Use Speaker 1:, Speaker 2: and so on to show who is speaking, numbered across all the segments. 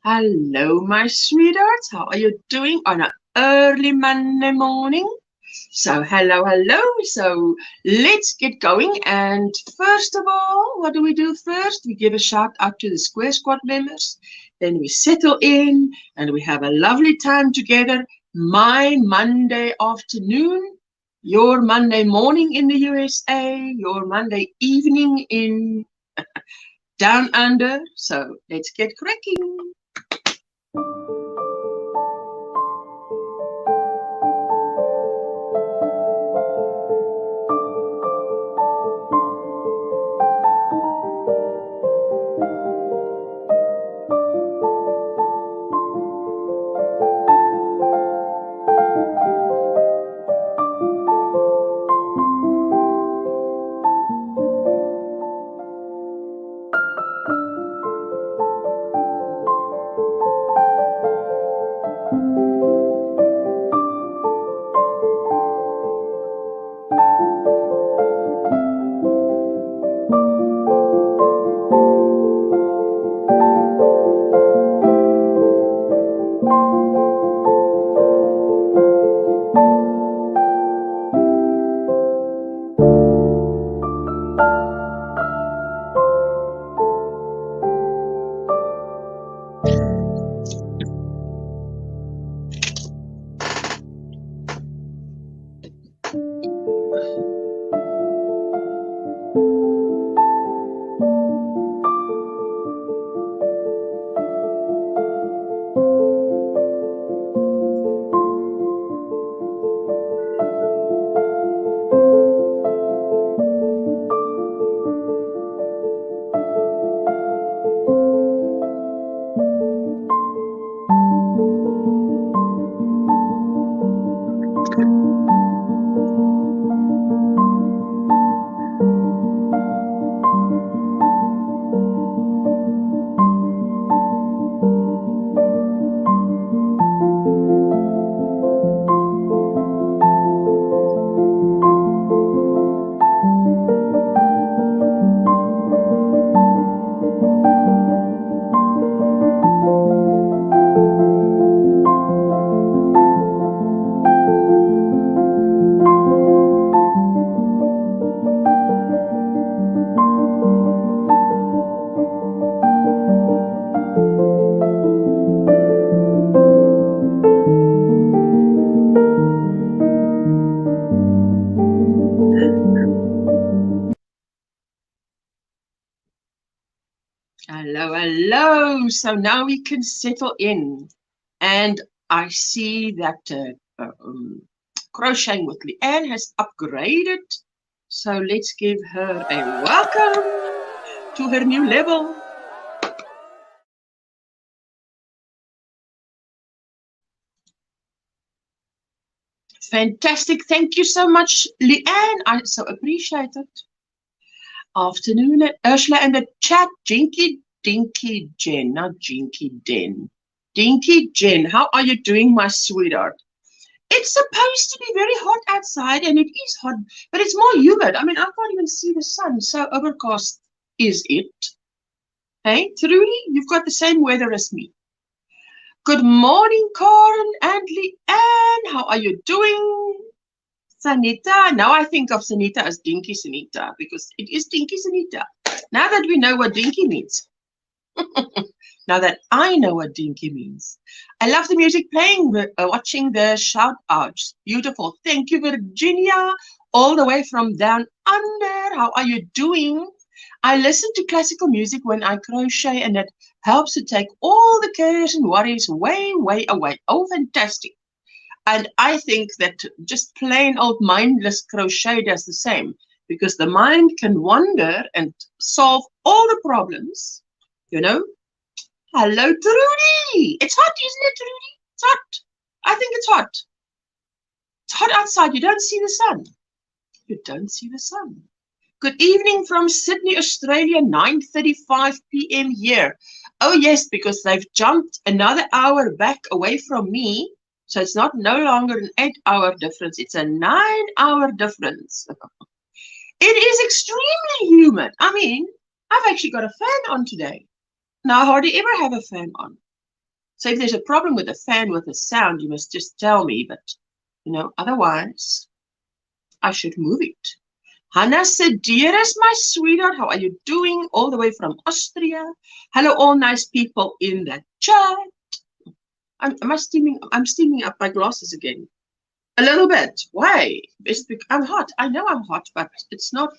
Speaker 1: Hello, my sweethearts. How are you doing on an early Monday morning? So, hello. So, let's get going. And first of all, what do we do first? We give a shout out to the Square Squad members. Then we settle in and we have a lovely time together. My Monday afternoon, your Monday morning in the USA, your Monday evening in down under. So, let's get cracking. Hello. So now we can settle in. And I see that Crocheting with Leanne has upgraded. So let's give her a welcome to her new level. Fantastic. Thank you so much, Leanne. I so appreciate it. Afternoon, Ursula in the chat. Dinky Jen, not Jinky Den. Dinky Jen, how are you doing, my sweetheart? It's supposed to be very hot outside, and it is hot, but it's more humid. I mean, I can't even see the sun. So overcast is it? Hey, Trudy, you've got the same weather as me. Good morning, Karen and Leanne. How are you doing? Sanita. Now I think of Sanita as Dinky Sanita because it is Dinky Sanita. Now that we know what Dinky means. Now that I know what Dinky means. I love the music playing, watching the shout outs. Beautiful. Thank you, Virginia, all the way from down under. How are you doing? I listen to classical music when I crochet, and it helps to take all the cares and worries way, way away. Oh, fantastic. And I think that just plain old mindless crochet does the same, because the mind can wander and solve all the problems, you know. Hello, Trudy. It's hot, isn't it, Trudy? It's hot. I think it's hot. It's hot outside. You don't see the sun. You don't see the sun. Good evening from Sydney, Australia, 9:35 p.m. here. Oh, yes, because they've jumped another hour back away from me. So it's not no longer an 8-hour difference. It's a 9-hour difference. It is extremely humid. I mean, I've actually got a fan on today. Now, I hardly ever have a fan on. So if there's a problem with the fan with the sound, you must just tell me, but you know, otherwise I should move it. Hannah said, dearest, my sweetheart, how are you doing? All the way from Austria. Hello, all nice people in the chat. I'm steaming up my glasses again. A little bit. Why? I'm hot. I know I'm hot, but it's not.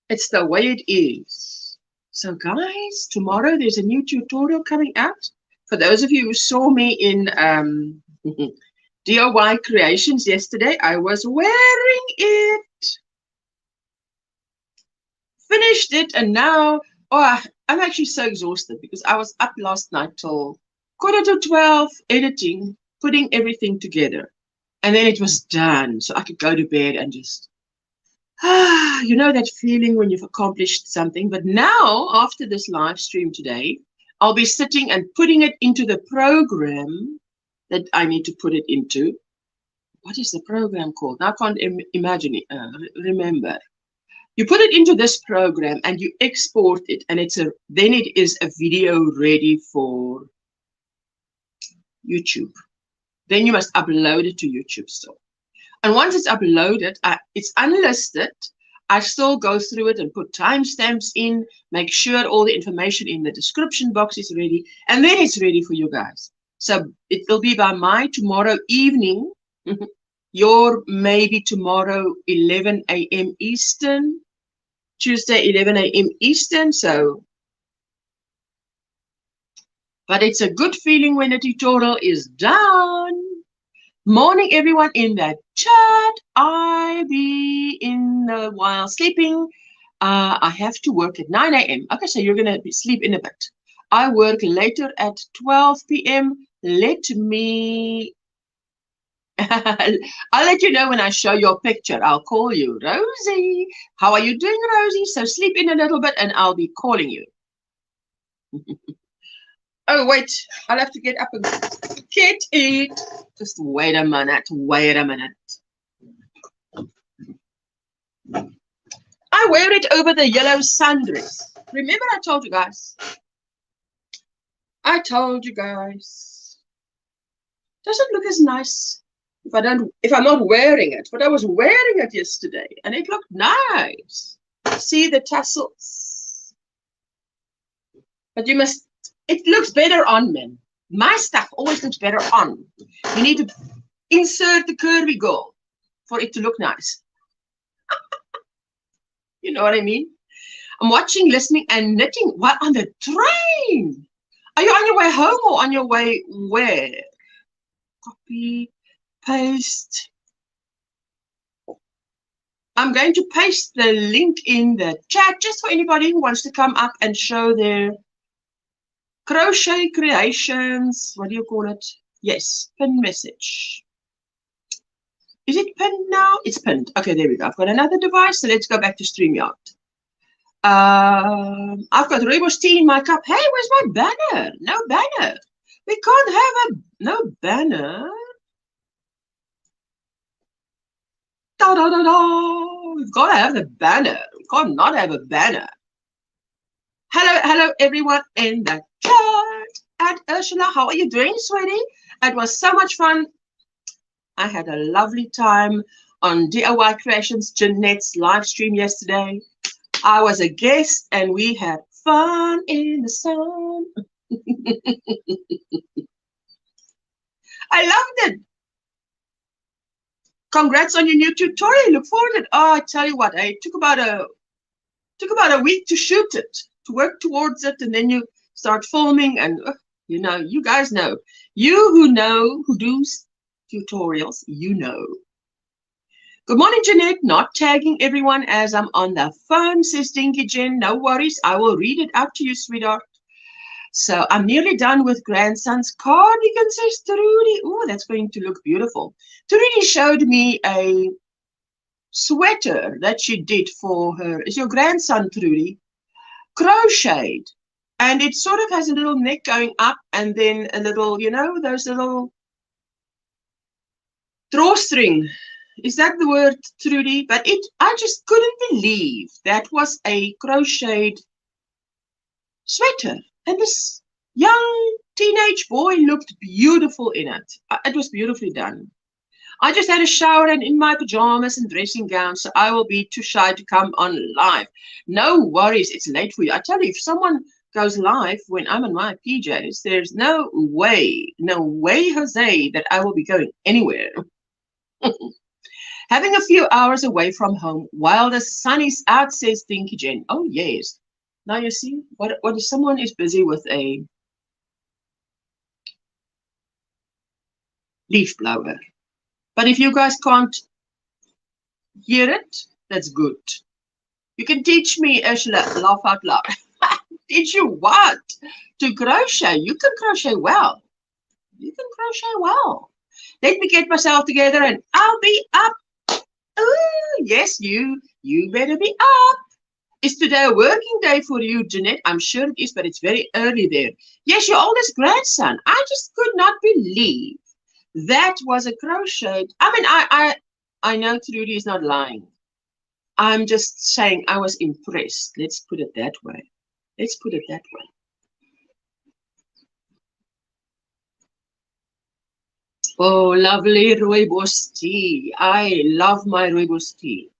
Speaker 1: It's the way it is. So guys, tomorrow there's a new tutorial coming out. For those of you who saw me in DIY creations yesterday, I was wearing it. Finished it, and now, oh, I'm actually so exhausted because I was up last night till 11:45 editing, putting everything together. And then it was done, so I could go to bed and just, you know that feeling when you've accomplished something. But now, after this live stream today, I'll be sitting and putting it into the program that I need to put it into. What is the program called? I can't imagine it, remember. You put it into this program and you export it, and then it is a video ready for YouTube. Then you must upload it to YouTube still. And once it's uploaded, it's unlisted. I still go through it and put timestamps in, make sure all the information in the description box is ready, and then it's ready for you guys. So it will be by my tomorrow evening, your maybe tomorrow 11 a.m. Eastern, Tuesday 11 a.m. Eastern. So, but it's a good feeling when the tutorial is done. Morning, everyone in the chat. I be in while sleeping. I have to work at 9 a.m. Okay, so you're going to sleep in a bit. I work later at 12 p.m. Let me... I'll let you know when I show your picture. I'll call you. Rosie, how are you doing, Rosie? So sleep in a little bit and I'll be calling you. Oh, wait, I'll have to get up and get it. Just wait a minute, wait a minute. I wear it over the yellow sundress. Remember I told you guys? Doesn't look as nice if I'm not wearing it, but I was wearing it yesterday and it looked nice. See the tassels? But you must, it looks better on, men. My stuff always looks better on. You need to insert the curvy girl for it to look nice. You know what I mean? I'm watching, listening, and knitting while on the train. Are you on your way home or on your way where? Copy, paste. I'm going to paste the link in the chat just for anybody who wants to come up and show their crochet creations. What do you call it? Yes, pin message. Is it pinned now? It's pinned. Okay, there we go. I've got another device, so let's go back to StreamYard. I've got rooibos tea in my cup. Hey, where's my banner? No banner. We can't have no banner. Da, da, da, da. We've got to have the banner. We can't not have a banner. Hello, everyone in the chat. And Ursula, how are you doing, sweetie? It was so much fun. I had a lovely time on DIY Creations, Jeanette's live stream yesterday. I was a guest and we had fun in the sun. I loved it. Congrats on your new tutorial. Look forward to it. Oh, I tell you what, it took about a week to shoot it, to work towards it, and then you start filming, and you know, you guys know. You who do tutorials, you know. Good morning, Jeanette. Not tagging everyone as I'm on the phone, says Dinky Jen. No worries. I will read it out to you, sweetheart. So I'm nearly done with grandson's cardigan, says Trudy. Oh, that's going to look beautiful. Trudy showed me a sweater that she did for her. Is your grandson, Trudy? Crocheted. And it sort of has a little neck going up and then a little, you know, those little drawstring. Is that the word, Trudy? But I just couldn't believe that was a crocheted sweater. And this young teenage boy looked beautiful in it. It was beautifully done. I just had a shower and in my pajamas and dressing gown, so I will be too shy to come on live. No worries, it's late for you. I tell you, if someone goes live when I'm in my PJs, there's no way, Jose, that I will be going anywhere. Having a few hours away from home while the sun is out, says Dinky Jen. Oh, yes. Now you see, what if someone is busy with a leaf blower? But if you guys can't hear it, that's good. You can teach me, Ursula, laugh out loud. Teach you what? To crochet. You can crochet well. You can crochet well. Let me get myself together and I'll be up. Oh, yes, you better be up. Is today a working day for you, Jeanette? I'm sure it is, but it's very early there. Yes, your oldest grandson. I just could not believe that was a crochet. I mean, I know Trudy is not lying. I'm just saying I was impressed. Let's put it that way. Let's put it that way. Oh, lovely rooibos tea. I love my rooibos tea.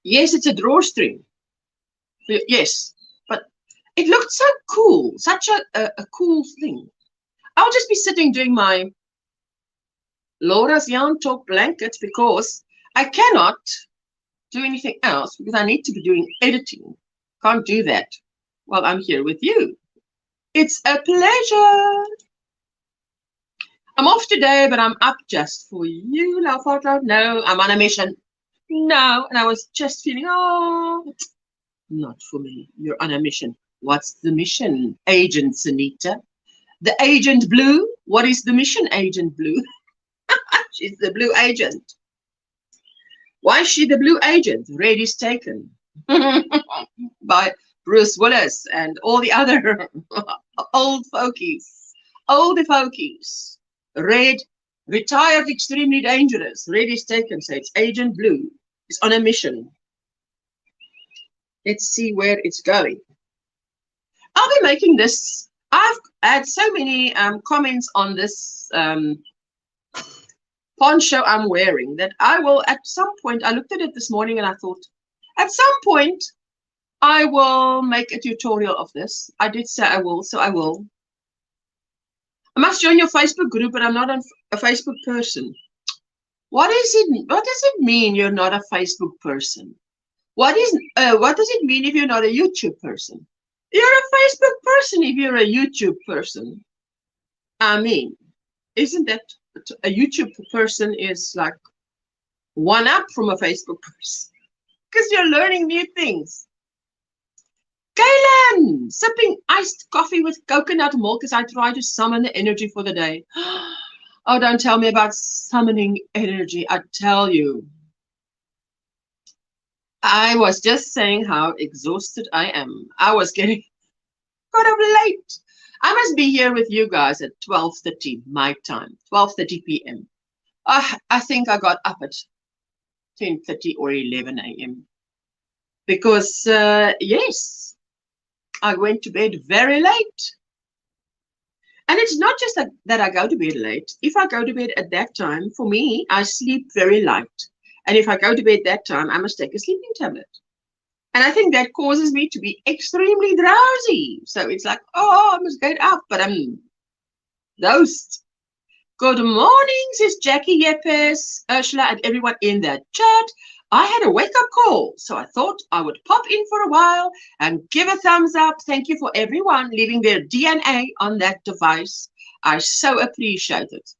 Speaker 1: Yes, it's a drawstring. Yes, but it looked so cool. Such a cool thing. I'll just be sitting doing my Laura's Yarn Talk blanket because I cannot do anything else because I need to be doing editing. Can't do that while I'm here with you. It's a pleasure. I'm off today, but I'm up just for you, laugh out loud. No, I'm on a mission. No, and I was just feeling, oh, not for me. You're on a mission. What's the mission, Agent Sunita? The Agent Blue? What is the mission, Agent Blue? She's the blue agent. Why is she the blue agent? Red is taken by Bruce Willis and all the other old folkies. Older folkies. Red, retired, extremely dangerous. Red is taken, so it's Agent Blue. Is on a mission. Let's see where it's going. I'll be making this. I've had so many comments on this poncho I'm wearing that I will at some point, I looked at it this morning and I thought, at some point, I will make a tutorial of this. I did say I will, so I will. I must join your Facebook group, but I'm not a Facebook person. What does it mean you're not a Facebook person? What does it mean if you're not a YouTube person? You're a Facebook person if you're a YouTube person. I mean, isn't that a YouTube person is like one up from a Facebook person? Because you're learning new things. Kaylin, sipping iced coffee with coconut milk as I try to summon the energy for the day. Oh, don't tell me about summoning energy. I tell you. I was just saying how exhausted I am. I was getting kind of late. I must be here with you guys at 12:30 my time, 12:30 p.m. I think I got up at 10:30 or 11 a.m. because, yes, I went to bed very late. And it's not just that I go to bed late. If I go to bed at that time, for me, I sleep very light. And if I go to bed that time, I must take a sleeping tablet. And I think that causes me to be extremely drowsy. So it's like, oh, I must get up, but I'm dozed. Good morning, says Jackie Yepes, Ursula, and everyone in the chat. I had a wake-up call, so I thought I would pop in for a while and give a thumbs up. Thank you for everyone leaving their DNA on that device. I so appreciate it.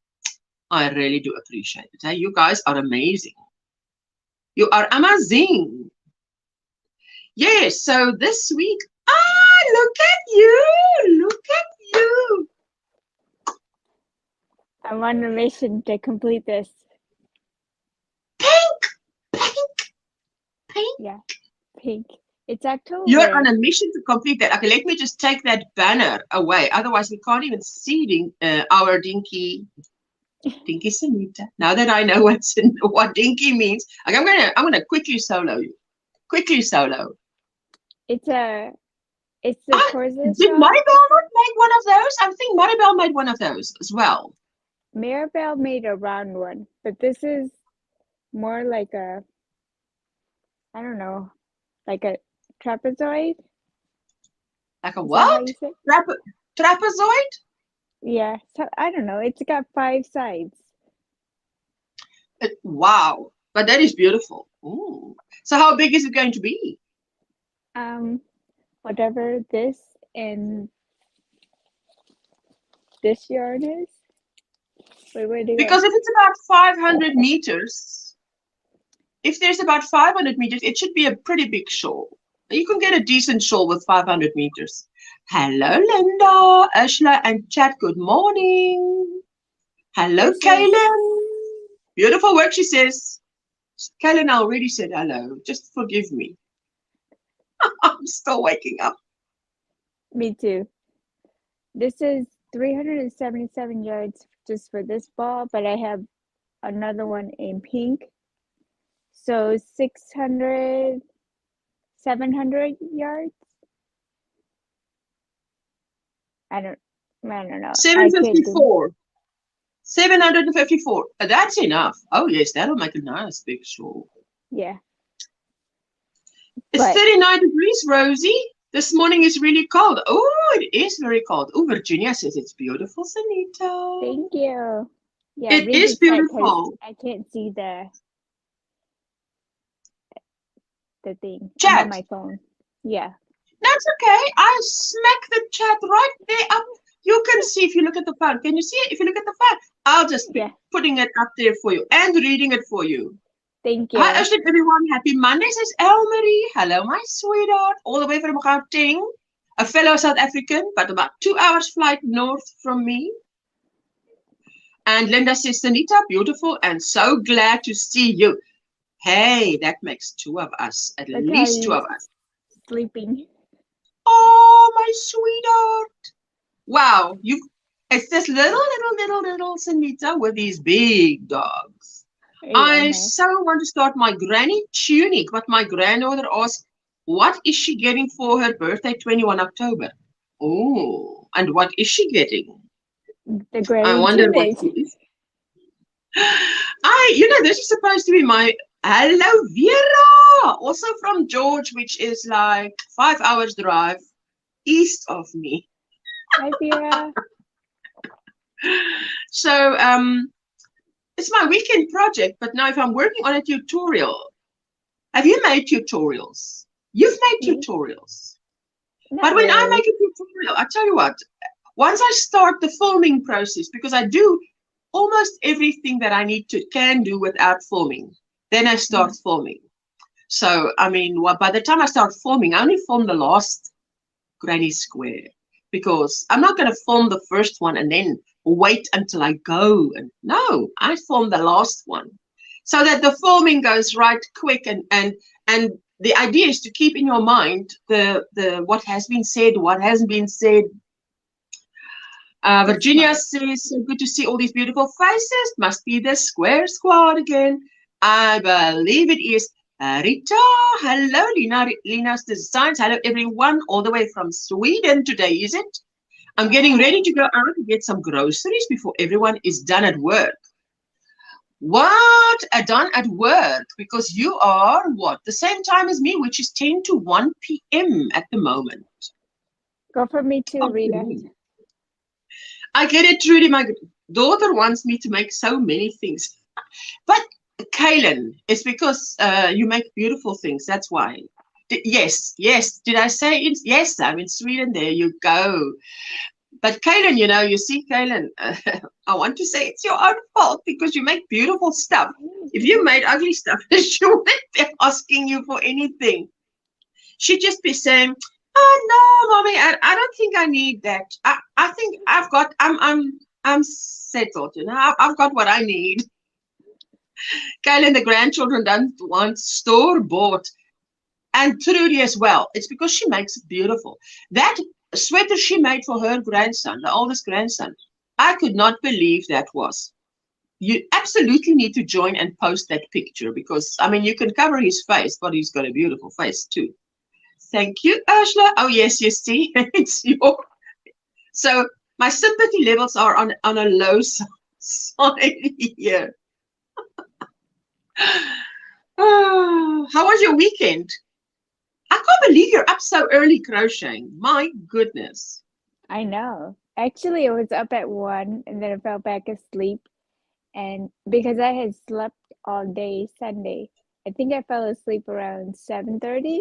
Speaker 1: I really do appreciate it. Hey, you guys are amazing. You are amazing. Yes, so this week, look at you. Look at you.
Speaker 2: I'm on a mission to complete this.
Speaker 1: Pink.
Speaker 2: Yeah, pink. It's October.
Speaker 1: You're on a mission to complete that. Okay, let me just take that banner away. Otherwise, we can't even see our Dinky Sunita. Now that I know what Dinky means, okay, I'm gonna quickly solo you. Quickly solo.
Speaker 2: It's the corset
Speaker 1: Did
Speaker 2: shawl.
Speaker 1: Maribel not make one of those? I think Maribel made one of those as well.
Speaker 2: Maribel made a round one, but this is more like a, I don't know, like a trapezoid.
Speaker 1: Like a
Speaker 2: Is that how
Speaker 1: what?
Speaker 2: you say?
Speaker 1: Trapezoid?
Speaker 2: Yeah, so I don't know. It's got 5 sides.
Speaker 1: Wow, but that is beautiful. Ooh. So how big is it going to be?
Speaker 2: Whatever this and this yarn is. Wait, where do you
Speaker 1: Because if it's about 500 meters, if there's about 500 meters, it should be a pretty big shawl. You can get a decent shawl with 500 meters. Hello, Linda, Ursula, and Chad. Good morning. Hello, Kaylin. Beautiful work, she says. Kaylin already said hello. Just forgive me. I'm still waking up.
Speaker 2: Me too. This is 377 yards just for this ball, but I have another one in pink. So 600, 700 yards. I don't know.
Speaker 1: 754. 754. That's enough. Oh yes, that'll make a nice big shawl.
Speaker 2: Yeah.
Speaker 1: It's 39 degrees, Rosie. This morning is really cold. Oh, it is very cold. Oh, Virginia says it's beautiful, Sanita.
Speaker 2: Thank you. Yeah,
Speaker 1: it is beautiful.
Speaker 2: I can't see the thing.
Speaker 1: Chat.
Speaker 2: I'm on my phone. Yeah.
Speaker 1: That's okay. I smack the chat right there up. You can see if you look at the phone. Can you see it? If you look at the phone, I'll just be putting it up there for you and reading it for you.
Speaker 2: Thank you.
Speaker 1: Hi, Ashley, everyone. Happy Monday, says Elmarie. Hello, my sweetheart. All the way from Gauteng. A fellow South African, but about 2 hours flight north from me. And Linda says, Sanita, beautiful and so glad to see you. Hey, that makes 2 of us. At least 2 of us.
Speaker 2: Sleeping.
Speaker 1: Oh, my sweetheart. Wow. It's this little Sanita with these big dogs. Yeah, I so want to start my granny tunic, but my granddaughter asked, what is she getting for her birthday, 21 October? Oh, and what is she getting?
Speaker 2: The granny
Speaker 1: I wonder
Speaker 2: tunic.
Speaker 1: what she is. This is supposed to be my hello Vera, also from George, which is like 5 hours drive east of me.
Speaker 2: Hi, Vera.
Speaker 1: So, it's my weekend project, but now if I'm working on a tutorial, have you made tutorials? You've made tutorials. But when I make a tutorial, I tell you what, once I start the filming process, because I do almost everything that I can do without filming, then I start filming. So, I mean, by the time I start filming, I only film the last Granny Square, because I'm not going to film the first one and then wait until I go. And no, I film the last one so that the filming goes right quick. And the idea is to keep in your mind the what has been said, what hasn't been said. Virginia says, so good to see all these beautiful faces. Must be the Square Squad again. I believe it is. Rita, hello, Lina's Designs. Hello, everyone, all the way from Sweden today, is it? I'm getting ready to go out to get some groceries before everyone is done at work. What? Done at work? Because you are, what? The same time as me, which is 10 to 1 p.m. at the moment.
Speaker 2: Go for me too, Rita.
Speaker 1: I get it, Trudy. My daughter wants me to make so many things. But, Kaylin, it's because you make beautiful things. That's why. Yes. Did I say it? Yes, I'm in Sweden. There you go. But Kaylin, you see, Kaylin, I want to say it's your own fault because you make beautiful stuff. If you made ugly stuff, she wouldn't be asking you for anything. She'd just be saying, oh no, mommy, I don't think I need that. I think I've got, I'm settled, I've got what I need. Kaylin, the grandchildren don't want store-bought. And Trudy as well. It's because she makes it beautiful. That sweater she made for her grandson, the oldest grandson, I could not believe that was. You absolutely need to join and post that picture because, I mean, you can cover his face, but he's got a beautiful face too. Thank you, Ursula. Oh, yes, you see, it's your. So my sympathy levels are on a low side here. Oh, how was your weekend? I can't believe you're up so early crocheting. My goodness.
Speaker 2: I know. Actually, I was up at 1 and then I fell back asleep. And because I had slept all day Sunday, I think I fell asleep around 7:30.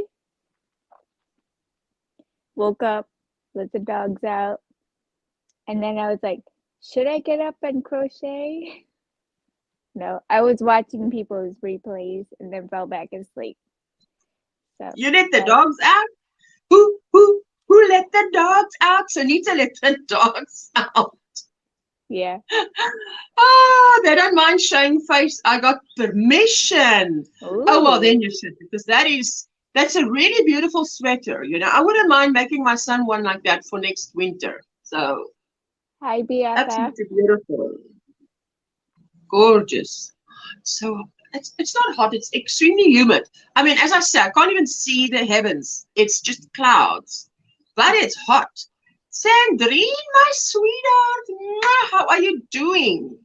Speaker 2: Woke up, let the dogs out, and then I was like, should I get up and crochet? No, I was watching people's replays and then fell back asleep. So
Speaker 1: You let the dogs out? Who let the dogs out? Sunita let the dogs out.
Speaker 2: Yeah.
Speaker 1: Oh, they don't mind showing face. I got permission.
Speaker 2: Ooh.
Speaker 1: Oh, well, then you should, because that's a really beautiful sweater. You know, I wouldn't mind making my son one like that for next winter. So,
Speaker 2: Hi, BFF.
Speaker 1: absolutely beautiful. Gorgeous. So, it's not hot. It's extremely humid. I mean, as I said, I can't even see the heavens. It's just clouds. But it's hot. Sandrine, my sweetheart, how are you doing?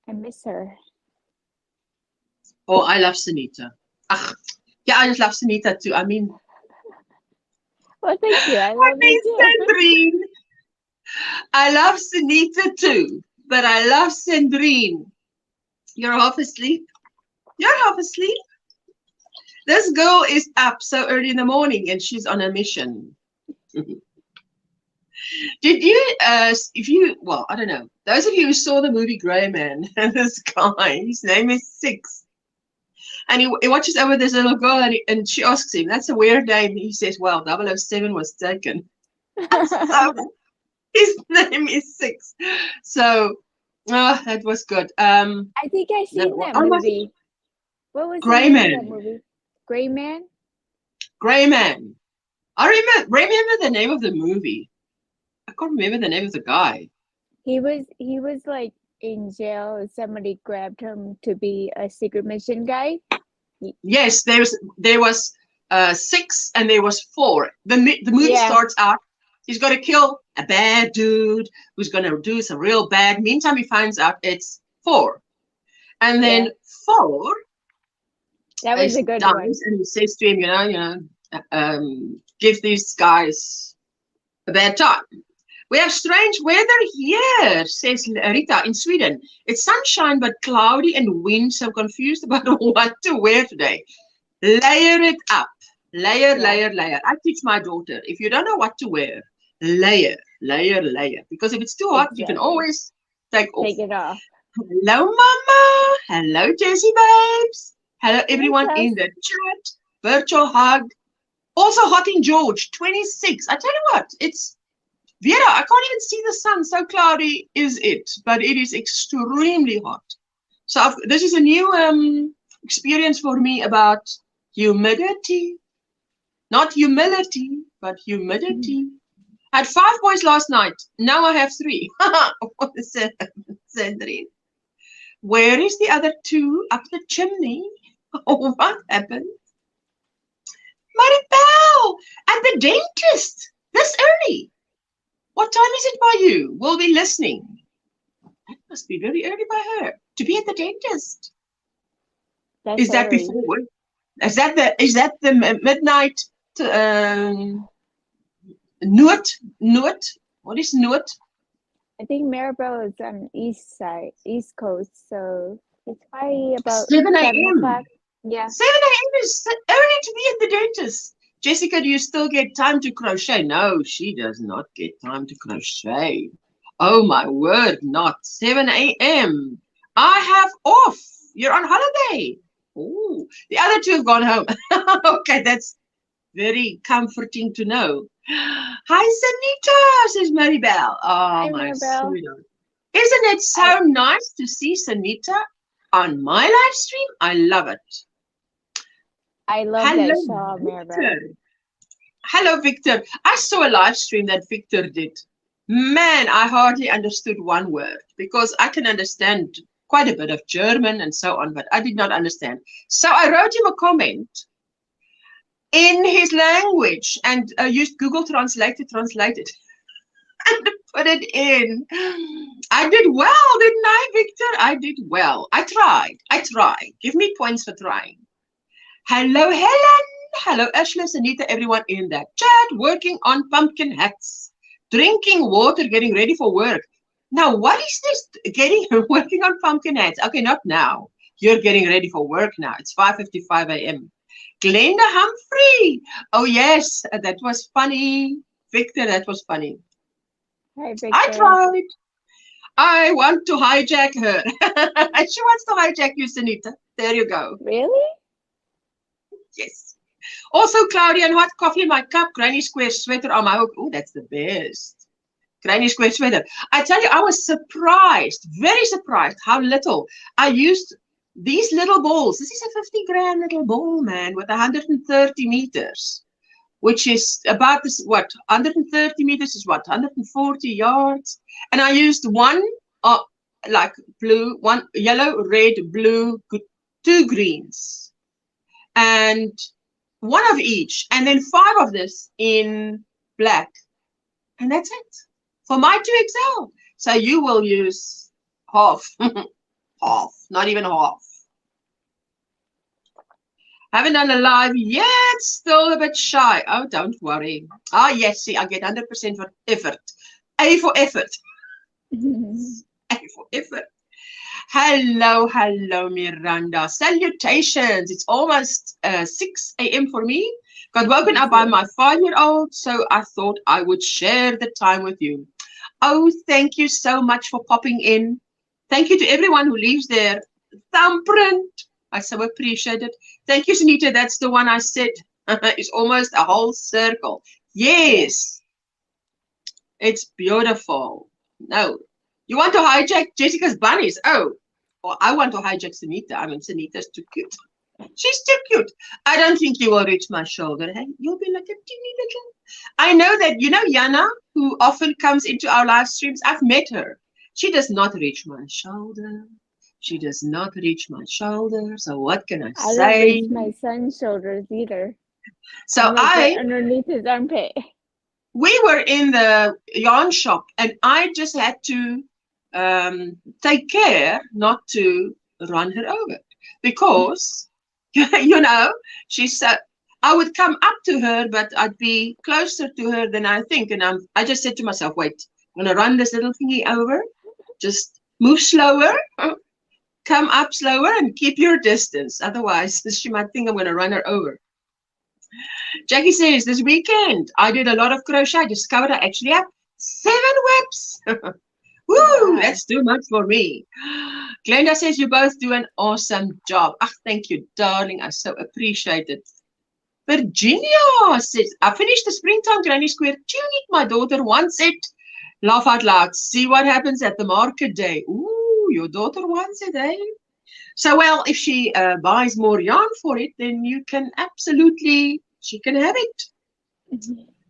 Speaker 2: I miss her.
Speaker 1: Oh, I love Sunita. Yeah, I just love Sunita too. I mean,
Speaker 2: Well, thank you. I love you too.
Speaker 1: Sandrine. I love Sunita too, but I love Sandrine. You're half asleep. You're half asleep. This girl is up so early in the morning and she's on a mission. Did you, well, I don't know. Those of you who saw the movie Grey Man, and this guy, his name is Six. And he watches over this little girl and she asks him, that's a weird name. He says, well, 007 was taken. So his name is Six. So, that was good.
Speaker 2: I think I seen that movie. What was
Speaker 1: Grey
Speaker 2: the name
Speaker 1: Man.
Speaker 2: of that movie? Grey Man?
Speaker 1: Grey Man. I remember the name of the movie. I can't remember the name of the guy.
Speaker 2: He was like in jail. Somebody grabbed him to be a secret mission guy.
Speaker 1: Yes, there was 6 and there was 4. The movie starts out. He's got to kill a bad dude who's going to do some real bad. Meantime, he finds out it's 4, and then 4.
Speaker 2: That was a good one.
Speaker 1: And he says to him, give these guys a bad time. We have strange weather here, says Rita, in Sweden. It's sunshine but cloudy and wind, so confused about what to wear today. Layer it up. Layer. I teach my daughter, if you don't know what to wear, layer. Because if it's too hot, you can always take it off. Hello, Mama. Hello, Jessie babes. Hello, everyone in the chat. Virtual hug. Also hot in George, 26. I tell you what, it's Vera, I can't even see the sun. So cloudy is it, but it is extremely hot. So this is a new experience for me about humidity. Not humility, but humidity. I had 5 boys last night. Now I have 3. Sandrine. Where is the other 2? Up the chimney? Oh, what happened? Maribel, at the dentist this early. What time is it by you? We'll be listening. That must be very early by her to be at the dentist.
Speaker 2: That's
Speaker 1: is that
Speaker 2: early.
Speaker 1: before work? Is that the midnight noot? What is noot?
Speaker 2: I think Maribel is on East Coast, so it's probably about
Speaker 1: 7
Speaker 2: 7 o'clock. Yeah.
Speaker 1: 7 a.m. is early to be at the dentist. Jessica, do you still get time to crochet? No, she does not get time to crochet. Oh my word, not 7 a.m. I have off. You're on holiday. Oh, the other 2 have gone home. Okay, that's very comforting to know. Hi, Sunita, says Maribel. Oh, my sweetheart. Isn't it so nice to see Sunita on my live stream? I love it.
Speaker 2: I love that shawl, Maribel.
Speaker 1: Hello, Victor. I saw a live stream that Victor did. Man, I hardly understood one word because I can understand quite a bit of German and so on, but I did not understand. So I wrote him a comment in his language and used Google Translate to translate it and put it in. I did well, didn't I, Victor? I did well. I tried. Give me points for trying. Hello, Helen. Hello, Ashley, Anita, everyone in that chat, working on pumpkin hats, drinking water, getting ready for work. Now, what is this working on pumpkin hats? Okay, not now. You're getting ready for work now. It's 5:55 a.m. Glenda Humphrey. Oh, yes, that was funny. Victor, that was funny.
Speaker 2: Hi, Victor.
Speaker 1: I tried. I want to hijack her. She wants to hijack you, Sunita. There you go.
Speaker 2: Really?
Speaker 1: Yes. Also, Claudia, and hot coffee in my cup. Granny Square sweater on my hook. Oh, that's the best. Granny Square sweater. I tell you, I was surprised, very surprised how little I used these little balls. This is a 50-gram little ball, man, with 130 meters, which is about this, what, 130 meters is what, 140 yards. And I used one like blue, one yellow, red, blue, 2 greens, and one of each, and then 5 of this in black. And that's it for my 2XL. So you will use half, half, not even half. Haven't done a live yet, still a bit shy. Oh, don't worry. Ah, yes, see, I get 100% for effort. A for effort. A for effort. Hello, hello, Miranda. Salutations. It's almost 6 a.m. for me. Got woken up by my 5-year-old, so I thought I would share the time with you. Oh, thank you so much for popping in. Thank you to everyone who leaves their thumbprint. I so appreciate it. Thank you, Sunita. That's the one I said. It's almost a whole circle. Yes. It's beautiful. No. You want to hijack Jessica's bunnies? Oh, well, I want to hijack Sunita. I mean, Sunita's too cute. She's too cute. I don't think you will reach my shoulder. Hey, you'll be like a teeny little. I know that, you know, Yana, who often comes into our live streams, I've met her. She does not reach my shoulder. She does not reach my shoulder. So what can I say?
Speaker 2: I don't reach my son's shoulders either.
Speaker 1: So
Speaker 2: underneath his armpit.
Speaker 1: We were in the yarn shop, and I just had to take care not to run her over, because you know, she's I would come up to her, but I'd be closer to her than I think, and I just said to myself, wait, I'm gonna run this little thingy over, just move slower, come up slower, and keep your distance, otherwise she might think I'm gonna run her over. Jackie says, this weekend I did a lot of crochet. I discovered I actually have 7 whips. Woo, that's too much for me. Glenda says, you both do an awesome job. Ah, thank you, darling. I so appreciate it. Virginia says, I finished the springtime Granny Square tuning. My daughter wants it. Laugh out loud. See what happens at the market day. Ooh, your daughter wants it, eh? So, well, if she buys more yarn for it, then you can absolutely, she can have it.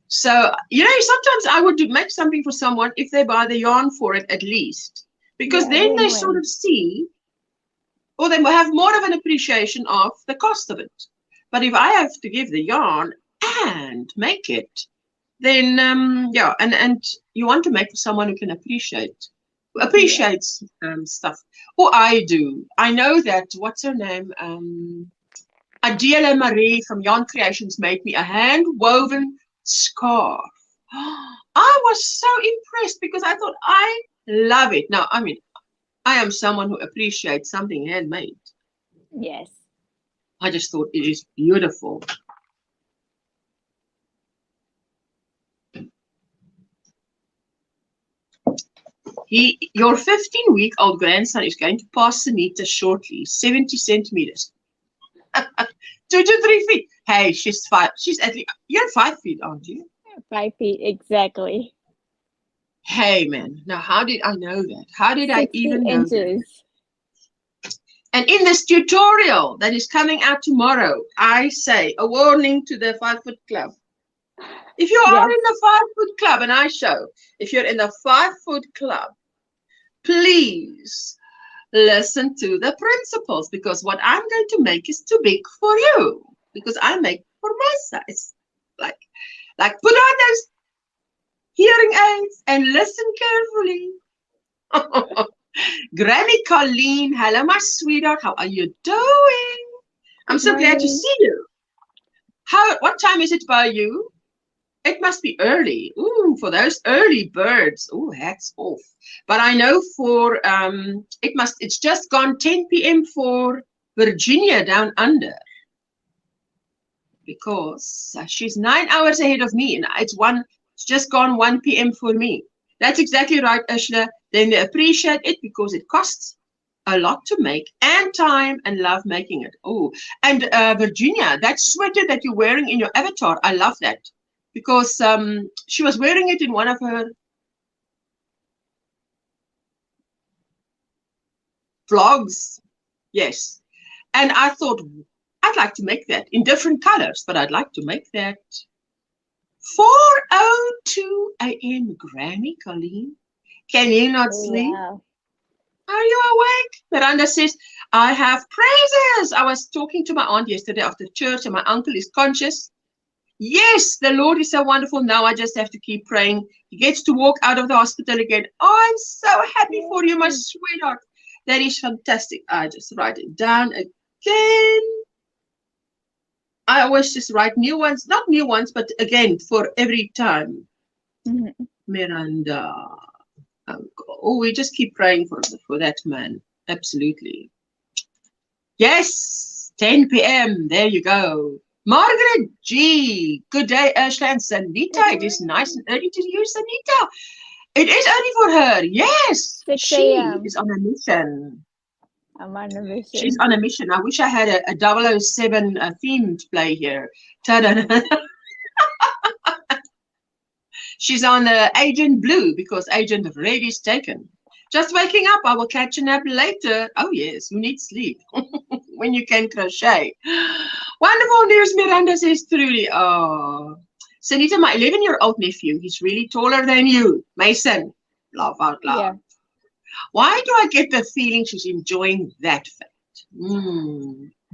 Speaker 1: So, you know, sometimes I would make something for someone if they buy the yarn for it at least. Because then they sort of see, or they have more of an appreciation of the cost of it. But if I have to give the yarn and make it, then, yeah, and you want to make for someone who can appreciates stuff. Or I do. I know that, what's her name? Adela Marie from Yarn Creations made me a hand-woven scarf. I was so impressed because I thought, I love it. Now, I mean, I am someone who appreciates something handmade.
Speaker 2: Yes.
Speaker 1: I just thought it is beautiful. Your 15-week-old grandson is going to pass Sunita shortly, 70 centimeters. 2 to 3 feet. Hey, she's 5. She's at least, you're 5 feet, aren't you?
Speaker 2: 5 feet, exactly.
Speaker 1: Hey, man. Now, how did I know that? How did I even know that? And in this tutorial that is coming out tomorrow, I say a warning to the 5-foot club. If you are in the 5-foot club, and I show, if you're in the 5-foot club, please listen to the principles, because what I'm going to make is too big for you, because I make for my size. Like put on those hearing aids and listen carefully. Granny Colleen, hello my sweetheart, how are you doing? I'm so glad to see you. What time is it by you? It must be early. Ooh, for those early birds. Ooh, hats off. But I know for it's just gone 10 p.m. for Virginia down under. Because she's 9 hours ahead of me, and it's just gone 1 p.m. for me. That's exactly right, Ursula. Then they appreciate it because it costs a lot to make, and time, and love making it. Oh, and Virginia, that sweater that you're wearing in your avatar, I love that, because she was wearing it in one of her vlogs. Yes, and I thought I'd like to make that in different colors, but I'd like to make that. 4:02 a.m. Granny Colleen, can you not sleep?
Speaker 2: Wow.
Speaker 1: Are you awake? Miranda says, I have praises. I was talking to my aunt yesterday after church, and my uncle is conscious. Yes, the Lord is so wonderful. Now I just have to keep praying. He gets to walk out of the hospital again. Oh, I'm so happy for you, my sweetheart. That is fantastic. I just write it down again. I always just write new ones, not new ones, but again, for every time. Miranda. Oh, we just keep praying for that man. Absolutely. Yes, 10 p.m. There you go. Margaret G. Good day, Ursula and Sanita. It is nice and early to you, Sanita. It is early for her. Yes.
Speaker 2: 6 a.m.
Speaker 1: She is on a mission.
Speaker 2: I'm on a mission.
Speaker 1: She's on a mission. I wish I had a 007 theme to play here. Ta-da. She's on Agent Blue because Agent Red is taken. Just waking up. I will catch a nap later. Oh, yes. You need sleep when you can crochet. Wonderful news, Miranda says truly. Oh, Sanita, my 11-year-old nephew, he's really taller than you. Mason, laugh out loud. Yeah. Why do I get the feeling she's enjoying that fact?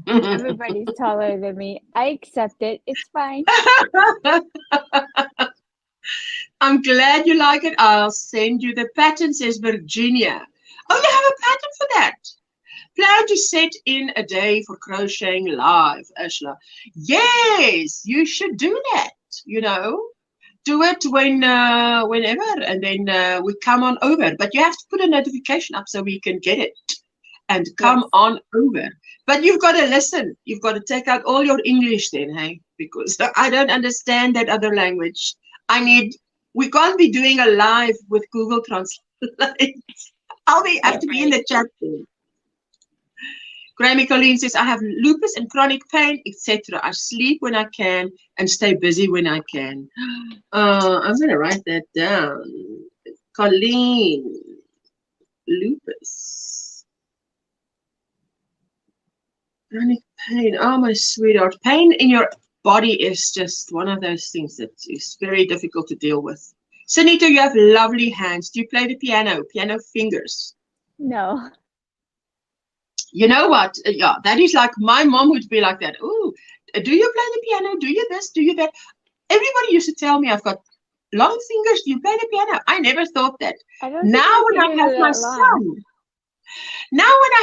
Speaker 2: Everybody's taller than me. I accept it. It's fine.
Speaker 1: I'm glad you like it. I'll send you the pattern, says Virginia. Oh, you have a pattern for that. Plan to set in a day for crocheting live, Ursula. Yes, you should do that, you know. Do it whenever, and then we come on over. But you have to put a notification up so we can get it and come on over. But you've got to listen. You've got to take out all your English then, hey? Because I don't understand that other language. We can't be doing a live with Google Translate. Have to be in the chat room. Grammy Colleen says, I have lupus and chronic pain, etc. I sleep when I can and stay busy when I can. I'm going to write that down. Colleen, lupus. Chronic pain. Oh, my sweetheart. Pain in your body is just one of those things that is very difficult to deal with. Sanita, you have lovely hands. Do you play the piano? Piano fingers?
Speaker 2: No.
Speaker 1: You know what? Yeah, that is like my mom would be like that. Oh, do you play the piano? Do you this? Do you that? Everybody used to tell me I've got long fingers. Do you play the piano? I never thought that. Now when I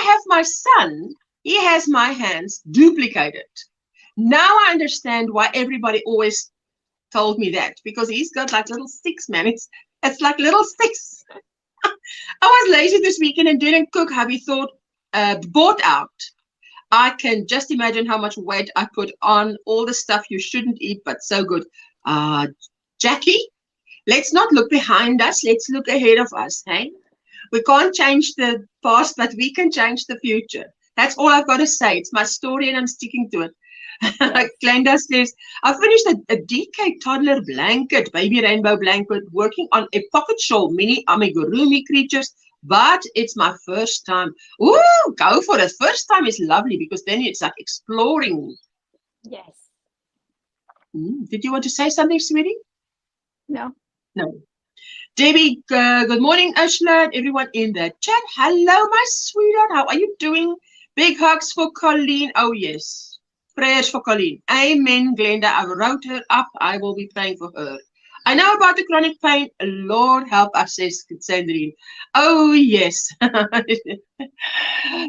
Speaker 1: have my son, he has my hands duplicated. Now I understand why everybody always told me that, because he's got like little sticks, man. It's like little sticks. I was lazy this weekend and didn't cook. Hubby thought, bought out. I can just imagine how much weight I put on, all the stuff you shouldn't eat, but so good. Jackie, let's not look behind us. Let's look ahead of us, hey? We can't change the past, but we can change the future. That's all I've got to say. It's my story and I'm sticking to it. Yes. Glenda says, I finished a DK toddler blanket, baby rainbow blanket, working on a pocket shawl, mini amigurumi creatures, but it's my first time. Ooh, go for it. First time is lovely because then it's like exploring.
Speaker 2: Yes.
Speaker 1: Did you want to say something, sweetie?
Speaker 2: No.
Speaker 1: No. Debbie, good morning, Ursula, and everyone in the chat. Hello, my sweetheart. How are you doing? Big hugs for Colleen. Oh, yes. Prayers for Colleen. Amen, Glenda. I wrote her up. I will be praying for her. I know about the chronic pain. Lord help us, says Sandrine. Oh, yes.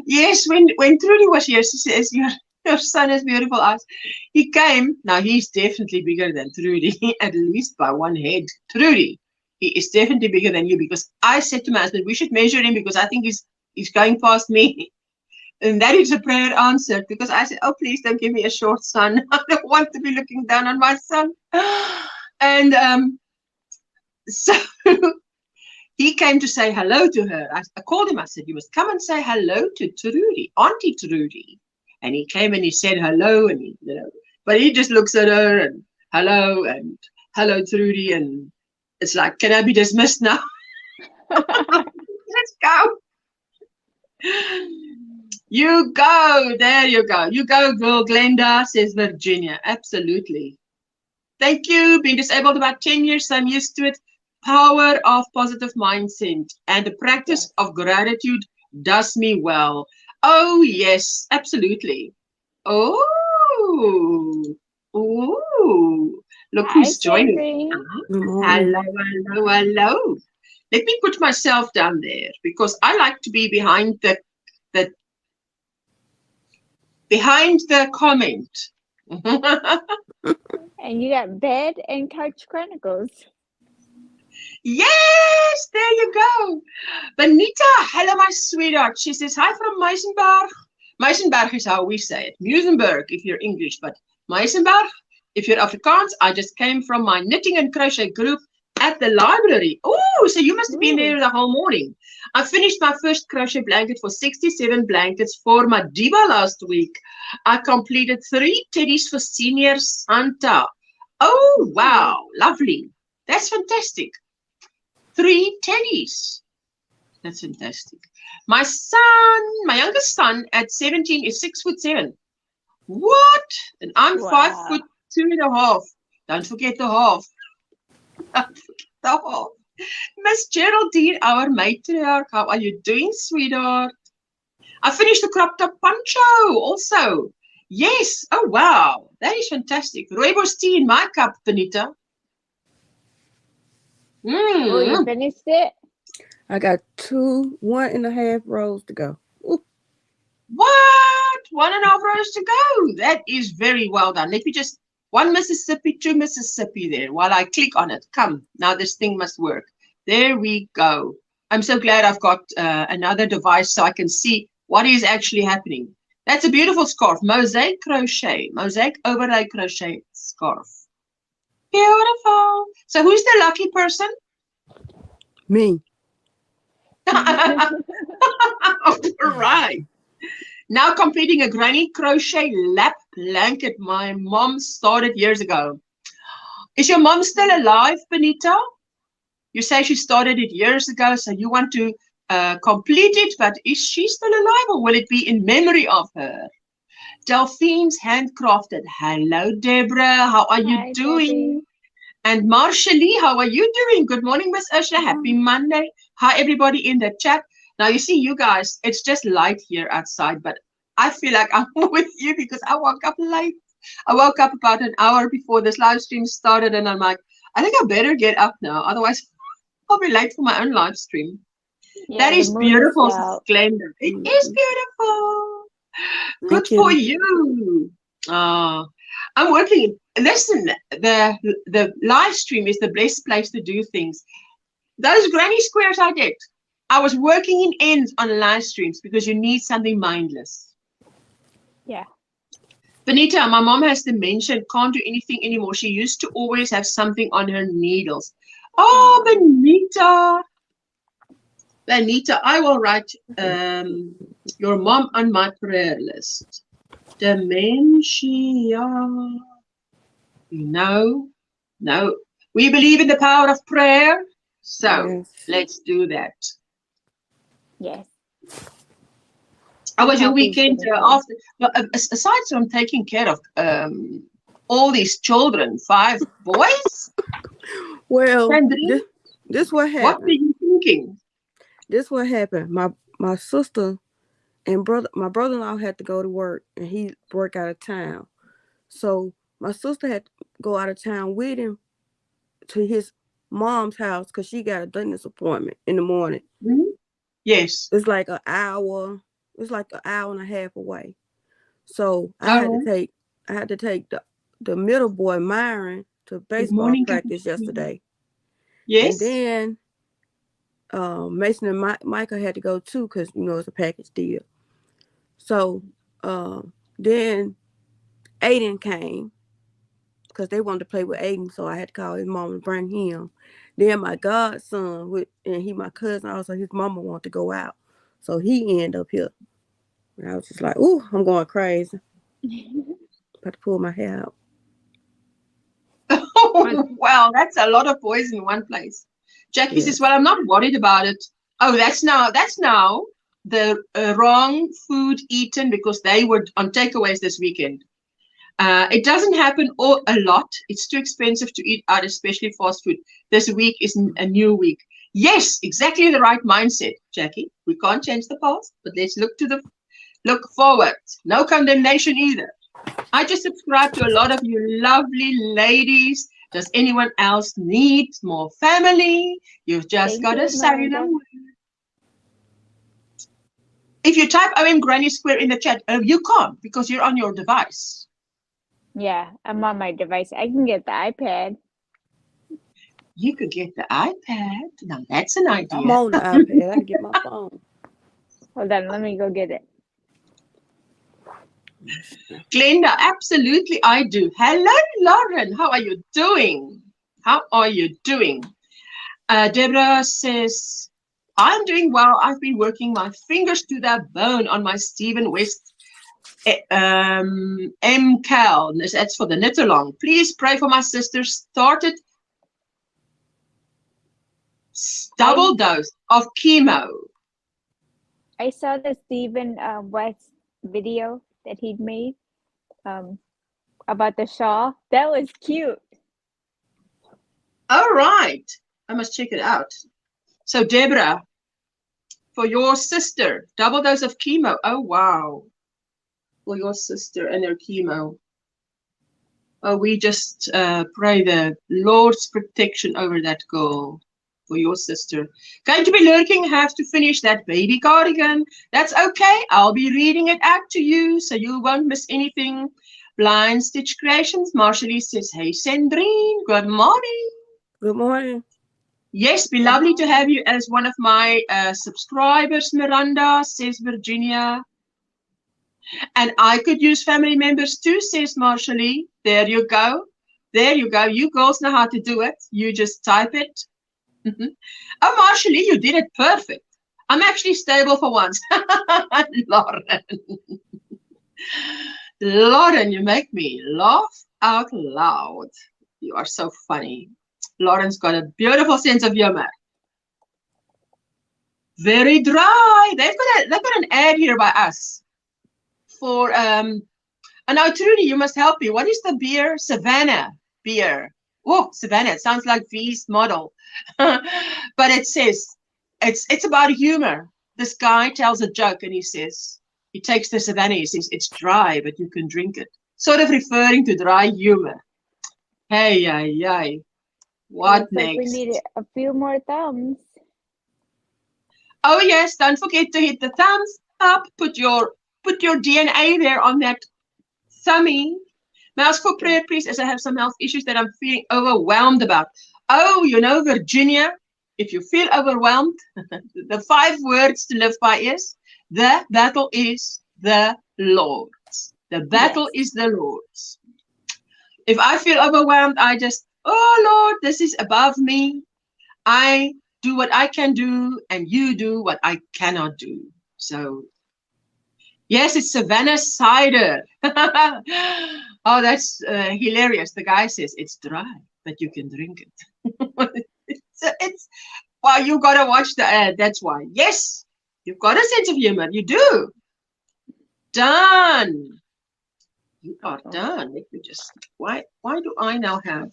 Speaker 1: Yes, when Trudy was here, she says, your son has beautiful eyes. He came. Now, he's definitely bigger than Trudy, at least by one head. Trudy. He is definitely bigger than you, because I said to my husband, we should measure him because I think he's going past me. And that is a prayer answered, because I said, oh, please don't give me a short son. I don't want to be looking down on my son. And so he came to say hello to her. I called him. I said, you must come and say hello to Trudy, Auntie Trudy. And he came and he said hello. And but he just looks at her and hello, Trudy. And it's like, can I be dismissed now? Let's go. You go. There you go. You go, girl, Glenda, says Virginia. Absolutely. Thank you. Been disabled about 10 years, so I'm used to it. Power of positive mindset and the practice of gratitude does me well. Oh, yes, absolutely. Oh, ooh. Look who's joining. Hello, hello, hello. Let me put myself down there, because I like to be behind the comment.
Speaker 2: And you got Bed and Couch Chronicles.
Speaker 1: Yes, there you go. Benita, hello, my sweetheart. She says, hi from Meisenberg. Meisenberg is how we say it. Muizenberg if you're English, but Meisenberg if you're Afrikaans. I just came from my knitting and crochet group at the library. Oh, so you must have been there the whole morning. I finished my first crochet blanket for 67 blankets for Madiba last week. I completed 3 teddies for Senior Santa. Oh, wow. Lovely. That's fantastic. 3 teddies. That's fantastic. My son, my youngest son at 17 is 6'7". What? And I'm 5'2.5". Don't forget the half. Don't forget the half. Miss Geraldine, our matriarch, how are you doing, sweetheart? I finished the crop top poncho also. Yes. Oh, wow. That is fantastic. Rooibos tea in my cup, Benita.
Speaker 2: Oh, you finished it?
Speaker 3: I got 1.5 rows to go. Ooh.
Speaker 1: What? 1.5 rows to go. That is very well done. Let me just, 1 Mississippi, 2 Mississippi there while I click on it. Come, now this thing must work. There we go. I'm so glad I've got another device so I can see what is actually happening. That's a beautiful scarf. Mosaic crochet. Mosaic overlay crochet scarf. Beautiful. So who's the lucky person?
Speaker 3: Me.
Speaker 1: All right. Now completing a granny crochet lap blanket my mom started years ago. Is your mom still alive, Benita? You say she started it years ago, so you want to complete it, but is she still alive, or will it be in memory of her? Delphine's handcrafted. Hello, Deborah. How are you doing?
Speaker 2: Debbie.
Speaker 1: And Marcia Lee, how are you doing? Good morning, Miss Ursula. Happy Monday. Hi, everybody in the chat. Now, you see, you guys, it's just light here outside, but I feel like I'm with you because I woke up late. I woke up about an hour before this live stream started, and I'm like, I think I better get up now. Otherwise, I'll be late for my own live stream.
Speaker 2: Yeah,
Speaker 1: that is beautiful,
Speaker 2: Glenda.
Speaker 1: It is beautiful. Good for you. I'm working. Listen, the live stream is the best place to do things. Those granny squares I did, I was working in ends on live streams because you need something mindless.
Speaker 2: Yeah.
Speaker 1: Benita, my mom has dementia, can't do anything anymore. She used to always have something on her needles. Oh, Benita. Benita, I will write your mom on my prayer list. Dementia. No. We believe in the power of prayer. So let's do that.
Speaker 2: Yes.
Speaker 1: How was your weekend after? Well, aside from taking care of all these children, 5 boys?
Speaker 3: Well, This what
Speaker 1: What were
Speaker 3: happened.
Speaker 1: you thinking?
Speaker 3: This what happened. My sister and my brother-in-law had to go to work, and he worked out of town. So my sister had to go out of town with him to his mom's house because she got a dentist appointment in the morning.
Speaker 1: Hmm? Yes.
Speaker 3: It's like an hour. It's like an hour and a half away. So I had
Speaker 1: Oh,
Speaker 3: to take the middle boy Myron to
Speaker 1: good
Speaker 3: baseball
Speaker 1: morning,
Speaker 3: practice
Speaker 1: Captain.
Speaker 3: yesterday, and
Speaker 1: Yes.
Speaker 3: then Mason and Michael had to go too because it's a package deal. So then Aiden came because they wanted to play with Aiden, so I had to call his mom and bring him. Then my godson, and he my cousin also, his mama wanted to go out, so he ended up here. And I was just like, ooh, I'm going crazy. About to pull my hair out.
Speaker 1: Wow, that's a lot of boys in one place. Jackie says,
Speaker 3: Yes.
Speaker 1: "Well, I'm not worried about it." Oh, that's now the wrong food eaten because they were on takeaways this weekend. It doesn't happen a lot. It's too expensive to eat out, especially fast food. This week is a new week. Yes, exactly the right mindset, Jackie. We can't change the past, but let's look forward. No condemnation either. I just subscribe to a lot of you lovely ladies. Does anyone else need more family? You've just
Speaker 2: Thank
Speaker 1: got to
Speaker 2: you,
Speaker 1: say
Speaker 2: Miranda.
Speaker 1: them. If you type OMGrannySquare in the chat, you can't because you're on your device.
Speaker 2: Yeah, I'm on my device. I can get the iPad.
Speaker 1: You could get the iPad. Now that's an idea.
Speaker 3: I'm on the iPad. I can get my phone.
Speaker 2: Hold on, let me go get it.
Speaker 1: Glenda, absolutely I do. Hello, Lauren. How are you doing? How are you doing? Deborah says, I'm doing well. I've been working my fingers to the bone on my Stephen West MCAL. That's for the knit along. Please pray for my sister. Started double dose of chemo.
Speaker 2: I saw the Stephen West video that he'd made about the shawl. That was cute.
Speaker 1: All right. I must check it out. So, Deborah, for your sister, double dose of chemo. Oh, wow. For your sister and her chemo. Oh, we just pray the Lord's protection over that girl. For your sister. Going to be lurking, have to finish that baby cardigan. That's okay. I'll be reading it out to you so you won't miss anything. Blind Stitch Creations. Marshall says, hey, Sandrine, good morning.
Speaker 3: Good morning.
Speaker 1: Yes, be lovely to have you as one of my subscribers, Miranda, says Virginia. And I could use family members too, says Marshall. There you go. There you go. You girls know how to do it. You just type it. Oh, Marshall, you did it perfect. I'm actually stable for once. Lauren. Lauren, you make me laugh out loud. You are so funny. Lauren's got a beautiful sense of humor. Very dry. They've got an ad here by us for and now Trudy, you must help me. What is the beer? Savannah beer. Oh, Savannah, it sounds like V's model. But it says, it's about humor. This guy tells a joke and he says, he takes the Savannah, he says, it's dry, but you can drink it. Sort of referring to dry humor. Hey, what
Speaker 2: Looks like we
Speaker 1: next?
Speaker 2: need a few more thumbs.
Speaker 1: Oh yes, don't forget to hit the thumbs up. Put your DNA there on that thummy. May I ask for prayer, please, as I have some health issues that I'm feeling overwhelmed about. Oh, Virginia, if you feel overwhelmed, the 5 words to live by is, the battle is the Lord's. The battle is the Lord's. If I feel overwhelmed, I just, oh Lord, this is above me. I do what I can do, and you do what I cannot do. So, yes, it's Savannah cider. Oh, that's hilarious. The guy says it's dry, but you can drink it. it's well, you gotta watch the ad. That's why. Yes, you've got a sense of humor. You do. Done. You are done. Let me just. Why do I now have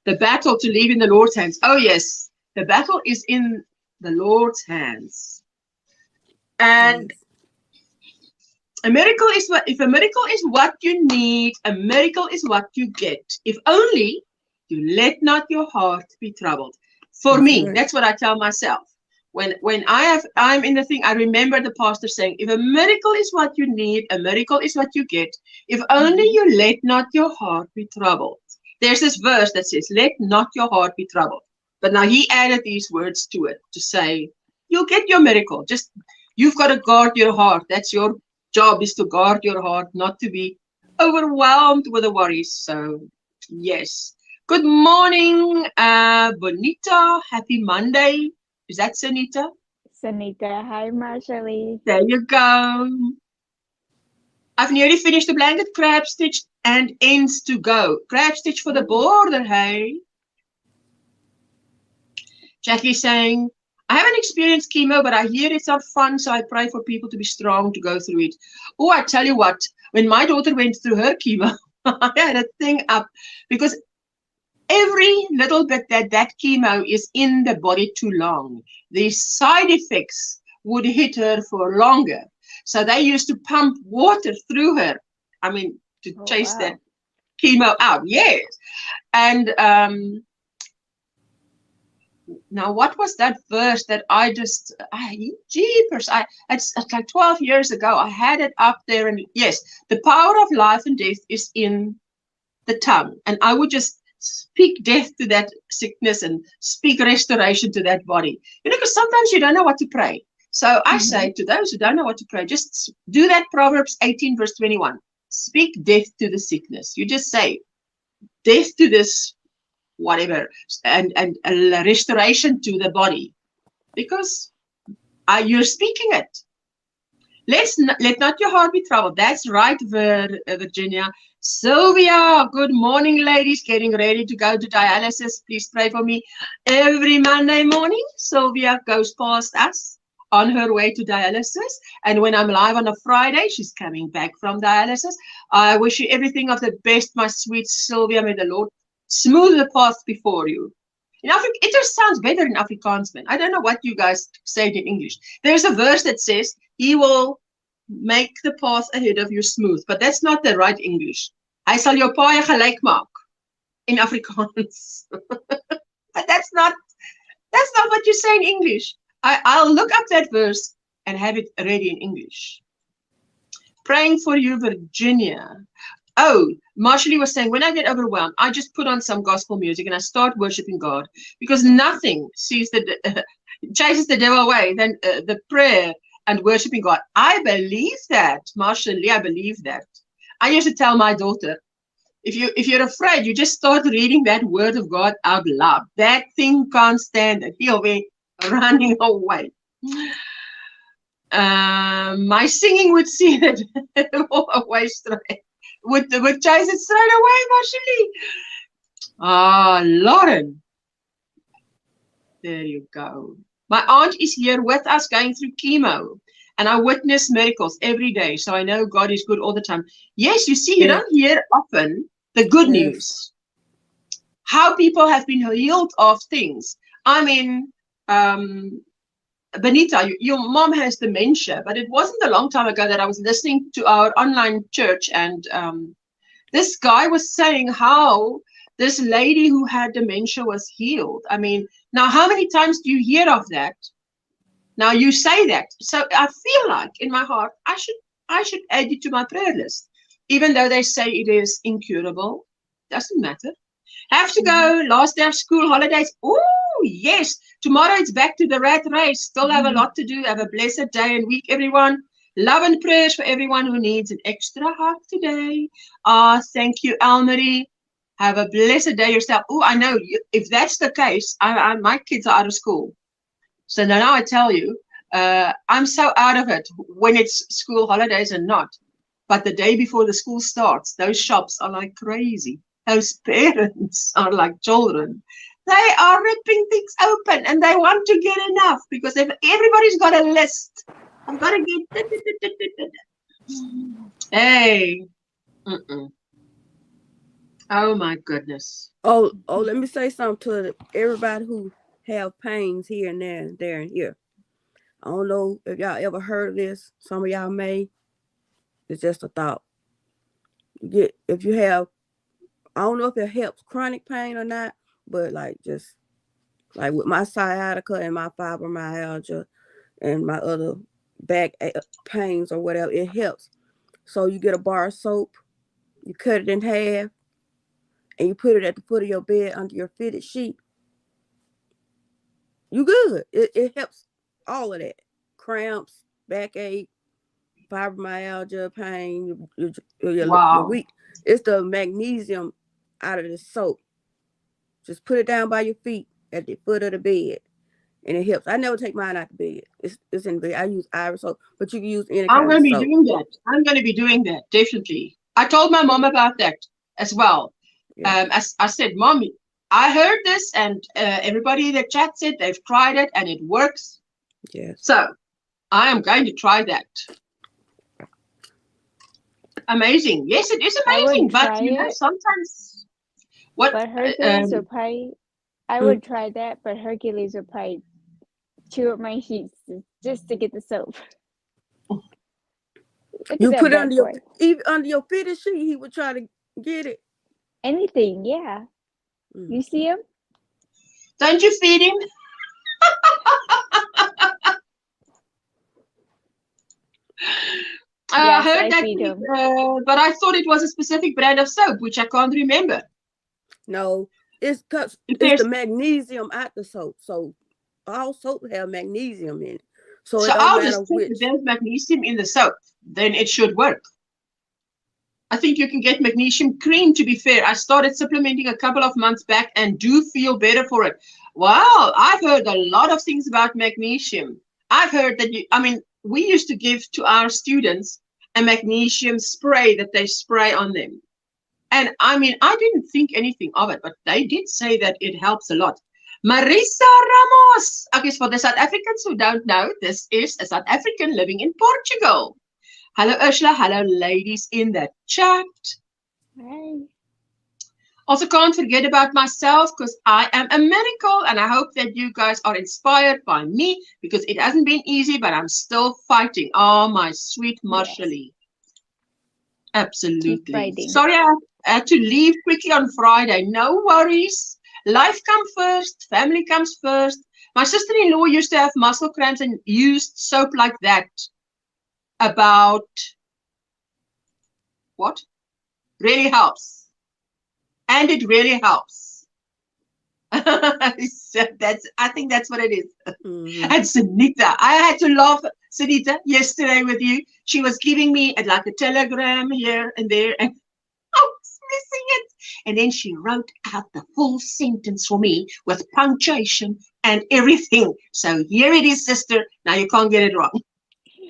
Speaker 1: the battle to leave in the Lord's hands? Oh yes. The battle is in the Lord's hands. And a miracle is what, if a miracle is what you need, a miracle is what you get. If only you let not your heart be troubled. For me, that's what I tell myself. When I'm in the thing, I remember the pastor saying, if a miracle is what you need, a miracle is what you get. If only you let not your heart be troubled. There's this verse that says, let not your heart be troubled. But now he added these words to it to say, you'll get your miracle. Just, you've got to guard your heart. That's your job, is to guard your heart, not to be overwhelmed with the worries. So, yes. Good morning, Bonita. Happy Monday. Is that Sanita?
Speaker 2: Sanita, hi, Marshally.
Speaker 1: There you go. I've nearly finished the blanket crab stitch and ends to go. Crab stitch for the border, hey? Jackie's saying, I haven't experienced chemo, but I hear it's not fun, so I pray for people to be strong to go through it. Oh, I tell you what, when my daughter went through her chemo, I had a thing up because every little bit that chemo is in the body too long, the side effects would hit her for longer. So they used to pump water through her, I mean, to chase that chemo out. Yes. And now what was that verse that I just, jeepers, it's like 12 years ago, I had it up there. And yes, the power of life and death is in the tongue. And I would just speak death to that sickness and speak restoration to that body. You know, because sometimes you don't know what to pray. So I say to those who don't know what to pray, just do that Proverbs 18 verse 21. Speak death to the sickness. You just say death to this whatever, and a restoration to the body, because you're speaking it. Let not your heart be troubled. That's right, Virginia. Sylvia, good morning, ladies. Getting ready to go to dialysis. Please pray for me. Every Monday morning, Sylvia goes past us on her way to dialysis. And when I'm live on a Friday, she's coming back from dialysis. I wish you everything of the best, my sweet Sylvia. May the Lord smooth the path before you. In Africa, it just sounds better in Afrikaans, man. I don't know what you guys say in English. There's a verse that says, he will make the path ahead of you smooth. But that's not the right English. Hy sal jou paaie gelyk maak in Afrikaans. But that's not what you say in English. I'll look up that verse and have it ready in English. Praying for you, Virginia. Oh, Marshally was saying, when I get overwhelmed, I just put on some gospel music and I start worshiping God, because nothing chases the devil away than the prayer and worshiping God. I believe that, Marshally, I believe that. I used to tell my daughter, if you're afraid, you just start reading that word of God out loud. That thing can't stand it. He'll be running away. My singing would see it away straight. Would chase it straight away, Marshally. Ah, Lauren. There you go. My aunt is here with us going through chemo, and I witness miracles every day, so I know God is good all the time. Yes, you see, you don't hear often the good news. How people have been healed of things. I mean, Benita, your mom has dementia, but it wasn't a long time ago that I was listening to our online church, and this guy was saying how this lady who had dementia was healed. I mean, now how many times do you hear of that? Now you say that. So I feel like in my heart, I should add it to my prayer list. Even though they say it is incurable, doesn't matter. Have to go, last day of school, holidays. Oh, yes. Tomorrow it's back to the rat race. Still have a lot to do. Have a blessed day and week, everyone. Love and prayers for everyone who needs an extra hug today. Thank you, Almarie. Have a blessed day yourself. Oh, I know. If that's the case, my kids are out of school. So now I tell you, I'm so out of it when it's school holidays and not. But the day before the school starts, those shops are like crazy. Those parents are like children. They are ripping things open and they want to get enough, because if everybody's got a list, I've got to get. Hey. Oh my goodness.
Speaker 3: Oh, let me say something to everybody who have pains here and there and here. I don't know if y'all ever heard of this. Some of y'all may. It's just a thought. If you have, I don't know if it helps chronic pain or not, but like just like with my sciatica and my fibromyalgia and my other back pains or whatever, it helps. So you get a bar of soap, you cut it in half, and you put it at the foot of your bed under your fitted sheet. You good. It helps all of that. Cramps, backache, fibromyalgia, pain, your weak. It's the magnesium out of the soap. Just put it down by your feet at the foot of the bed, and it helps. I never take mine out the bed. It's in the bed. I use Irish soap, but you can use any kind of soap.
Speaker 1: I'm going to be doing that. I'm going to be doing that, definitely. I told my mom about that as well. Yeah. As I said, Mommy, I heard this, and everybody in the chat said they've tried it and it works.
Speaker 3: Yes.
Speaker 1: So I am going to try that. Amazing. Yes, it is amazing, but you know, sometimes what?
Speaker 2: But Hercules would probably. I would try that, but Hercules would probably chew up my sheets just to get the soap.
Speaker 3: You put it under your fitted sheet. He would try to get it.
Speaker 2: Anything, yeah. You see him?
Speaker 1: Don't you feed him? I heard that, but I thought it was a specific brand of soap, which I can't remember.
Speaker 3: No, it's because it's the magnesium at the soap. So all soap have magnesium in it. So
Speaker 1: I'll just check if there's magnesium in the soap, then it should work. I think you can get magnesium cream, to be fair. I started supplementing a couple of months back and do feel better for it. Wow, I've heard a lot of things about magnesium. I've heard that we used to give to our students a magnesium spray that they spray on them. And I didn't think anything of it, but they did say that it helps a lot. Marisa Ramos. Okay, for the South Africans who don't know, this is a South African living in Portugal. Hello, Ursula. Hello, ladies in the chat.
Speaker 2: Hi.
Speaker 1: Also, can't forget about myself because I am a miracle, and I hope that you guys are inspired by me because it hasn't been easy, but I'm still fighting. Oh, my sweet Marshally. Yes. Absolutely. Sorry, I had to leave quickly on Friday. No worries. Life comes first. Family comes first. My sister-in-law used to have muscle cramps and used soap like that. About what? Really helps. And it really helps. I think that's what it is. And Sunita, I had to laugh, Sunita, yesterday with you. She was giving me like a telegram here and there, and I was missing it. And then she wrote out the full sentence for me with punctuation and everything. So here it is, sister. Now you can't get it wrong.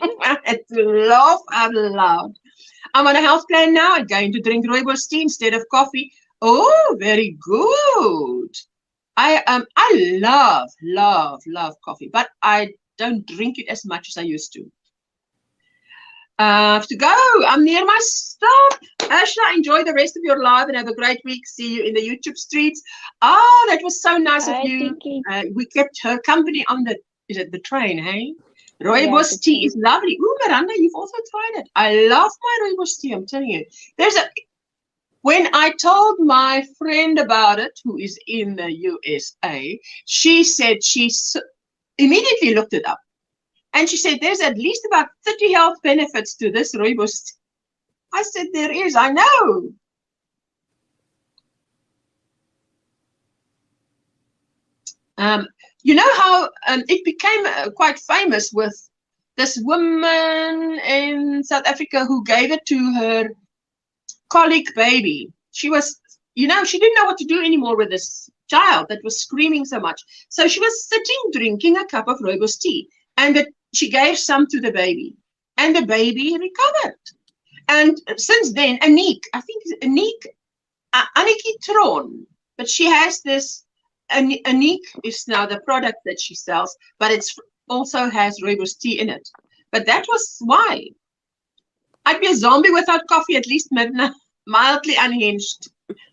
Speaker 1: I had to laugh out loud. I'm on a health plan now. I'm going to drink rooibos tea instead of coffee. Oh, very good. I love coffee, but I don't drink it as much as I used to. I have to go. I'm near my stop. Ursula, enjoy the rest of your life and have a great week. See you in the YouTube streets. Oh, that was so nice of you. We kept her company on the train, hey? Rooibos tea is lovely. Ooh, Miranda, you've also tried it. I love my rooibos tea, I'm telling you. When I told my friend about it, who is in the USA, she said she immediately looked it up. And she said, there's at least about 30 health benefits to this rooibos tea. I said, there is, I know. You know how it became quite famous with this woman in South Africa who gave it to her colic baby. She was, she didn't know what to do anymore with this child that was screaming so much. So she was sitting drinking a cup of rooibos tea, and she gave some to the baby, and the baby recovered. And since then, Aniek Tron, but she has this. Aniek is now the product that she sells, but it also has rooibos tea in it. But that was why. I'd be a zombie without coffee, at least mildly unhinged.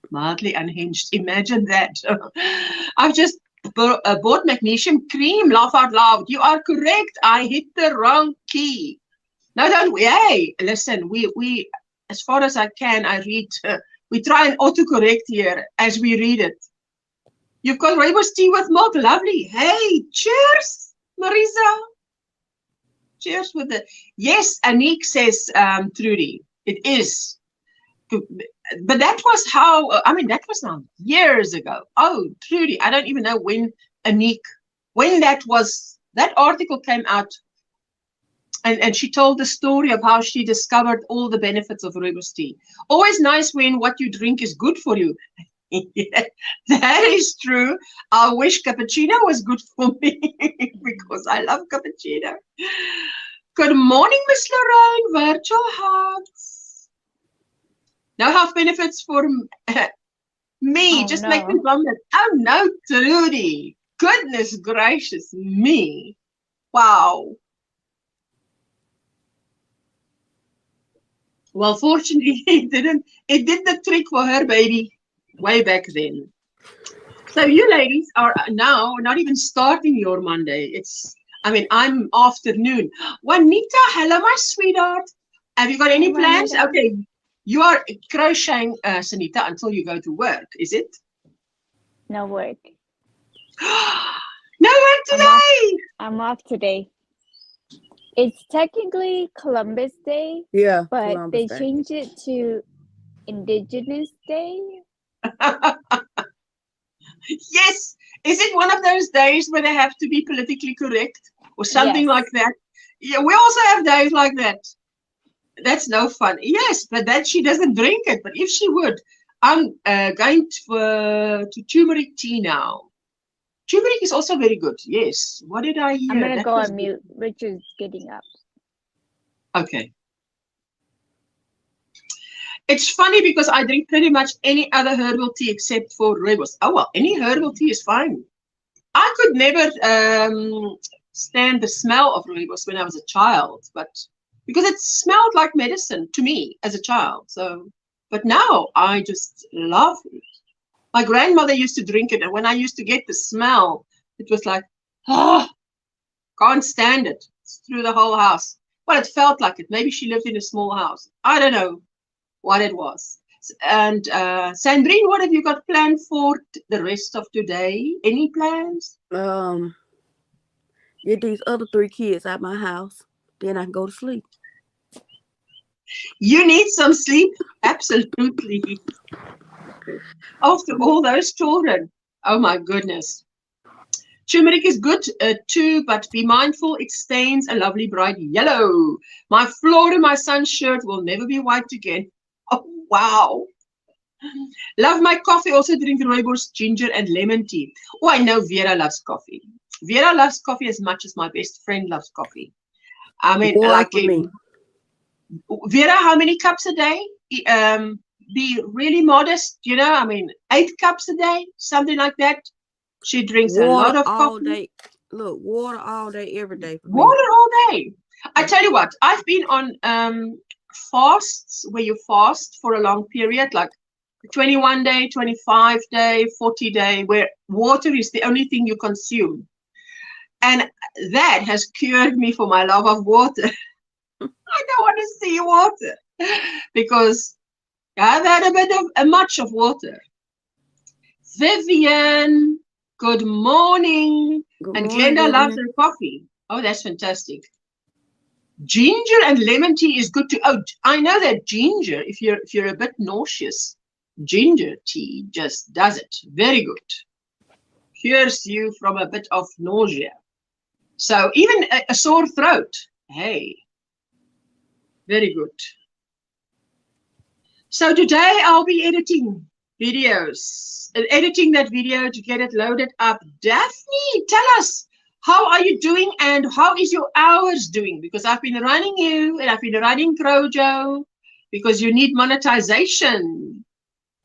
Speaker 1: Mildly unhinged. Imagine that. I've just bought magnesium cream. Laugh out loud. You are correct. I hit the wrong key. No, don't we? Hey, listen, we as far as I can, I read. We try and autocorrect here as we read it. You've got rooibos tea with milk. Lovely. Hey, cheers, Marisa. Cheers with the. Yes, Anique says, Trudy, it is. But that was how, I mean, that was now years ago. Oh, Trudy, I don't even know when that article came out. And she told the story of how she discovered all the benefits of rooibos tea. Always nice when what you drink is good for you. Yeah, that is true. I wish cappuccino was good for me because I love cappuccino. Good morning, Miss Lorraine. Virtual hugs. No health benefits for me.
Speaker 2: Oh,
Speaker 1: Just
Speaker 2: no.
Speaker 1: make me vomit. Oh no, Trudy. Goodness gracious me. Wow. Well, fortunately, it didn't. It did the trick for her, baby, way back then. So you ladies are now not even starting your Monday. I'm afternoon. Juanita, hello, my sweetheart. Have you got any
Speaker 2: Hi,
Speaker 1: plans?
Speaker 2: Juanita.
Speaker 1: Okay, you are crocheting, Sanita, until you go to work, is it?
Speaker 2: No work.
Speaker 1: No work
Speaker 2: I'm
Speaker 1: today.
Speaker 2: I'm off today. It's technically Columbus Day,
Speaker 3: Yeah,
Speaker 2: but
Speaker 3: Columbus
Speaker 2: they
Speaker 3: Day.
Speaker 2: changed it to Indigenous Day.
Speaker 1: Yes. Is it one of those days where they have to be politically correct or something
Speaker 2: Yes.
Speaker 1: like that? Yeah, we also have days like that. That's no fun. Yes, but that she doesn't drink it. But if she would, I'm going to turmeric tea now. Turmeric is also very good. Yes. What did I hear?
Speaker 2: I'm gonna
Speaker 1: That
Speaker 2: go
Speaker 1: was
Speaker 2: on mute. Richard's getting up.
Speaker 1: okay. It's funny because I drink pretty much any other herbal tea except for rooibos. Oh well, any herbal tea is fine. I could never stand the smell of rooibos when I was a child, but because it smelled like medicine to me as a child. So, but now I just love it. My grandmother used to drink it, and when I used to get the smell, it was like, oh, can't stand it. It's through the whole house. Well, it felt like it. Maybe she lived in a small house. I don't know what it was. And Sandrine, what have you got planned for the rest of today? Any plans?
Speaker 3: Get these other 3 kids out my house, then I can go to sleep.
Speaker 1: You need some sleep? Absolutely. After all those children. Oh my goodness. Turmeric is good too, but be mindful it stains a lovely bright yellow. My floor in my son's shirt will never be white again. Oh, wow. Love my coffee. Also drink rooibos, ginger, and lemon tea. Oh, I know Vera loves coffee. Vera loves coffee as much as my best friend loves coffee. I mean,
Speaker 3: More
Speaker 1: like
Speaker 3: for me.
Speaker 1: Vera, how many cups a day? Be really modest, you know. I mean, 8 cups a day, something like that. She drinks a lot
Speaker 3: Water
Speaker 1: of
Speaker 3: all
Speaker 1: coffee.
Speaker 3: day. Look, water all day, every day for me.
Speaker 1: Water all day. I tell you what, I've been on fasts where you fast for a long period, like 21 day, 25 day, 40 day, where water is the only thing you consume. And that has cured me for my love of water. I don't want to see water because I've had a bit of much of water. Vivian, good morning.
Speaker 3: Good
Speaker 1: And
Speaker 3: morning,
Speaker 1: Glenda loves
Speaker 3: Vivian.
Speaker 1: her coffee. Oh, that's fantastic. Ginger and lemon tea is good too. Oh, I know that ginger, if you're a bit nauseous, ginger tea just does it. Very good. Cures you from a bit of nausea. So even a sore throat, hey, very good. So today I'll be editing videos, editing that video to get it loaded up. Daphne, tell us, how are you doing and how is your hours doing? Because I've been running you and I've been running Crojo because you need monetization.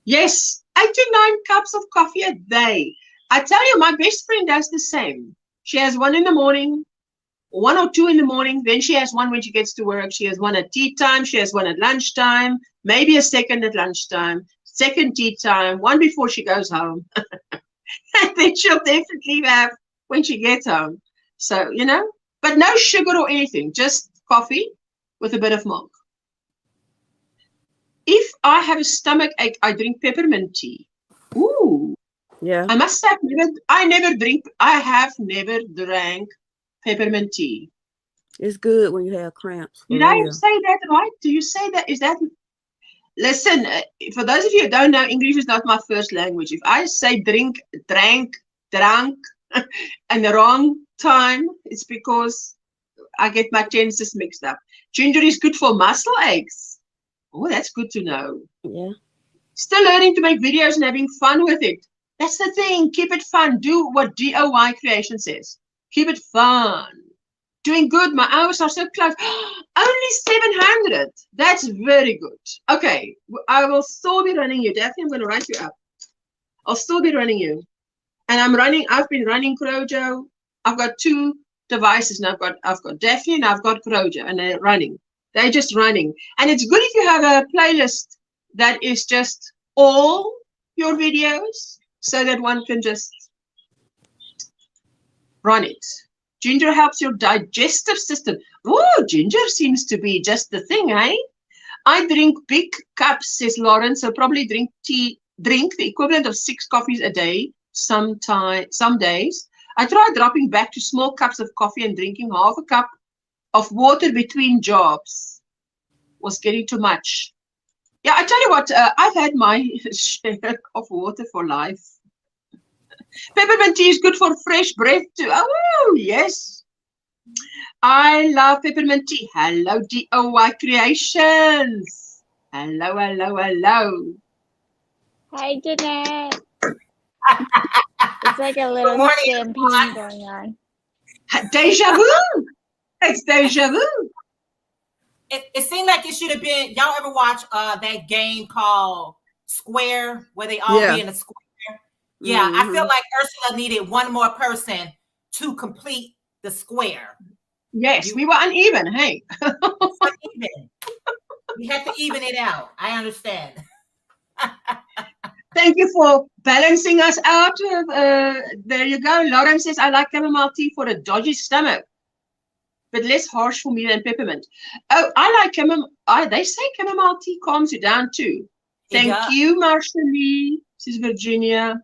Speaker 1: Yes, 8 to 9 cups of coffee a day. I tell you, my best friend does the same. She has one in the morning, 1 or 2 in the morning. Then she has one when she gets to work. She has one at tea time. She has one at lunchtime, maybe a second at lunchtime, second tea time, one before she goes home. And then she'll definitely have when she gets home. So, you know, but no sugar or anything, just coffee with a bit of milk. If I have a stomach ache, I drink peppermint tea. Ooh.
Speaker 3: Yeah.
Speaker 1: I must say, I have never drank peppermint tea.
Speaker 3: It's good when you have cramps.
Speaker 1: Did I say that right? Do you say that? Is that? Listen, for those of you who don't know, English is not my first language. If I say drink, drank, drunk, and the wrong time, it's because I get my tenses mixed up. Ginger is good for muscle aches. Oh, that's good to know.
Speaker 3: Yeah.
Speaker 1: Still learning to make videos and having fun with it. That's the thing. Keep it fun. Do what DIY Creation says. Keep it fun. Doing good. My hours are so close. Only 700. That's very good. Okay. I will still be running you. Daphne, I'm going to write you up. I'll still be running you. And I've been running Crochet. I've got 2 devices now. I've got Daphne and I've got Crochet, and they're running. They're just running. And it's good if you have a playlist that is just all your videos so that one can just run it. Ginger helps your digestive system. Oh, ginger seems to be just the thing, eh? I drink big cups, says Lauren, so probably drink the equivalent of 6 coffees a day, some days. I tried dropping back to small cups of coffee and drinking half a cup of water between jobs. Was getting too much. Yeah, I tell you what, I've had my share of water for life. Peppermint tea is good for fresh breath too. Oh, yes. I love peppermint tea. Hello, DIY Creations. Hello, hello, hello.
Speaker 2: Hi, Jeanette. It's like a little stampede going on.
Speaker 1: Deja vu. It's deja vu.
Speaker 4: It seemed like it should have been. Y'all ever watch that game called Square, where they all be in a square? Yeah, I feel like Ursula needed one more person to complete the square.
Speaker 1: Yes, we were uneven. Hey,
Speaker 4: uneven. We had to even it out. I understand.
Speaker 1: Thank you for balancing us out. There you go. Lauren says, I like chamomile tea for a dodgy stomach, but less harsh for me than peppermint. Oh, I like chamomile. They say chamomile tea calms you down too. Thank you, Marcelie. This is Virginia.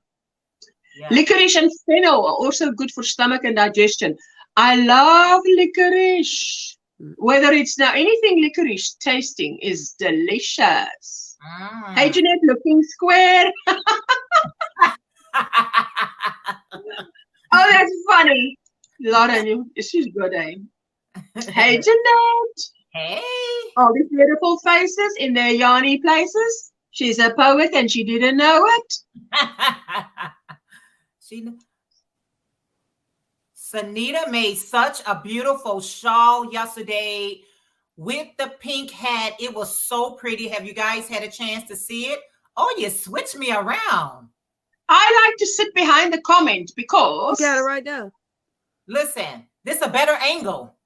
Speaker 1: Yeah. Licorice and fennel are also good for stomach and digestion. I love licorice. Whether it's now anything licorice tasting is delicious. Hey, Jeanette, looking square. Oh, that's funny. Lauren, she's good, eh? Hey, Jeanette.
Speaker 4: Hey.
Speaker 1: All these beautiful faces in their yarny places. She's a poet and she didn't know it.
Speaker 4: Sanita made such a beautiful shawl yesterday with the pink hat. It was so pretty. Have you guys had a chance to see it? Oh, you switched me around.
Speaker 1: I like to sit behind the comment because...
Speaker 3: You got it right there.
Speaker 4: Listen, this is a better angle.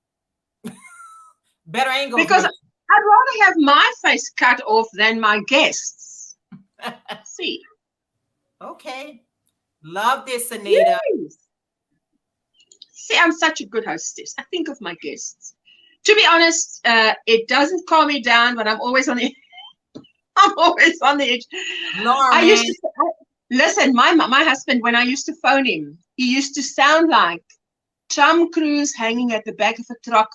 Speaker 4: Better angle.
Speaker 1: Because I'd rather have my face cut off than my guests. See.
Speaker 4: Okay. Love this, Anita.
Speaker 1: Yes. See, I'm such a good hostess. I think of my guests. To be honest, it doesn't calm me down, but I'm always on the I'm always on the edge.
Speaker 4: Lauren.
Speaker 1: I used to listen, my husband, when I used to phone him, he used to sound like Tom Cruise hanging at the back of a truck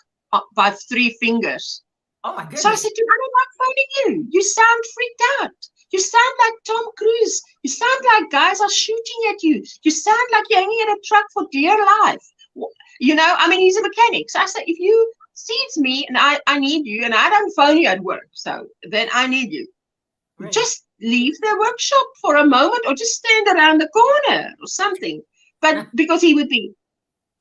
Speaker 1: by 3 fingers.
Speaker 4: Oh my goodness.
Speaker 1: So I said to him, I don't like phoning you. You sound freaked out. You sound like Tom Cruise. You sound like guys are shooting at you. You sound like you're hanging in a truck for dear life. You know, I mean, he's a mechanic. So I said, if you see it's me and I need you and I don't phone you at work, so then I need you. Right. Just leave the workshop for a moment or just stand around the corner or something. But because he would be,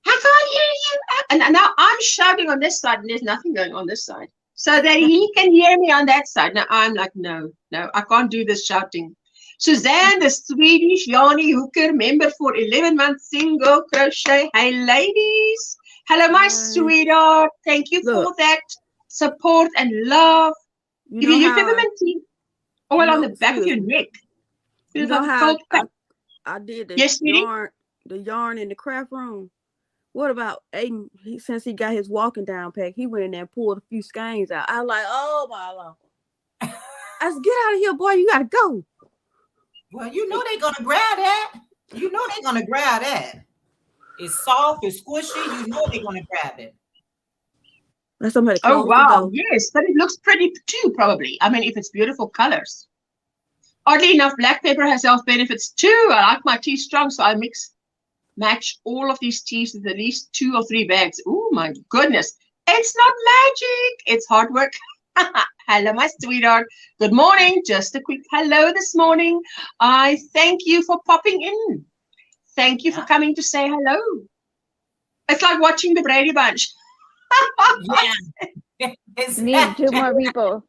Speaker 1: I can't hear you. And now I'm shouting on this side and there's nothing going on this side. So that he can hear me on that side. Now I'm like, no, I can't do this shouting. Suzanne, the Swedish yarny hooker, member for 11 months single crochet. Hey, ladies. Hello, my sweetheart. Thank you for that support and love. If you use peppermint tea, oil on the back of your neck.
Speaker 3: You know how I did the
Speaker 1: Yes, sweetie?
Speaker 3: yarn in the craft room. What about Aiden? Since he got his walking down pack, he went in there and pulled a few skeins out. I was like, oh my Lord. I said, get out of here, boy. You gotta go.
Speaker 4: Well, you know they're gonna grab that. You know they're gonna grab that. It's soft, it's squishy, you know they're gonna grab it.
Speaker 3: Let somebody
Speaker 1: Oh,
Speaker 3: close the
Speaker 1: wow.
Speaker 3: door.
Speaker 1: Yes, but it looks pretty too, probably. I mean, if it's beautiful colors. Oddly enough, black pepper has health benefits too. I like my tea strong, so I match all of these teas with at least 2 or 3 bags. Oh, my goodness. It's not magic. It's hard work. Hello, my sweetheart. Good morning. Just a quick hello this morning. I thank you for popping in. Thank you for coming to say hello. It's like watching the Brady Bunch.
Speaker 4: Yeah.
Speaker 2: Need 2 more people.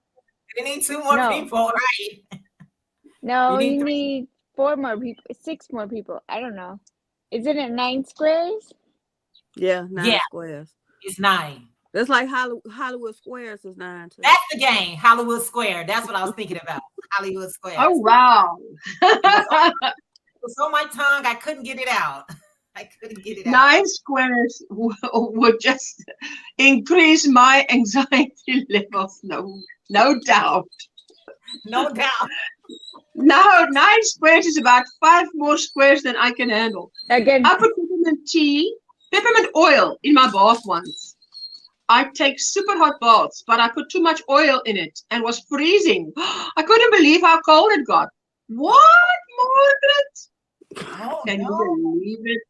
Speaker 4: You need 2 more people, right?
Speaker 2: No, you need 4 more people, 6 more people. I don't know. Isn't it 9 squares?
Speaker 3: Yeah, 9 squares.
Speaker 4: It's 9.
Speaker 3: That's like Hollywood Squares is 9 too.
Speaker 4: That's the game, Hollywood Square. That's what I was thinking about. Hollywood Square.
Speaker 1: Oh, wow.
Speaker 4: It was on my tongue. I couldn't get it out. I couldn't get it out.
Speaker 1: 9 squares would just increase my anxiety levels. No doubt.
Speaker 4: No doubt.
Speaker 1: No, 9 squares is about 5 more squares than I can handle.
Speaker 2: Again.
Speaker 1: I put peppermint oil in my bath once. I take super hot baths, but I put too much oil in it and was freezing. I couldn't believe how cold it got. What, Margaret? Can you believe it?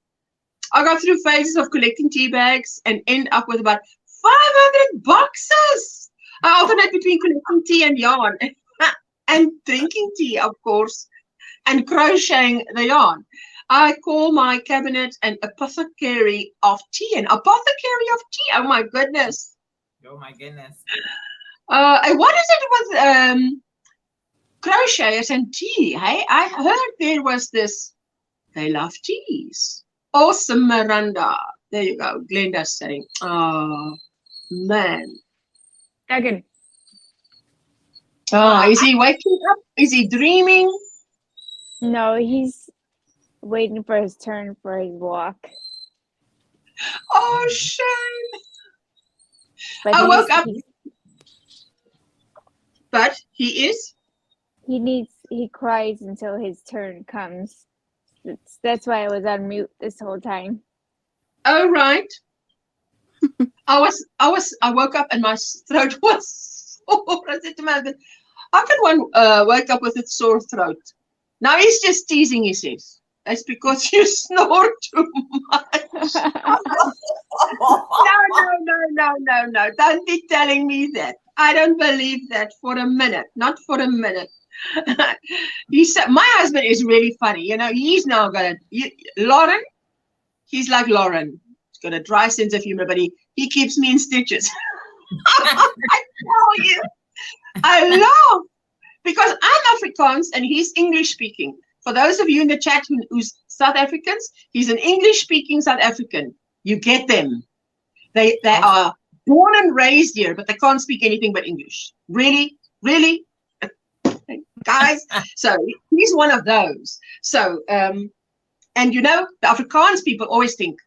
Speaker 1: I got through phases of collecting tea bags and end up with about 500 boxes. I alternate between collecting tea and yarn and drinking tea, of course, and crocheting the yarn. I call my cabinet an apothecary of tea. An apothecary of tea. Oh my goodness.
Speaker 4: Oh my goodness.
Speaker 1: And what is it with crocheters and tea? Hey, I heard there was this. They love teas. Awesome, Miranda. There you go. Glenda's saying, oh, man.
Speaker 2: Again.
Speaker 1: Oh, is he waking up? Is he dreaming?
Speaker 2: No, he's waiting for his turn for his walk.
Speaker 1: Oh, shame.
Speaker 2: But
Speaker 1: I woke up. But he is?
Speaker 2: He cries until his turn comes. That's why I was on mute this whole time.
Speaker 1: Oh, right. I woke up and my throat was sore. I said to my husband, how can one wake up with a sore throat? Now he's just teasing, he says. That's because you snore too much. No. Don't be telling me that. I don't believe that for a minute. Not for a minute. He said, my husband is really funny. You know, he's now got Lauren. He's like Lauren. He's got a dry sense of humor, but he keeps me in stitches. I tell you, I laugh because I'm Afrikaans and he's English speaking. For those of you in the chat who's South Africans, he's an English speaking South African. You get them. They are born and raised here, but they can't speak anything but English. Really? Guys, so he's one of those. So, and you know, the Afrikaans people always think,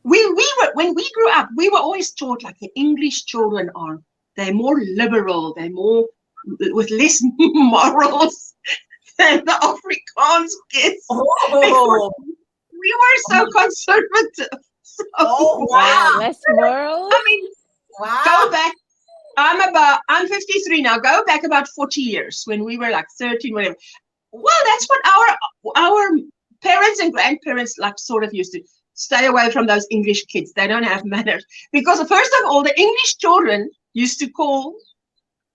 Speaker 1: when we grew up, we were always taught like the English children they're more liberal, they're more with less morals than the Afrikaans kids.
Speaker 2: Oh.
Speaker 1: We were so conservative. So,
Speaker 2: wow. Less moral?
Speaker 1: I mean, go back. I'm 53 now. Go back about 40 years when we were like 13, whatever. Well, that's what our parents and grandparents like sort of used to stay away from those English kids. They don't have manners. Because first of all, the English children used to call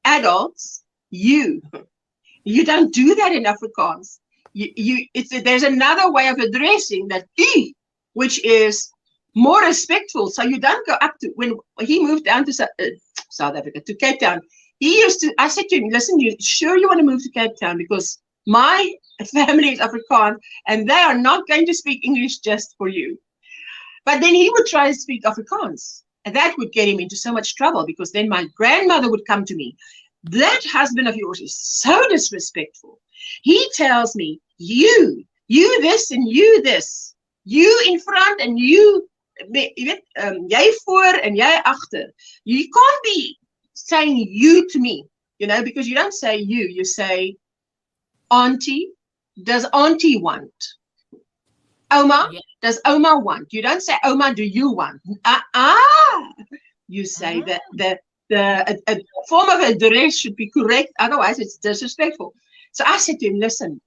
Speaker 1: adults you. You don't do that in Afrikaans. There's another way of addressing that "u," which is more respectful. So you don't go up to, when he moved down to South Africa, to Cape Town, I said to him, listen, you sure you want to move to Cape Town? Because my family is Afrikaans and they are not going to speak English just for you. But then he would try to speak Afrikaans. And that would get him into so much trouble because then my grandmother would come to me. That husband of yours is so disrespectful. He tells me, you you this and you this. You in front and you, jy voor and jy achter. You can't be saying you to me, you know, because you don't say you say, Auntie, does Auntie want? Oma, does Oma want? You don't say, Oma, do you want? You say that the form of address should be correct, otherwise it's disrespectful. So I said to him, listen,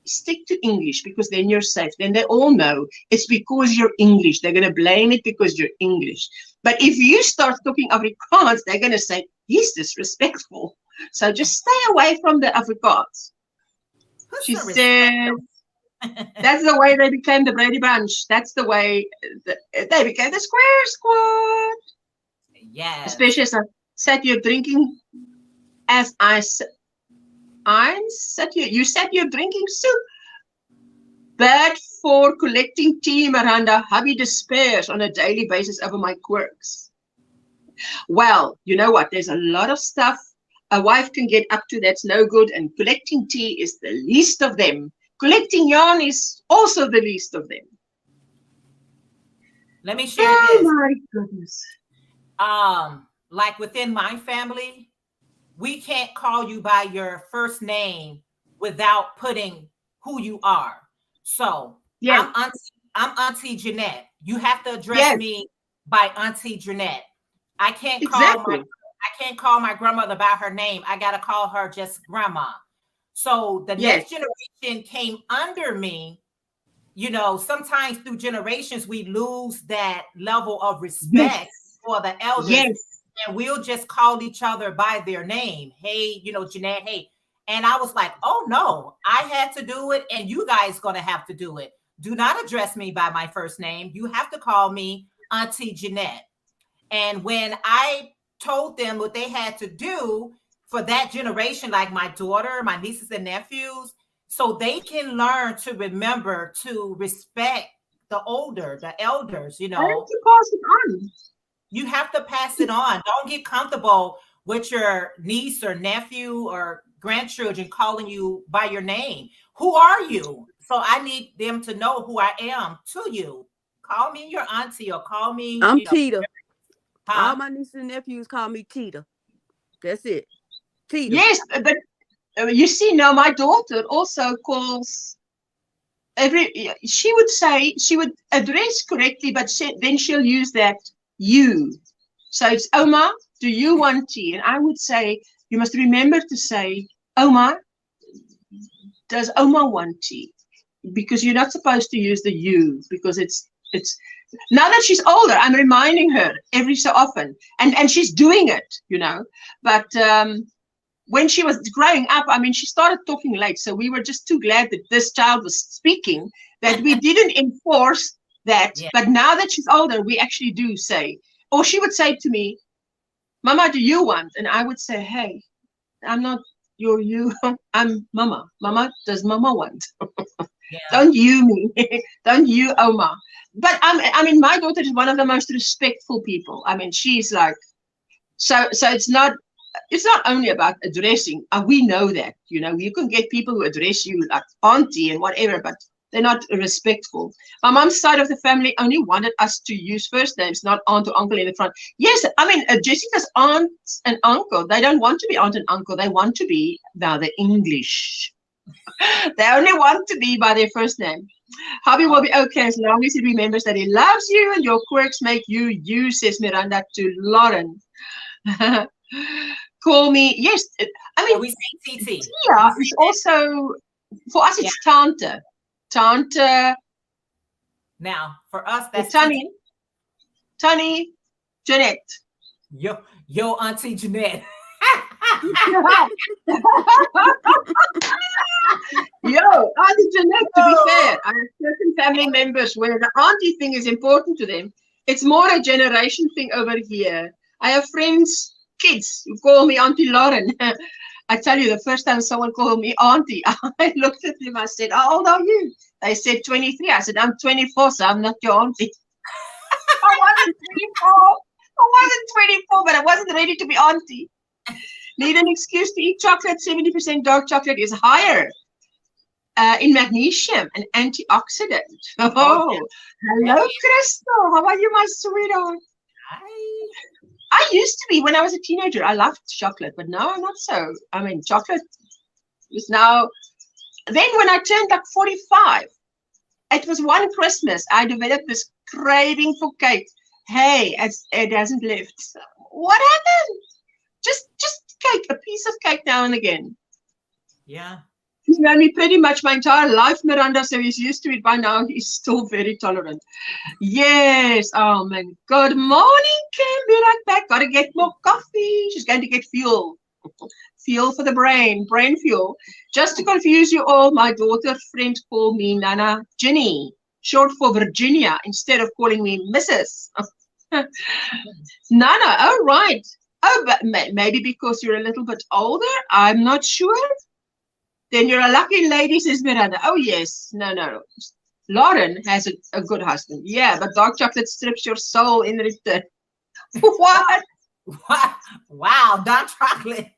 Speaker 1: stick to English because then you're safe. Then they all know it's because you're English. They're going to blame it because you're English. But if you start talking Afrikaans, they're going to say, he's disrespectful. So just stay away from the Afrikaans. She said, that's the way they became the Brady Bunch. That's the way they became the Square Squad.
Speaker 4: Yeah.
Speaker 1: Especially as I sat here drinking, as I sat here, you sat here drinking soup. Bad for collecting tea, Miranda. Hubby despairs on a daily basis over my quirks. Well, you know what? There's a lot of stuff a wife can get up to that's no good, and collecting tea is the least of them. Collecting yarn is also the least of them.
Speaker 4: Let me share this.
Speaker 1: Oh my goodness.
Speaker 4: Like within my family, we can't call you by your first name without putting who you are. So yeah. I'm Auntie Jeanette. You have to address me by Auntie Jeanette. I can't call my grandmother by her name. I gotta call her just grandma. So the next generation came under me. You know, sometimes through generations we lose that level of respect for the elders. And we'll just call each other by their name. Hey, you know, Jeanette, hey. And I was like, oh no, I had to do it and you guys gonna have to do it. Do not address me by my first name. You have to call me Auntie Jeanette. And when I told them what they had to do for that generation, like my daughter, my nieces and nephews, so they can learn to remember to respect the elders, you know.
Speaker 1: I have to pass it on.
Speaker 4: You have to pass it on. Don't get comfortable with your niece or nephew or grandchildren calling you by your name. Who are you? So I need them to know who I am to you. Call me your auntie or call me.
Speaker 3: I'm Tita. All my nieces and nephews call me Tita. That's it. Tita.
Speaker 1: Yes, but you see now my daughter also calls she would address correctly, but then she'll use that you. So it's Oma, do you want tea? And I would say, you must remember to say, Oma, does Oma want tea? Because you're not supposed to use the you, because it's now that she's older, I'm reminding her every so often, and she's doing it, you know. But when she was growing up, I mean, she started talking late, so we were just too glad that this child was speaking that we didn't enforce that. But now that she's older, we actually do say, or she would say to me, Mama, do you want? And I would say, hey, I'm not your you, I'm Mama. Mama, does Mama want? Don't you me, don't you Oma. But I mean, my daughter is one of the most respectful people. I mean, she's like, so it's not only about addressing. We know that, you know, you can get people who address you like auntie and whatever, but they're not respectful. My mom's side of the family only wanted us to use first names, not aunt or uncle in the front. Yes, I mean, Jessica's aunt and uncle, they don't want to be aunt and uncle. They want to be now the English. They only want to be by their first name. Hubby will be okay as long as he remembers that he loves you and your quirks make you, says Miranda to Lauren. Call me, yes. I mean,
Speaker 4: we say TT.
Speaker 1: Yeah, it's also, for us, it's Tante. Tante.
Speaker 4: Now, for us, that's
Speaker 1: Tani, Jeanette.
Speaker 4: Yo, Auntie Jeanette.
Speaker 1: Yo, Auntie Jeanette, to be fair, I have certain family members where the auntie thing is important to them. It's more a generation thing over here. I have friends, kids, who call me Auntie Lauren. I tell you, the first time someone called me auntie, I looked at them, I said, how old are you? They said 23. I said, I'm 24, so I'm not your auntie. I wasn't 24, but I wasn't ready to be auntie. Need an excuse to eat chocolate. 70% dark chocolate is higher in magnesium, an antioxidant. Oh, hello, Crystal. How are you, my sweetheart?
Speaker 4: Hi.
Speaker 1: I used to be, when I was a teenager, I loved chocolate, but now I'm not so. I mean, chocolate is now. Then when I turned like 45, it was one Christmas, I developed this craving for cake. Hey, it hasn't left. What happened? Just cake, a piece of cake now and again.
Speaker 4: Yeah.
Speaker 1: He's known me pretty much my entire life, Miranda, so he's used to it by now. He's still very tolerant. Yes. Oh, man. Good morning, Kim. Be right back. Got to get more coffee. She's going to get fuel. Fuel for the brain fuel. Just to confuse you all, my daughter friend called me Nana Ginny, short for Virginia, instead of calling me Mrs. Nana, oh, right. Oh, but maybe because you're a little bit older, I'm not sure. Then you're a lucky lady, says Miranda. Oh, yes. No. Lauren has a good husband. Yeah, but dark chocolate strips your soul in return. What?
Speaker 4: Wow, dark chocolate.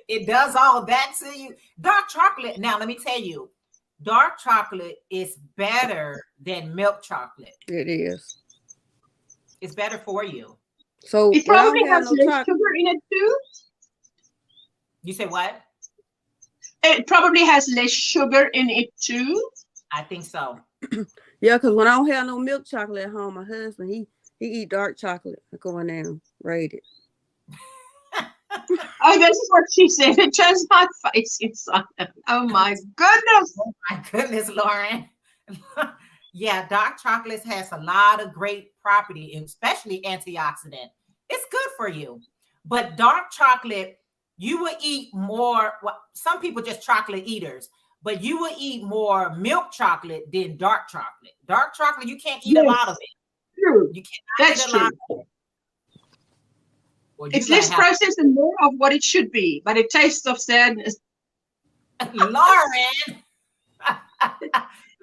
Speaker 4: It does all that to you. Dark chocolate. Now, let me tell you, dark chocolate is better than milk chocolate.
Speaker 3: It is.
Speaker 4: It's better for you.
Speaker 1: So it probably has less sugar in it too.
Speaker 4: You say what?
Speaker 1: It probably has less sugar in it too.
Speaker 4: I think so.
Speaker 3: Yeah, because when I don't have no milk chocolate at home, my husband, he eat dark chocolate. I'm going down, rated.
Speaker 1: Oh, this is what she said. It turns my face inside. Oh my goodness.
Speaker 4: Oh my goodness, Lauren. Yeah, dark chocolate has a lot of great property, especially antioxidant. It's good for you. But dark chocolate, you will eat more. Well, some people just chocolate eaters, but you will eat more milk chocolate than dark chocolate. Dark chocolate, you can't eat a lot of it.
Speaker 1: True.
Speaker 4: You cannot
Speaker 1: eat
Speaker 4: a lot of it.
Speaker 1: Well, it's less processed and more of what it should be, but it tastes of sadness.
Speaker 4: Lauren.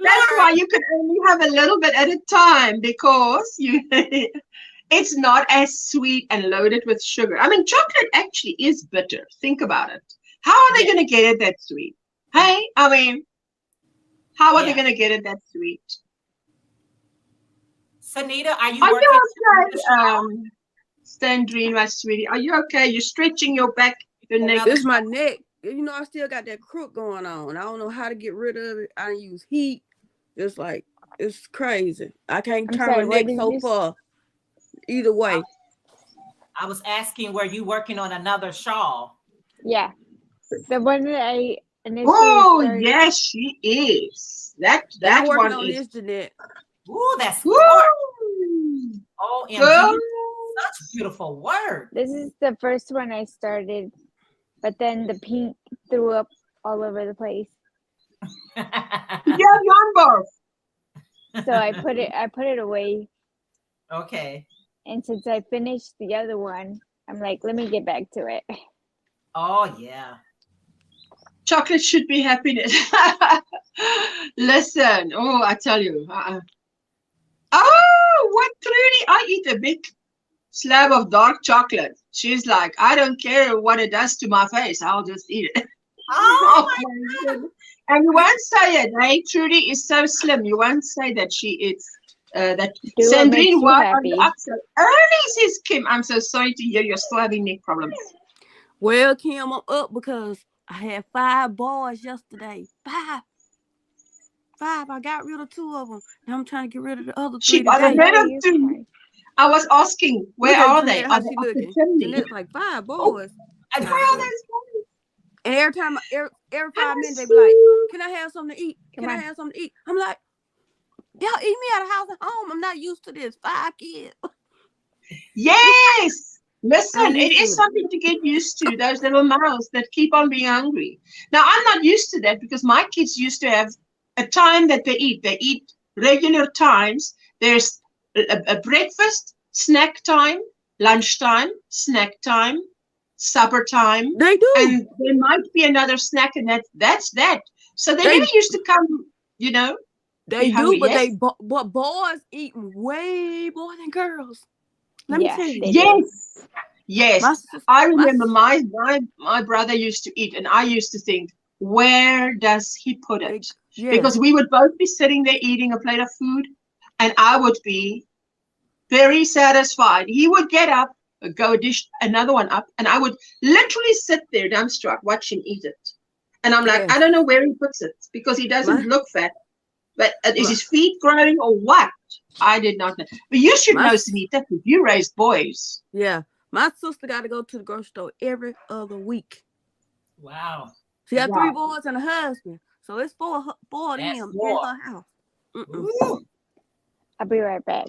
Speaker 1: That's why you can only have a little bit at a time, because it's not as sweet and loaded with sugar. I mean, chocolate actually is bitter. Think about it. How are they going to get it that sweet? Hey, I mean, how are they going to get it that sweet?
Speaker 4: Sanita, are you
Speaker 1: okay? Sandrine, my sweetie, are you okay? You're stretching your back, your neck.
Speaker 3: This is my neck. You know, I still got that crook going on. I don't know how to get rid of it. I use heat. It's like, it's crazy. I can't turn my neck so far. Either way.
Speaker 4: I was asking, were you working on another shawl?
Speaker 2: Yeah. The one that I initially
Speaker 1: started. Yes, she is. That
Speaker 3: one
Speaker 1: on
Speaker 3: is Jeanette.
Speaker 4: Ooh, that's smart. OMG. Such beautiful work.
Speaker 2: This is the first one I started, but then the pink threw up all over the place.
Speaker 1: Yeah, yarn bar.
Speaker 2: So I put it away.
Speaker 4: Okay.
Speaker 2: And since I finished the other one, I'm like, let me get back to it.
Speaker 4: Oh yeah.
Speaker 1: Chocolate should be happiness. Listen, oh, I tell you. Oh, what, Trudy? I eat a big slab of dark chocolate. She's like, I don't care what it does to my face. I'll just eat it.
Speaker 4: Oh my God.
Speaker 1: And you won't say it. Hey, Trudy is so slim. You won't say that she eats that. Sandrine, why are you up so early, says Kim? I'm so sorry to hear you're still having neck problems.
Speaker 3: Well, Kim, I'm up because I had 5 boys yesterday. 5. I got rid of 2 of them. Now I'm trying to get rid of the other 3
Speaker 1: She got rid of 2. I was asking, where are they?
Speaker 3: How she looking? It's like 5 boys.
Speaker 1: Where are those boys?
Speaker 3: And every 5 minutes they be like, "Can I have something to eat? Can I have something to eat?" I'm like, "Y'all eat me out of house at home. I'm not used to this. 5 kids."
Speaker 1: Yes. Listen, it is something to get used to, those little mouths that keep on being hungry. Now, I'm not used to that because my kids used to have a time that they eat. They eat regular times. There's a breakfast, snack time, lunchtime, snack time, supper time.
Speaker 3: They do.
Speaker 1: And there might be another snack, and that's that. So they never used to come, you know.
Speaker 3: They do, but but boys eat way more than girls. Let me tell you.
Speaker 1: Yes. I remember my brother used to eat, and I used to think, where does he put it?
Speaker 3: Yeah.
Speaker 1: Because we would both be sitting there eating a plate of food, and I would be very satisfied. He would get up, go dish another one up, and I would literally sit there dumbstruck, watch him eat it. And I'm like,
Speaker 3: Yeah.
Speaker 1: I don't know where he puts it because he doesn't look fat. But is his feet growing or what? I did not know. But you should know, Sunita, because you raised boys.
Speaker 3: Yeah. My sister got to go to the grocery store every other week.
Speaker 4: Wow.
Speaker 3: She got 3 boys and a husband. So it's four of them in her house.
Speaker 2: I'll be right back.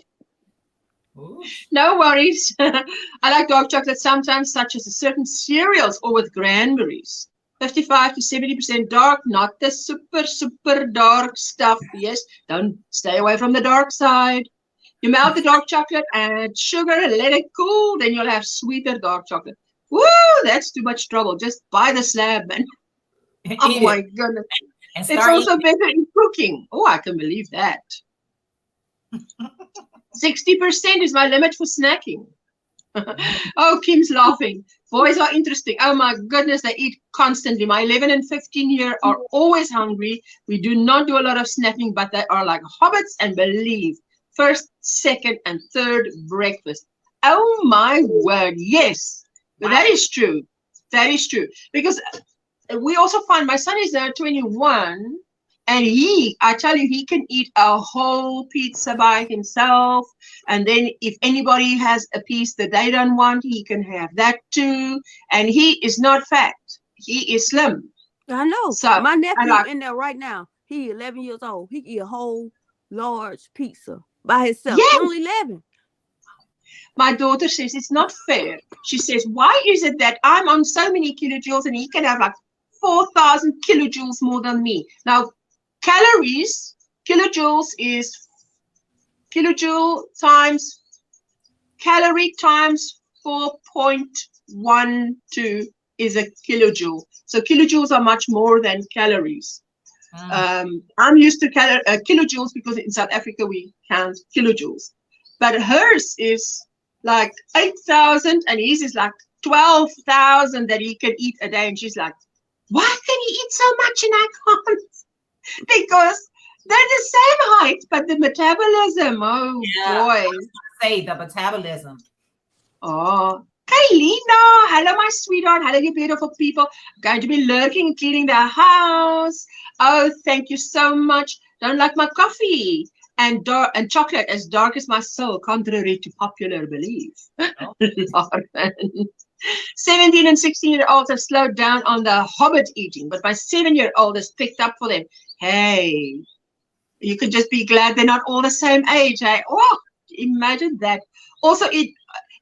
Speaker 4: Ooh.
Speaker 1: No worries. I like dark chocolate sometimes, such as certain cereals or with cranberries. 55 to 70% dark, not the super dark stuff. Yes, don't stay away from the dark side. You melt the dark chocolate, add sugar, let it cool, then you'll have sweeter dark chocolate. Woo, that's too much trouble. Just buy the slab, man. Oh my goodness. It's also better in cooking. Oh, I can believe that. 60% is my limit for snacking. Oh, Kim's laughing. Boys are interesting. Oh my goodness, they eat constantly. My 11 and 15-year are always hungry. We do not do a lot of snacking, but they are like hobbits and believe. First, second, and third breakfast. Oh my word, yes. But that is true. That is true. Because we also find my son is now 21. And I tell you, he can eat a whole pizza by himself. And then if anybody has a piece that they don't want, he can have that too. And he is not fat. He is slim.
Speaker 3: I know.
Speaker 1: So
Speaker 3: my nephew in there right now. He 11 years old. He eat a whole large pizza by himself.
Speaker 1: Yes.
Speaker 3: He only 11.
Speaker 1: My daughter says it's not fair. She says, why is it that I'm on so many kilojoules and he can have like 4,000 kilojoules more than me? Now, calories, kilojoules is kilojoule times calorie times 4.12 is a kilojoule. So kilojoules are much more than calories. I'm used to kilojoules because in South Africa we count kilojoules. But hers is like 8,000 and his is like 12,000 that he can eat a day. And she's like, why can he eat so much and I can't? Because they're the same height, but the metabolism, oh boy.
Speaker 4: Say the metabolism.
Speaker 1: Oh, Kailina, hello my sweetheart, hello you beautiful people. I'm going to be lurking and cleaning the house. Oh, thank you so much. Don't like my coffee and chocolate as dark as my soul, contrary to popular belief. Oh. 17 and 16-year-olds have slowed down on the hobbit eating, but my 7-year-old has picked up for them. Hey, you can just be glad they're not all the same age. Hey? Oh, imagine that. Also,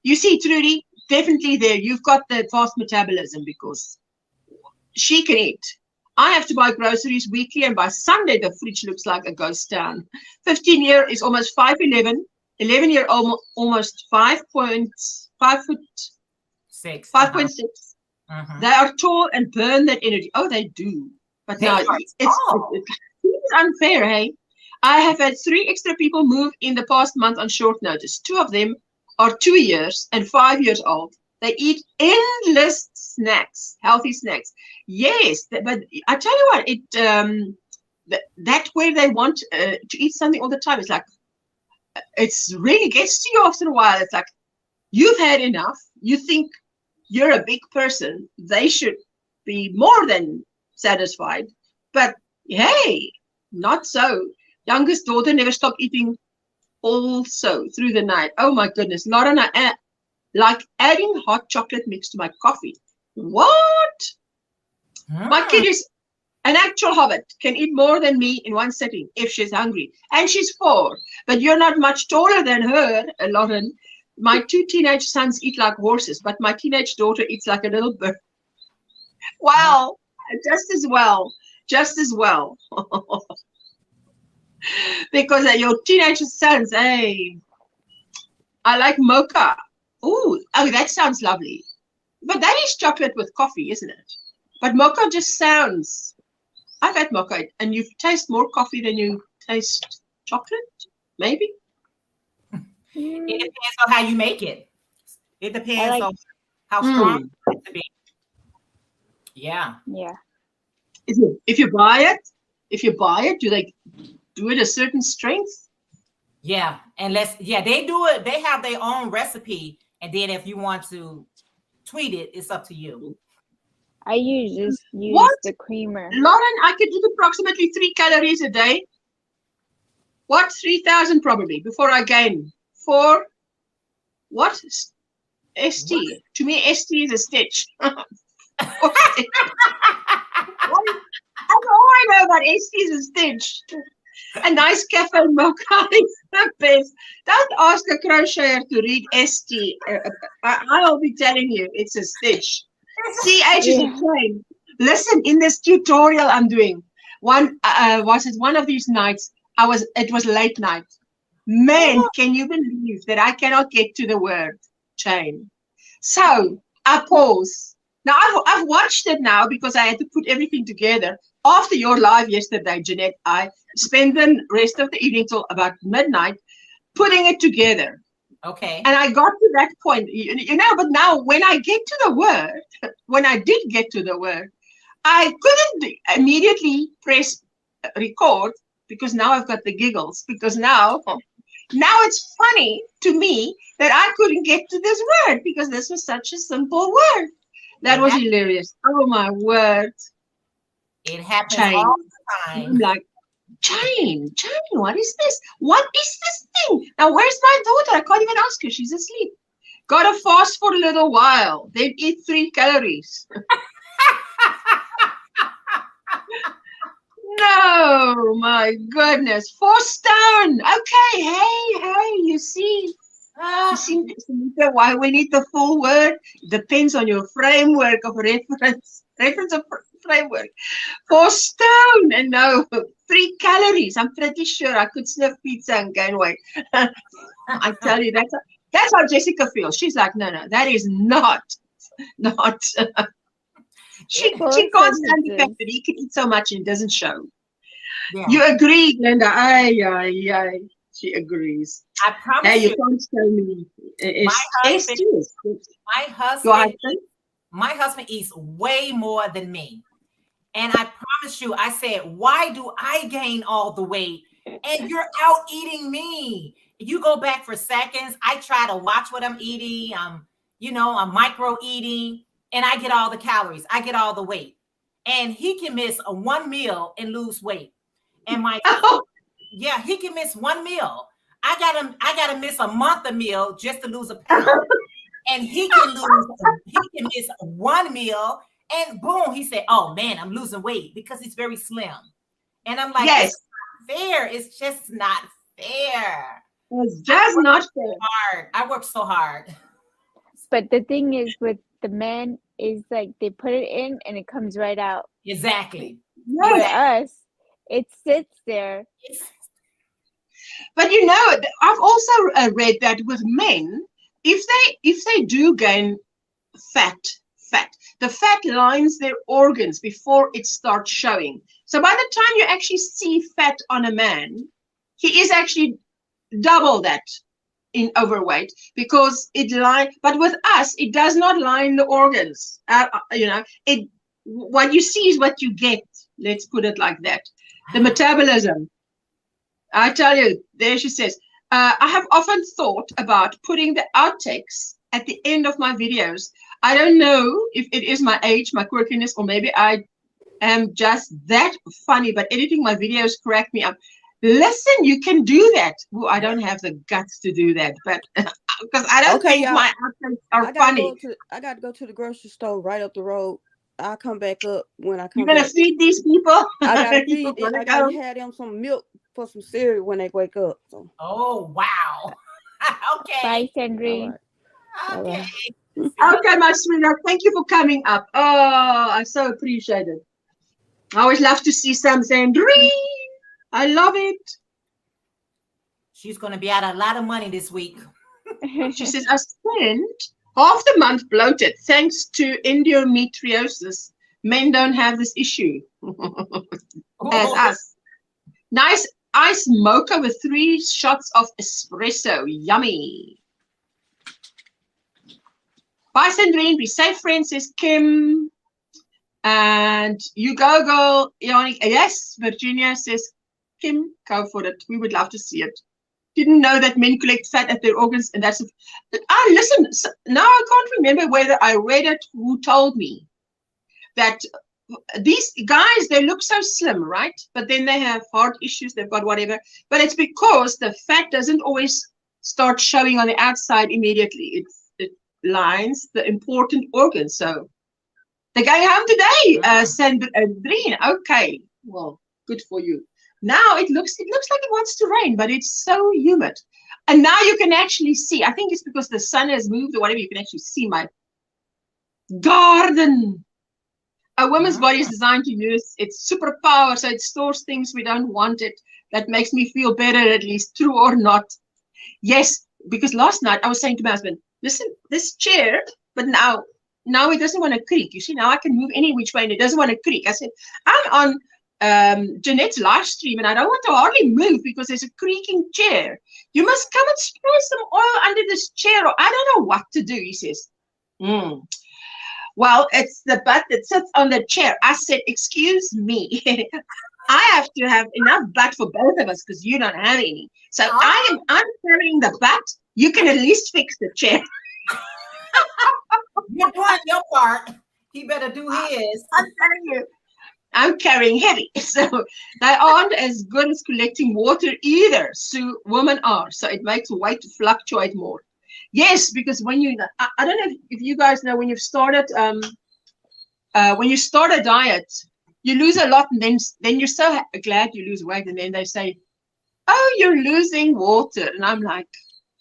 Speaker 1: you see, Trudy, definitely there, you've got the fast metabolism because she can eat. I have to buy groceries weekly, and by Sunday, the fridge looks like a ghost town. 15-year is almost 5'11", 11-year almost 5.6. They are tall and burn that energy. Oh, they do. But now it's unfair, hey? I have had 3 extra people move in the past month on short notice. 2 of them are 2 years and 5 years old. They eat endless snacks, healthy snacks. Yes, but I tell you what, that way they want to eat something all the time. It's like, it's really gets to you after a while. It's like, you've had enough. You think you're a big person. They should be more than satisfied. But hey, not so. Youngest daughter never stopped eating also through the night. Oh my goodness. Lauren, like adding hot chocolate mix to my coffee. What? My kid is an actual hobbit, can eat more than me in one sitting if she's hungry. And she's 4. But you're not much taller than her, Lauren. My 2 teenage sons eat like horses, but my teenage daughter eats like a little bird. Wow, just as well. Because your teenage sons, hey, I like mocha. Oh, that sounds lovely. But that is chocolate with coffee, isn't it? But mocha just sounds. I've had mocha, and you taste more coffee than you taste chocolate, maybe.
Speaker 4: It depends on how you make it. It depends on how strong it has to be. Yeah.
Speaker 1: if you buy it, do they do it a certain strength?
Speaker 4: Yeah, and they do it. They have their own recipe, and then if you want to tweet it, it's up to you.
Speaker 2: I use the creamer.
Speaker 1: Lauren, I could eat approximately 3 calories a day. What? 3,000 probably before I gain. For what? ST. What? To me, ST is a stitch. That's all I know about ST is a stitch. A nice cafe mocha is the best. Don't ask a crocheter to read ST. I'll be telling you, it's a stitch. CH is a chain. Listen, in this tutorial I'm doing, one of these nights, it was late night. Man, can you believe that I cannot get to the word chain? So I pause. Now I've watched it now because I had to put everything together. After your live yesterday, Jeanette, I spent the rest of the evening till about midnight putting it together.
Speaker 4: Okay.
Speaker 1: And I got to that point, but now when I get to the word, when I did get to the word, I couldn't immediately press record because now I've got the giggles, because now it's funny to me that I couldn't get to this word because this was such a simple word. That was hilarious. Oh my word.
Speaker 4: It happens all the time.
Speaker 1: I'm like, chain, what is this? What is this thing? Now, where's my daughter? I can't even ask her. She's asleep. Gotta fast for a little while. Then eat 3 calories. No, my goodness. 4 stone. Okay, hey, you see. Why we need the full word? Depends on your framework of reference of framework. 4 stone and no 3 calories. I'm pretty sure I could sniff pizza and gain weight. I tell you, that's how Jessica feels. She's like, no, that is not. She can't stand the fact that he can eat so much and it doesn't show. Yeah. You agree, Glenda? Aye. She agrees.
Speaker 4: I promise
Speaker 1: hey, you can't tell me.
Speaker 4: My husband eats way more than me. And I promise you, I said, why do I gain all the weight? And you're out eating me. You go back for seconds. I try to watch what I'm eating. I'm micro eating, and I get all the calories. I get all the weight. And he can miss one meal and lose weight. And he can miss one meal. I gotta miss a month of meal just to lose a pound. And he can miss one meal, and boom, he said, "Oh man, I'm losing weight," because he's very slim. And I'm like,
Speaker 1: yes,
Speaker 4: it's not fair. It's just not fair.
Speaker 1: It's just not fair.
Speaker 4: I work so hard.
Speaker 2: But the thing is with the men is like they put it in and it comes right out.
Speaker 4: Exactly.
Speaker 2: For us, it sits there.
Speaker 1: But I've also read that with men, if they do gain fat, the fat lines their organs before it starts showing. So by the time you actually see fat on a man, he is actually double that in overweight because but with us, it does not line the organs. What you see is what you get. Let's put it like that. The metabolism. I tell you, there she says, I have often thought about putting the outtakes at the end of my videos. I don't know if it is my age, my quirkiness, or maybe I am just that funny, but editing my videos crack me up. Listen, you can do that. Well, I don't have the guts to do that, but because I don't think my outtakes are funny.
Speaker 3: I got to go to the grocery store right up the road. I'll come back up when I come
Speaker 1: back. You're going to feed these people?
Speaker 3: I got to feed them. I got to have them some milk for some cereal when they wake up. So.
Speaker 4: Oh, wow. Okay.
Speaker 2: Bye, Sandrine.
Speaker 4: Right. Okay.
Speaker 1: Okay, my sweetheart. Thank you for coming up. Oh, I so appreciate it. I always love to see some Sandrine. I love it.
Speaker 4: She's going to be out a lot of money this week.
Speaker 1: She says, I spent half the month bloated thanks to endometriosis. Men don't have this issue as us. Nice ice mocha with 3 shots of espresso. Yummy. Bye, Sandrine. Be safe, friends, says Kim. And you go, girl. Yes, Virginia says, Kim, go for it. We would love to see it. Didn't know that men collect fat at their organs, and that's. Listen. Now I can't remember whether I read it. Who told me that these guys, they look so slim, right? But then they have heart issues. They've got whatever. But it's because the fat doesn't always start showing on the outside immediately. It lines the important organs. So they're going home today, Sandrine. Okay, well, good for you. Now it looks like it wants to rain, but it's so humid. And now you can actually see. I think it's because the sun has moved or whatever. You can actually see my garden. A woman's body is designed to use its superpower, so it stores things we don't want it. That makes me feel better, at least, true or not. Yes, because last night I was saying to my husband, listen, this chair, but now it doesn't want to creak. You see, now I can move any which way and it doesn't want to creak. I said, I'm on Jeanette's live stream and I don't want to hardly move because there's a creaking chair. You must come and spray some oil under this chair, or I don't know what to do, he says. Well, it's the butt that sits on the chair. I said, excuse me. I have to have enough butt for both of us because you don't have any. So I'm carrying the butt. You can at least fix the chair.
Speaker 4: You're doing your part. He better do his.
Speaker 1: I'm telling you, I'm carrying heavy. So they aren't as good as collecting water either. So women are. So it makes weight fluctuate more. Yes, because when I don't know if you guys know, when you've started, when you start a diet, you lose a lot, and then you're so glad you lose weight, and then they say, oh, you're losing water. And I'm like,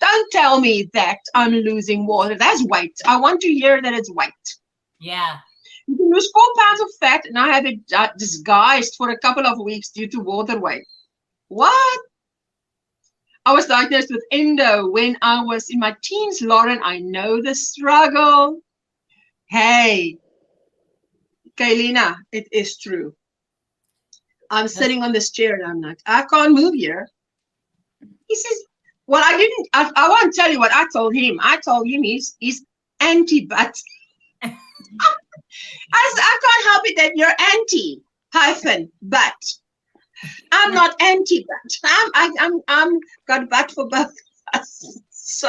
Speaker 1: don't tell me that I'm losing water. That's weight. I want to hear that it's weight.
Speaker 4: Yeah.
Speaker 1: You can lose 4 pounds of fat, and I have it disguised for a couple of weeks due to water weight. What? I was diagnosed with endo when I was in my teens, Lauren. I know the struggle. Hey, Kaylina, it is true. I'm sitting on this chair and I'm like, I can't move here. He says, well, I won't tell you what I told him. I told him he's anti-butt. I can't help it that you're anti-butt. I'm not anti-butt. I'm got butt for both of us. So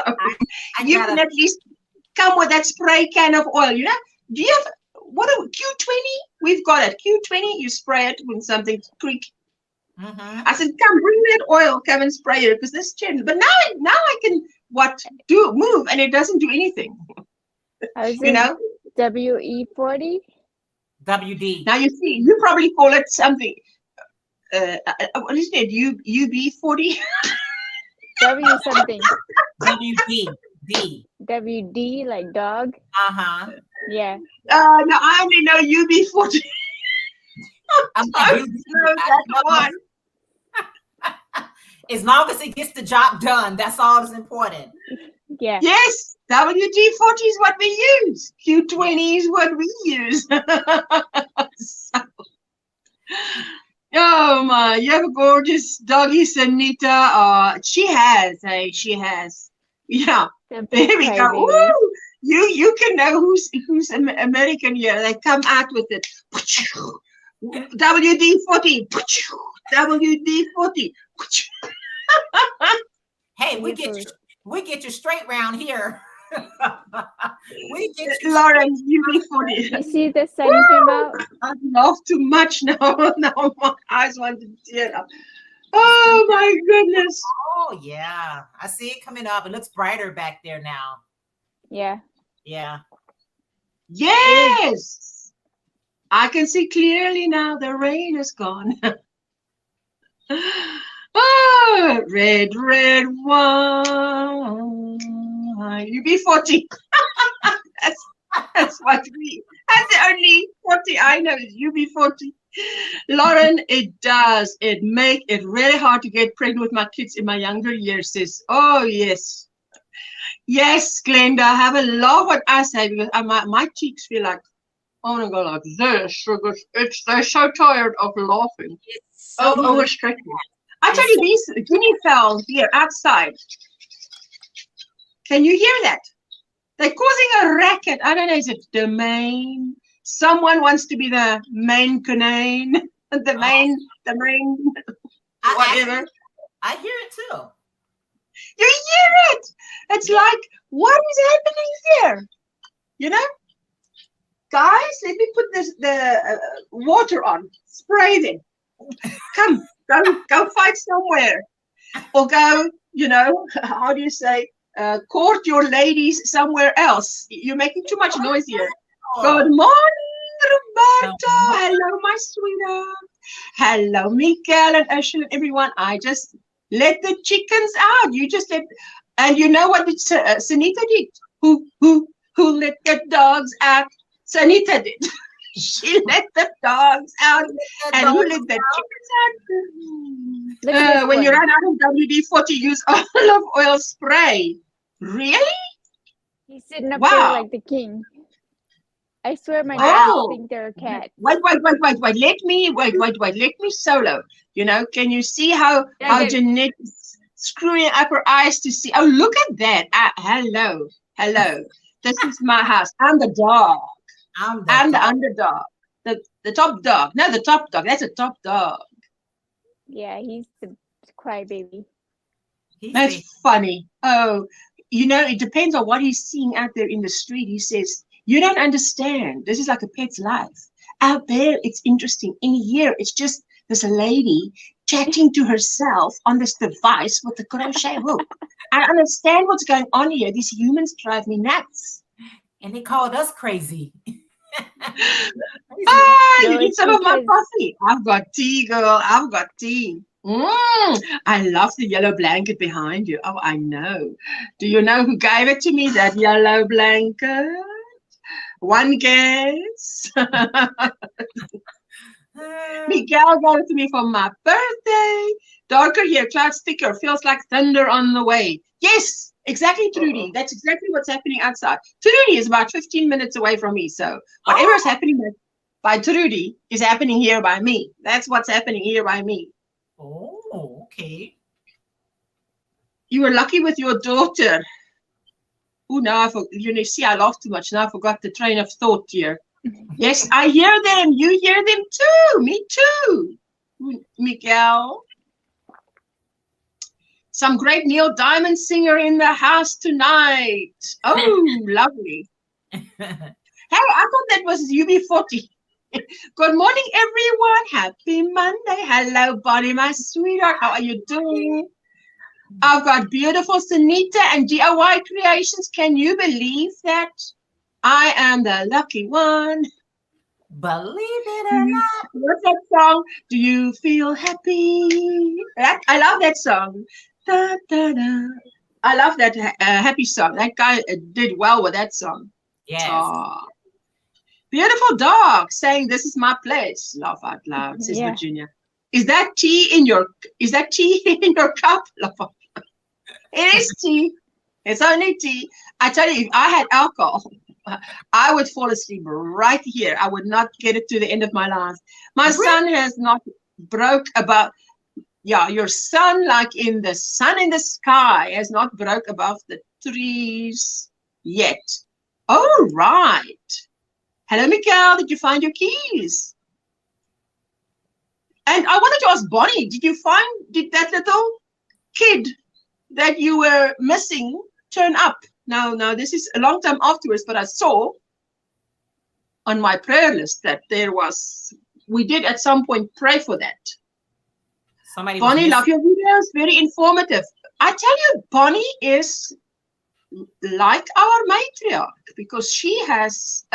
Speaker 1: you can at least come with that spray can of oil. You know, do you have Q20? We've got it. Q20, you spray it when something creak. I said, come bring that oil, come and spray it, because this chair. But now I can move and it doesn't do anything. You know?
Speaker 2: WE40?
Speaker 4: WD.
Speaker 1: Now you see, you probably call it something. What is it? UB40?
Speaker 2: W something.
Speaker 4: WD. D.
Speaker 2: WD, like dog? Yeah.
Speaker 1: No, I only know UB40.
Speaker 4: As long as it gets the job done, that's all that's important.
Speaker 2: Yeah.
Speaker 1: Yes, WD-40 is what we use. Q20 is what we use. So, oh my, you have a gorgeous doggy, Sanita. She has. Yeah. There we go. Woo! You can know who's American here. They come out with it. WD-40. WD-40.
Speaker 4: Hey, we get you straight round here. We get you
Speaker 1: Lauren, UB40.
Speaker 2: You see the sun came out?
Speaker 1: I laugh too much now. Now my eyes want to tear up. Oh my goodness.
Speaker 4: Oh yeah, I see it coming up. It looks brighter back there now.
Speaker 2: Yeah.
Speaker 4: Yeah.
Speaker 1: Yes. I can see clearly now. The rain is gone. Oh, red wine. UB40. That's the only 40 I know is UB40. Lauren, it does. It make it really hard to get pregnant with my kids in my younger years, sis. Oh, yes. Yes, Glenda, have a laugh what I say, because my cheeks feel like, oh my God, like this. They're so tired of laughing.
Speaker 4: It's so
Speaker 1: overstretching. I tell you, these guinea fowls here outside. Can you hear that? They're causing a racket. I don't know, is it domain? Someone wants to be the main canine, the main, whatever.
Speaker 4: I hear it too.
Speaker 1: You hear it. It's like, what is happening here? You know? Guys, let me put the water on. Spray them. Come, go fight somewhere. Or go, you know, how do you say, court your ladies somewhere else. You're making too much noise here. Good morning, Roberta. Hello, my sweetheart. Hello, Mikael and Ursula and everyone. I just let the chickens out. You just let, and you know what Sunita did? Who let the dogs out? Sunita did. She let the dogs out. And who let the chickens out? When you run out of WD-40, use olive oil spray. Really?
Speaker 2: He's sitting up there like the king. I swear my dogs think they're a cat.
Speaker 1: Wait. Let me solo. You know, can you see how Jeanette is screwing up her eyes to see? Oh, look at that. Hello. This is my house. I'm the dog. I'm the underdog. The top dog. No, the top dog. That's a top dog.
Speaker 2: Yeah, he's the crybaby.
Speaker 1: That's funny. Oh, you know, it depends on what he's seeing out there in the street. He says, you don't understand. This is like a pet's life. Out there, it's interesting. In here, it's just this lady chatting to herself on this device with the crochet hook. I understand what's going on here. These humans drive me nuts.
Speaker 4: And they called us crazy.
Speaker 1: You need some of my coffee. I've got tea, girl. I've got tea. I love the yellow blanket behind you. Oh, I know. Do you know who gave it to me, that yellow blanket? One guess. Miguel gave it to me for my birthday. Darker here, cloud sticker, feels like thunder on the way. Yes, exactly, Trudy. That's exactly what's happening outside. Trudy is about 15 minutes away from me, so whatever is happening by Trudy is happening here by me. That's what's happening here by me.
Speaker 4: Oh, okay.
Speaker 1: You were lucky with your daughter. Oh, now you see, I laughed too much. Now I forgot the train of thought here. Yes, I hear them. You hear them too. Me too, Miguel. Some great Neil Diamond singer in the house tonight. Oh, lovely. Hey, I thought that was UB40. Good morning, everyone. Happy Monday. Hello, Bonnie, my sweetheart. How are you doing? I've got beautiful Sunita and DIY creations. Can you believe that? I am the lucky one.
Speaker 4: Believe it or not.
Speaker 1: What's that song? Do you feel happy? I love that song. Da, da, da. I love that happy song. That guy did well with that song.
Speaker 4: Yes.
Speaker 1: Oh. Beautiful dog saying, "This is my place." Laugh out loud, says Virginia. Is that tea in your cup? Laugh out loud. It is tea. It's only tea. I tell you, if I had alcohol, I would fall asleep right here. I would not get it to the end of my life. My son has not broke above. Yeah, your sun, like in the sun in the sky, has not broke above the trees yet. Oh, right. Hello, Mikael. Did you find your keys? And I wanted to ask Bonnie, did that little kid that you were missing turn up? Now, this is a long time afterwards, but I saw on my prayer list that we did at some point pray for that. Bonnie, love your videos, very informative. I tell you, Bonnie is like our matriarch because she has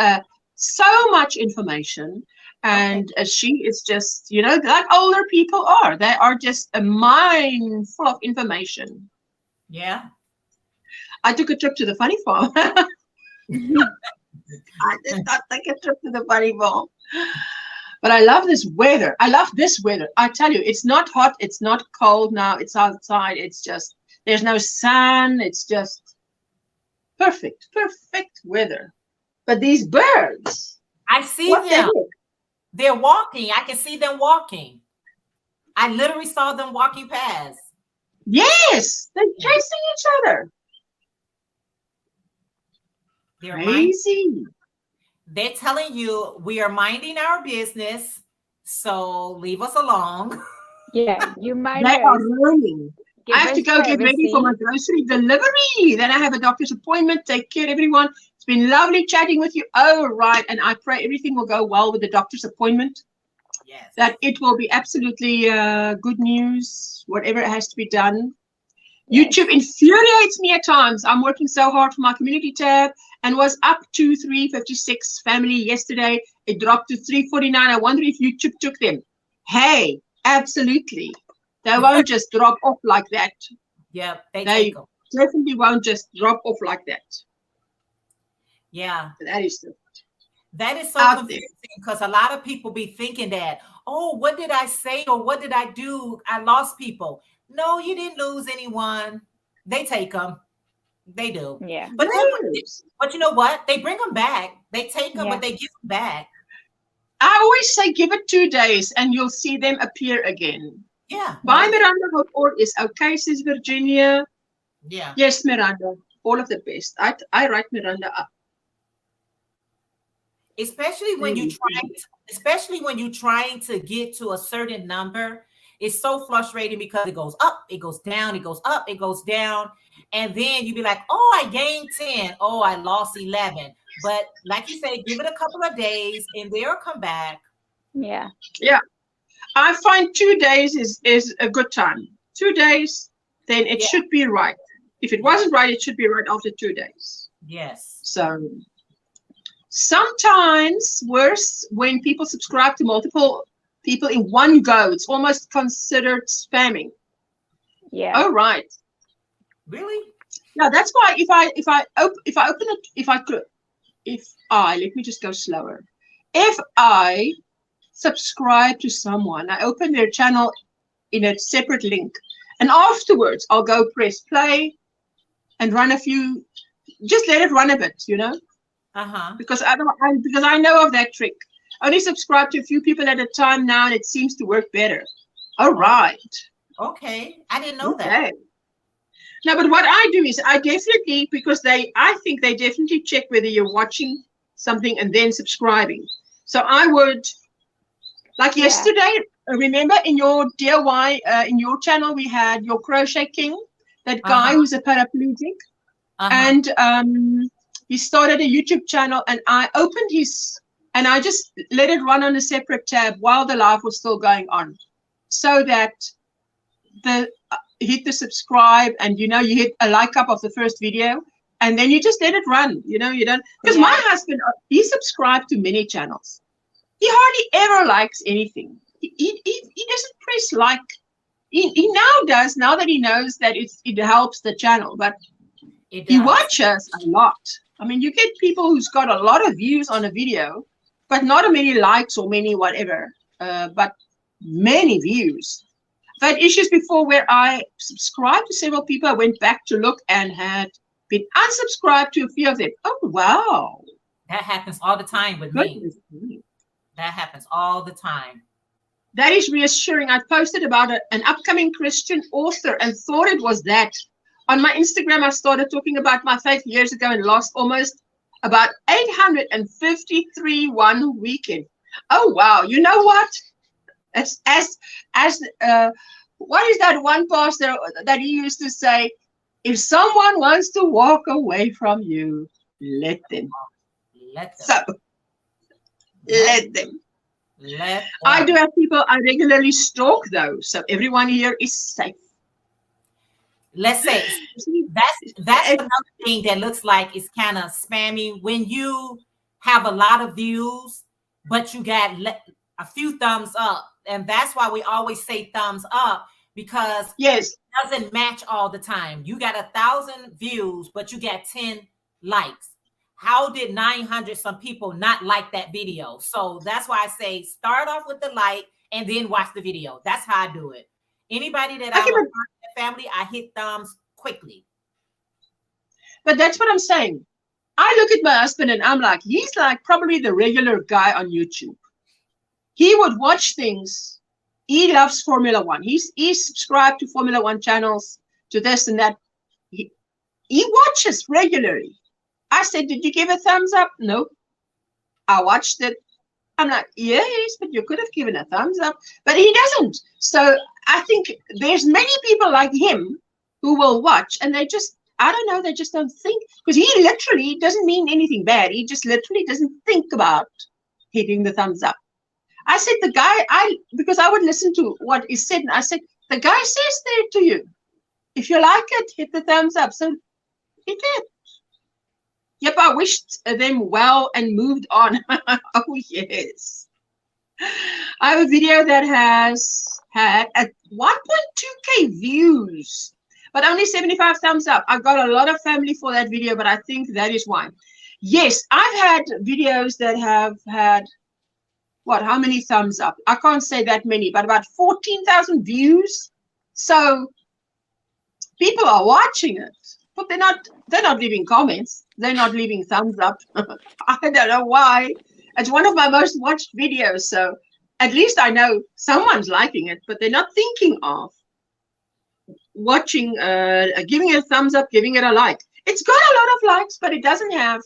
Speaker 1: so much information, and she is just, you know, like older people are. They are just a mine full of information.
Speaker 4: Yeah.
Speaker 1: I took a trip to the funny farm. I did not take a trip to the funny farm. But I love this weather. I love this weather. I tell you, it's not hot. It's not cold now. It's outside. It's just, there's no sun. It's just perfect weather. But these birds.
Speaker 4: I see them. They're walking. I can see them walking. I literally saw them walking past.
Speaker 1: Yes. They're chasing each other.
Speaker 4: They're
Speaker 1: crazy.
Speaker 4: They're telling you we are minding our business, so leave us alone.
Speaker 2: Yeah, you might.
Speaker 1: They are running. I have to go get ready for my
Speaker 2: privacy.
Speaker 1: grocery delivery. Then I have a doctor's appointment. Take care, everyone. It's been lovely chatting with you. Oh, right. And I pray everything will go well with the doctor's appointment.
Speaker 4: Yes.
Speaker 1: That it will be absolutely good news, whatever has to be done. Yes. YouTube infuriates me at times. I'm working so hard for my community tab and was up to 356 family yesterday. It dropped to 349. I wonder if YouTube took them. Hey, absolutely. They won't just drop off like that.
Speaker 4: Yeah, they
Speaker 1: take them. Definitely won't just drop off like that.
Speaker 4: Yeah.
Speaker 1: That is so
Speaker 4: confusing because a lot of people be thinking that, oh, what did I say or what did I do? I lost people. No, you didn't lose anyone. They take them. They do.
Speaker 2: Yeah.
Speaker 4: But you know what? They bring them back. They take them, but they give them back.
Speaker 1: I always say give it 2 days and you'll see them appear again.
Speaker 4: Yeah.
Speaker 1: Bye, Miranda. Hope all is okay, says Virginia.
Speaker 4: Yeah.
Speaker 1: Yes, Miranda. All of the best. I write Miranda up.
Speaker 4: Especially when you're trying to get to a certain number, it's so frustrating because it goes up, it goes down, it goes up, it goes down, and then you be like, oh, I gained 10, oh, I lost 11. But like you say, give it a couple of days and they'll come back.
Speaker 2: Yeah.
Speaker 1: Yeah. I find 2 days is a good time. 2 days, then it should be right. If it wasn't right, it should be right after 2 days.
Speaker 4: Yes.
Speaker 1: So sometimes worse when people subscribe to multiple people in one go. It's almost considered spamming.
Speaker 2: Yeah.
Speaker 1: Oh, right.
Speaker 4: Really?
Speaker 1: Yeah, that's why if I open it, let me just go slower. If I subscribe to someone, I open their channel in a separate link, and afterwards I'll go press play and run a few, just let it run a bit, you know. Because I know of that trick. I only subscribe to a few people at a time now, and it seems to work better. All right.
Speaker 4: Okay, I didn't know that.
Speaker 1: No, but what I do is I definitely, because I think they definitely check whether you're watching something and then subscribing. So I would, like yesterday, remember in your DIY, in your channel, we had your Crochet King, that guy who's a paraplegic. And he started a YouTube channel, and I opened and I just let it run on a separate tab while the live was still going on, so that hit the subscribe, and you hit a like up of the first video, and then you just let it run. You don't, because my husband, he subscribed to many channels. He hardly ever likes anything. He doesn't press like. He now does, now that he knows that it helps the channel, but he watches a lot. I mean, you get people who's got a lot of views on a video, but not many likes or many whatever, but many views. I've had issues before where I subscribed to several people. I went back to look and had been unsubscribed to a few of them. Oh, wow.
Speaker 4: That happens all the time with me. That happens all the time.
Speaker 1: That is reassuring. I posted about an upcoming Christian author and thought it was that. On my Instagram, I started talking about my faith years ago and lost almost about 853 one weekend. Oh, wow. You know what? What is that one pastor that he used to say? If someone wants to walk away from you, let them.
Speaker 4: Let them.
Speaker 1: So, let them. I do have people I regularly stalk, though, so everyone here is safe.
Speaker 4: Let's say that's another thing that looks like it's kind of spammy when you have a lot of views, but you got a few thumbs up, and that's why we always say thumbs up, because it doesn't match all the time. You got 1,000 views, but you got 10 likes. How did 900 some people not like that video? So that's why I say start off with the like and then watch the video. That's how I do it. Anybody that I want family, I hit thumbs quickly.
Speaker 1: But that's what I'm saying. I look at my husband and I'm like, he's like probably the regular guy on YouTube. He would watch things. He loves Formula One. He's subscribed to Formula One channels, to this and that. He watches regularly. I said, did you give a thumbs up? No. I watched it. I'm like, yes, but you could have given a thumbs up. But he doesn't. So I think there's many people like him who will watch and they just, I don't know, they just don't think. Because he literally doesn't mean anything bad. He just literally doesn't think about hitting the thumbs up. I said, the guy, because I would listen to what is said, and I said, the guy says there to you, if you like it, hit the thumbs up. So he did. Yep, I wished them well and moved on. Oh, yes. I have a video that has had at 1.2K views, but only 75 thumbs up. I got a lot of family for that video, but I think that is why. Yes, I've had videos that have had, what, how many thumbs up? I can't say that many, but about 14,000 views. So people are watching it, but they're not leaving comments. They're not leaving thumbs up. I don't know why. It's one of my most watched videos, so at least I know someone's liking it, but they're not thinking of watching, giving it a thumbs up, giving it a like. It's got a lot of likes, but it doesn't have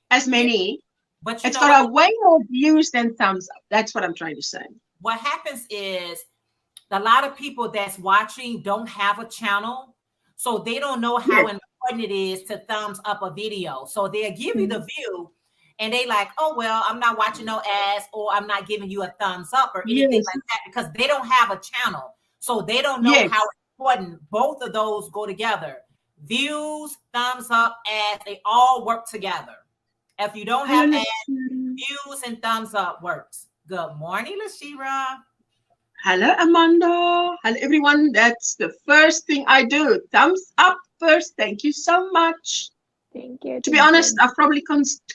Speaker 1: as many. But it's got a way more views than thumbs up. That's what I'm trying to say.
Speaker 4: What happens is a lot of people that's watching don't have a channel, so they don't know how important it is to thumbs up a video. So they'll give you the view, and they like, oh, well, I'm not watching no ads, or I'm not giving you a thumbs up or anything like that, because they don't have a channel. So they don't know how important both of those go together. Views, thumbs up, ads, they all work together. If you don't have ads, views and thumbs up works. Good morning, Lashira.
Speaker 1: Hello, Amanda. Hello, everyone. That's the first thing I do. Thumbs up first. Thank you so much.
Speaker 2: Thank you.
Speaker 1: To be honest, I've probably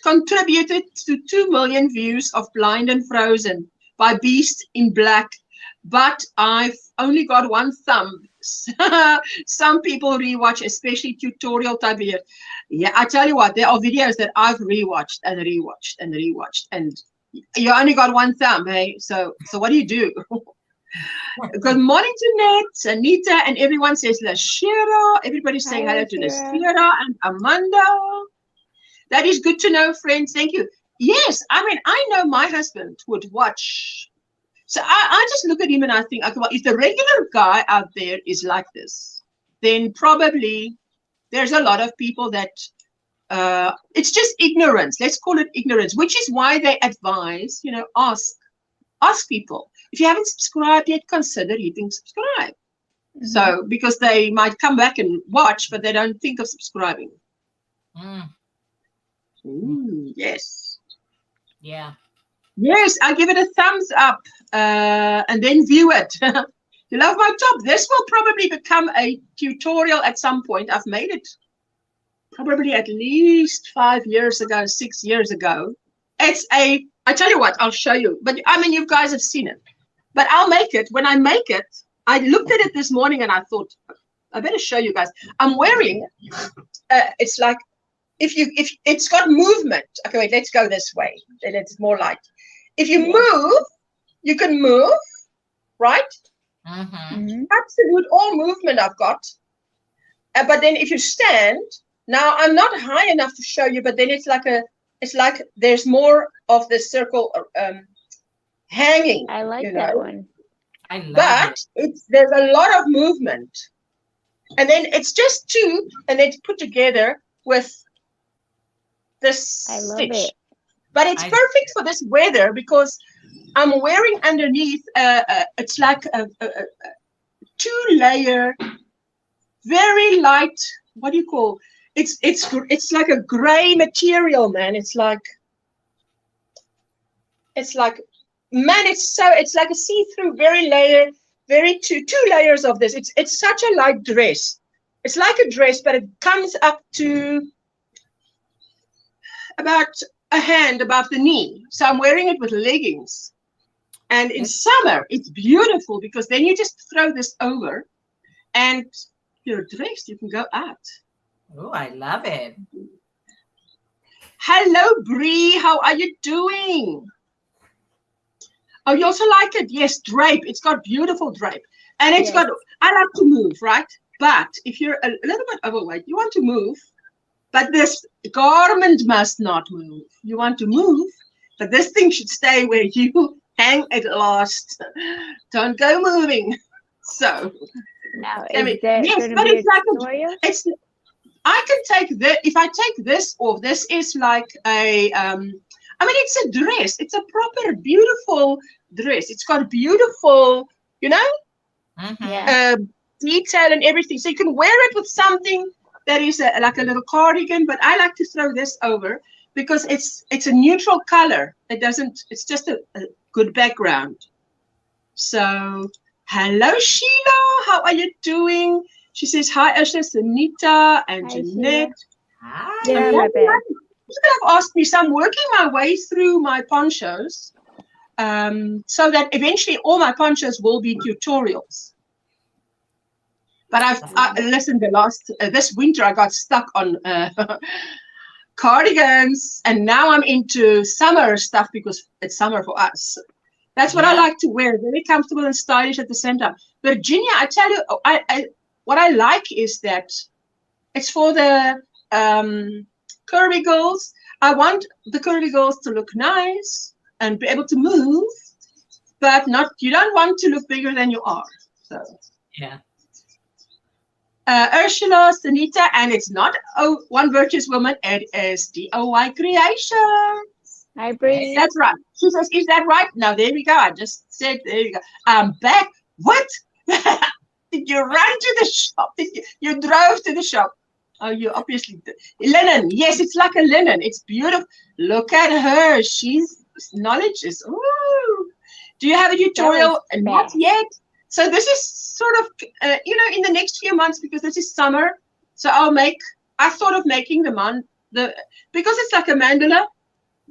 Speaker 1: contributed to 2 million views of Blind and Frozen by Beast in Black, but I've only got one thumb. Some people rewatch, especially tutorial type videos. Yeah, I tell you what, there are videos that I've rewatched and rewatched and rewatched, and you only got one thumb, hey? So what do you do? Good morning to Ned, Anita, and everyone says Lashira. Everybody's saying hello to Lashira and Amanda. That is good to know, friends. Thank you. Yes, I mean, I know my husband would watch. So I just look at him and I think, okay, well, if the regular guy out there is like this, then probably there's a lot of people that it's just ignorance. Let's call it ignorance, which is why they advise, you know, ask people. If you haven't subscribed yet, consider hitting subscribe. So, because they might come back and watch, but they don't think of subscribing. Yes.
Speaker 4: Yeah.
Speaker 1: Yes, I give it a thumbs up and then view it. You love my top? This will probably become a tutorial at some point. I've made it probably at least 5 years ago, 6 years ago. It's a, I tell you what, I'll show you. But I mean, you guys have seen it. But I'll make it. When I make it, I looked at it this morning and I thought, I better show you guys. I'm wearing, it's like, if it's got movement. Okay, wait, let's go this way. Then it's more light. If you move, you can move, right? Absolute all movement I've got. But then if you stand, now I'm not high enough to show you, but then it's like there's more of the circle hanging.
Speaker 2: I like that one.
Speaker 4: I love
Speaker 1: but there's a lot of movement. And then it's just two, and it's put together with this stitch. But it's perfect for this weather because I'm wearing underneath, it's like a 2-layer, very light, what do you call, it's like a gray material, man. It's like, man, it's like a see-through, very layer, two layers of this. It's such a light dress. It's like a dress, but it comes up to about a hand above the knee. So I'm wearing it with leggings. And in summer, it's beautiful because then you just throw this over and you're dressed. You can go out.
Speaker 4: Oh, I love it.
Speaker 1: Hello, Bree. How are you doing? Oh, you also like it? Yes, drape. It's got beautiful drape. And it's got, I like to move, right? But if you're a little bit overweight, you want to move, But this garment must not move. You want to move, but this thing should stay where you hang at last. Don't go moving. So,
Speaker 2: Now,
Speaker 1: I mean,
Speaker 2: is that
Speaker 1: yes,
Speaker 2: going to
Speaker 1: but
Speaker 2: be
Speaker 1: it's
Speaker 2: a
Speaker 1: like
Speaker 2: tutorial?
Speaker 1: I can take this. If I take this off, this is like a. I mean, it's a dress. It's a proper, beautiful dress. It's got beautiful, you know, detail and everything. So you can wear it with something that is like a little cardigan. But I like to throw this over because it's a neutral color. It doesn't. It's just a good background. So, hello, Sheila. How are you doing? She says, hi, Ursula, Sunita, and
Speaker 2: Hi,
Speaker 1: Jeanette.
Speaker 4: Hi.
Speaker 2: Yeah, my bad.
Speaker 1: People have asked me, so I'm working my way through my ponchos so that eventually all my ponchos will be tutorials. But I listened, this winter I got stuck on cardigans, and now I'm into summer stuff because it's summer for us. That's what I like to wear, very comfortable and stylish at the same time. Virginia, I tell you, what I like is that it's for the curvy girls. I want the curvy girls to look nice and be able to move, but you don't want to look bigger than you are. So
Speaker 4: yeah.
Speaker 1: Ursula, Sunita, and it's not One Virtuous Woman, it is DIY Creations.
Speaker 2: Hi, Bree.
Speaker 1: That's right. She says, is that right? Now, there we go. I just said, there you go. I'm back. What? Did you run to the shop? You drove to the shop? Oh, you obviously did. Linen. Yes, it's like a linen. It's beautiful. Look at her. She's knowledge is. Ooh. Do you have a tutorial? Not yet. So this is sort of, in the next few months, because this is summer. So I thought of making because it's like a mandala,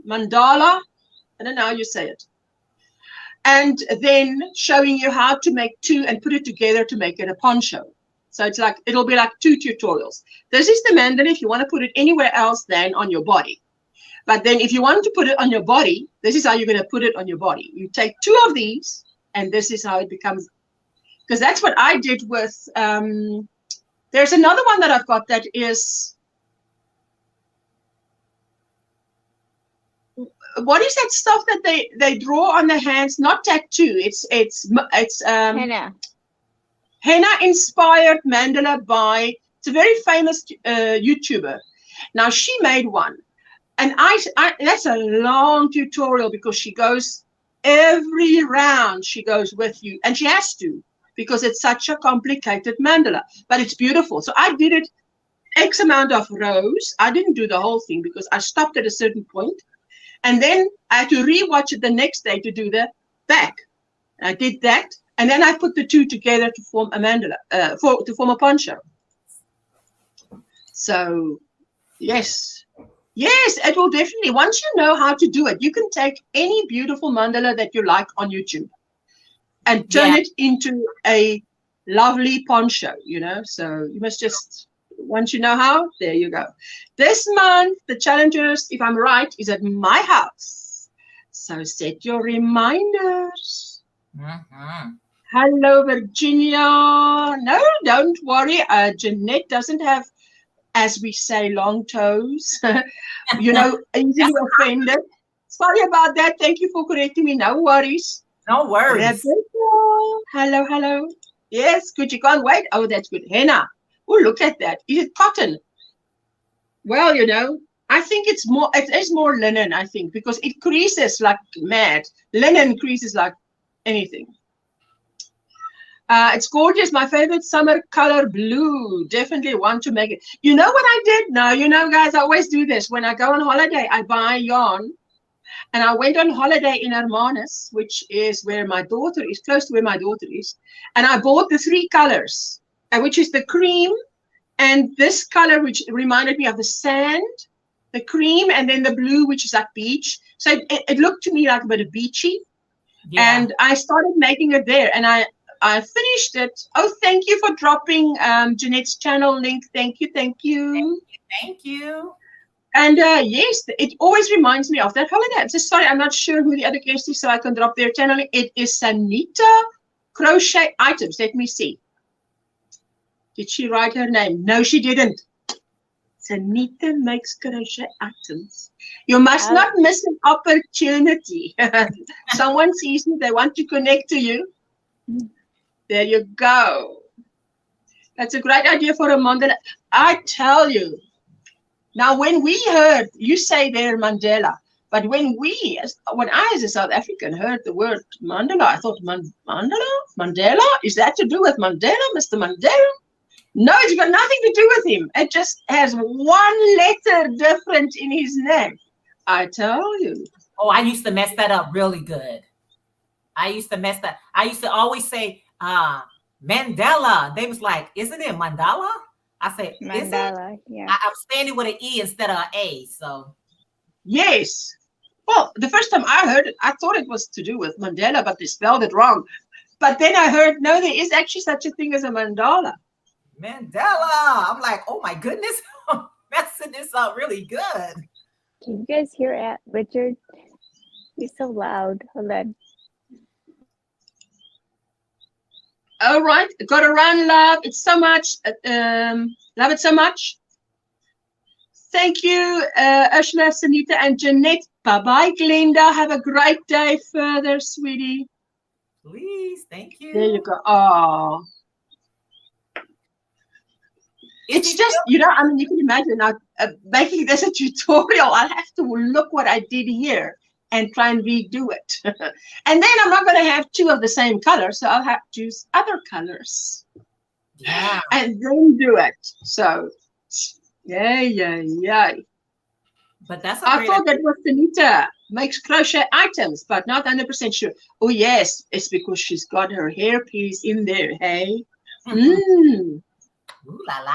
Speaker 1: I don't know how you say it. And then showing you how to make two and put it together to make it a poncho. So it'll be like 2 tutorials. This is the mandala if you want to put it anywhere else than on your body. But then if you want to put it on your body, this is how you're going to put it on your body. You take 2 of these, and this is how it becomes. Because that's what I did with, there's another one that I've got that is, what is that stuff that they draw on their hands? Not tattoo. It's henna inspired mandala it's a very famous YouTuber. Now she made one, and that's a long tutorial because she goes every round. She goes with you, and she has to because it's such a complicated mandala, but it's beautiful. So I did it X amount of rows. I didn't do the whole thing because I stopped at a certain point. And then I had to rewatch it the next day to do the back. I did that, and then I put the 2 together to form a mandala, to form a poncho. So, yes, it will definitely. Once you know how to do it, you can take any beautiful mandala that you like on YouTube and turn it into a lovely poncho. So you must just. Once you know how, there you go. This month, the challengers, if I'm right, is at my house. So set your reminders. Hello, Virginia. No, don't worry. Jeanette doesn't have, as we say, long toes. Easily offended. Sorry about that. Thank you for correcting me. No worries.
Speaker 4: No worries.
Speaker 1: Rebecca. Hello. Yes, good. You can't wait. Oh, that's good. Henna. Oh, look at that. Is it cotton? Well, I think it is more linen, I think, because it creases like mad. Linen creases like anything. It's gorgeous. My favorite summer color, blue. Definitely want to make it. You know what I did? Now, guys, I always do this. When I go on holiday, I buy yarn. And I went on holiday in Hermanus, which is where my daughter is, close to where my daughter is. And I bought the 3 colors. Which is the cream and this color, which reminded me of the sand, the cream, and then the blue, which is like beach. So it looked to me like a bit of beachy. Yeah. And I started making it there, and I finished it. Oh, thank you for dropping Jeanette's channel link. Thank you.
Speaker 4: Thank you.
Speaker 1: And yes, it always reminds me of that holiday. I'm just sorry, I'm not sure who the other guest is, so I can drop their channel link. It is Sanita Crochet Items. Let me see. Did she write her name? No, she didn't. Sunita makes crochet items. You must not miss an opportunity. Someone sees you, they want to connect to you. There you go. That's a great idea for a mandala. I tell you. Now, when we heard, you say there mandala, but when I as a South African heard the word mandala, I thought, Mandela? Is that to do with Mandela, Mr. Mandela? No, it's got nothing to do with him. It just has one letter different in his name. I tell you.
Speaker 4: Oh, I used to mess that up really good. I used to always say, Mandela. They was like, isn't it Mandala? I say,
Speaker 2: Mandala, yeah.
Speaker 4: I'm standing with an E instead of an A, so.
Speaker 1: Yes. Well, the first time I heard it, I thought it was to do with Mandela, but they spelled it wrong. But then I heard, no, there is actually such a thing as a mandala.
Speaker 4: Mandela. I'm like, oh my goodness, I'm messing this up really good.
Speaker 2: Can you guys hear it, Richard? He's so loud. Hold on.
Speaker 1: All right, gotta run, love. It's so much. Love it so much. Thank you, Ursula, Sunita, and Jeanette. Bye-bye, Glenda. Have a great day further, sweetie.
Speaker 4: Please, thank you.
Speaker 1: There you go. Oh. It's just, you know, I mean, you can imagine now making this a tutorial. I'll have to look what I did here and try and redo it. And then I'm not going to have two of the same color, so I'll have to use other colors.
Speaker 4: Yeah.
Speaker 1: And then do it. So, yeah.
Speaker 4: But that's
Speaker 1: I thought that was Sunita makes crochet items, but not 100% sure. Oh, yes, it's because she's got her hairpiece in there, hey?
Speaker 4: Ooh la la.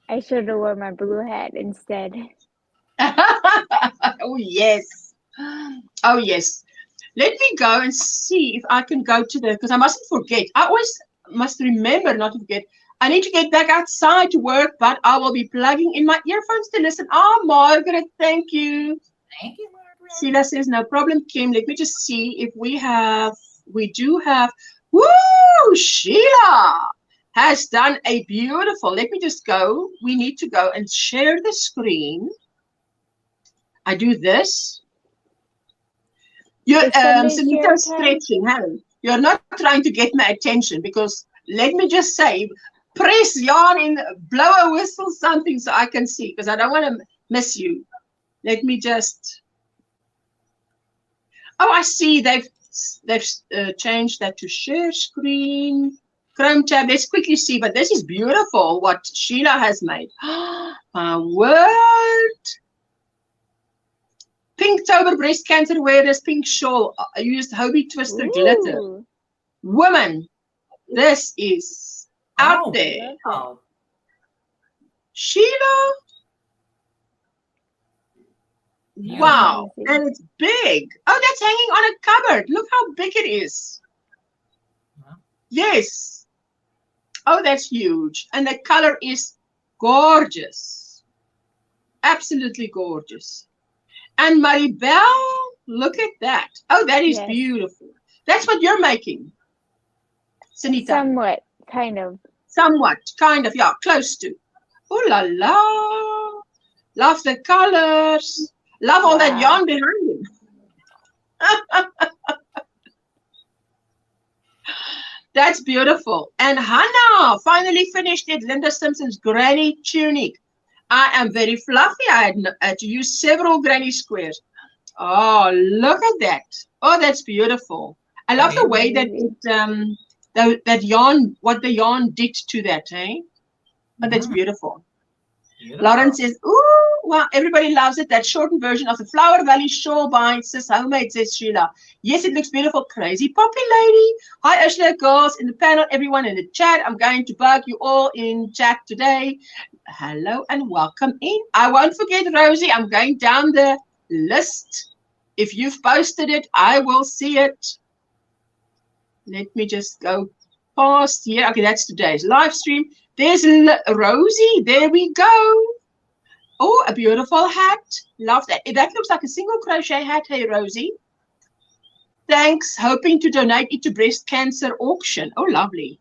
Speaker 2: I should have worn my blue hat instead.
Speaker 1: Oh, yes. Oh, yes. Let me go and see if I can go to the, because I mustn't forget. I always must remember not to forget. I need to get back outside to work, but I will be plugging in my earphones to listen. Oh, Margaret, thank you.
Speaker 4: Thank you, Margaret.
Speaker 1: Sheila says, no problem, Kim. Let me just see if we do have, woo, Sheila has done a beautiful, let me just go. We need to go and share the screen. I do this. You're Sunita stretching, Helen. You're not trying to get my attention because let me just say, press yarn in, blow a whistle, something so I can see because I don't want to miss you. Let me just. Oh, I see they've changed that to share screen. Chrome tab. Let's quickly see, but this is beautiful what Sheila has made. My word. Pinktober breast cancer awareness, pink shawl. I used Hobie Twister glitter. Woman, this is out there.
Speaker 4: Oh.
Speaker 1: Sheila. Wow, and it's big. Oh, that's hanging on a cupboard. Look how big it is. Yes. Oh, that's huge. And the color is gorgeous. Absolutely gorgeous. And Maribel, look at that. Oh, that is beautiful. That's what you're making, Sunita.
Speaker 2: Somewhat, kind of.
Speaker 1: Somewhat, kind of, yeah, close to. Oh, la, la. Love the colors. Love all that yarn behind him. That's beautiful. And Hannah finally finished it. Linda Simpson's granny tunic. I am very fluffy. I had to use several granny squares. Oh, look at that. Oh, that's beautiful. I love the way that it, that yarn, what the yarn did to that, eh? But that's beautiful. Lauren says, ooh, wow, everybody loves it. That shortened version of the Flower Valley shawl bind, sis homemade, says Sheila. Yes, it looks beautiful. Crazy Poppy lady. Hi, Ursula, girls in the panel, everyone in the chat. I'm going to bug you all in chat today. Hello and welcome in. I won't forget, Rosie. I'm going down the list. If you've posted it, I will see it. Let me just go past here. Okay, that's today's live stream. There's Rosie. There we go. Oh, a beautiful hat. Love that. That looks like a single crochet hat. Hey, Rosie. Thanks. Hoping to donate it to breast cancer auction. Oh, lovely.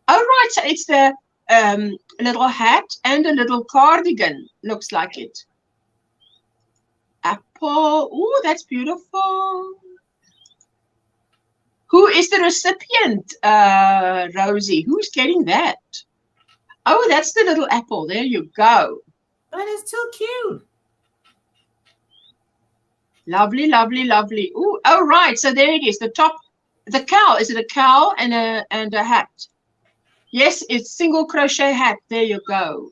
Speaker 1: All right. So it's the little hat and a little cardigan. Looks like it. Apple. Oh, that's beautiful. Who is the recipient, Rosie? Who's getting that? Oh, that's the little apple. There you go.
Speaker 4: That is too cute.
Speaker 1: Lovely, lovely, lovely. Ooh, oh, right. So there it is. The top, the cow. Is it a cow and a hat? Yes, it's single crochet hat. There you go.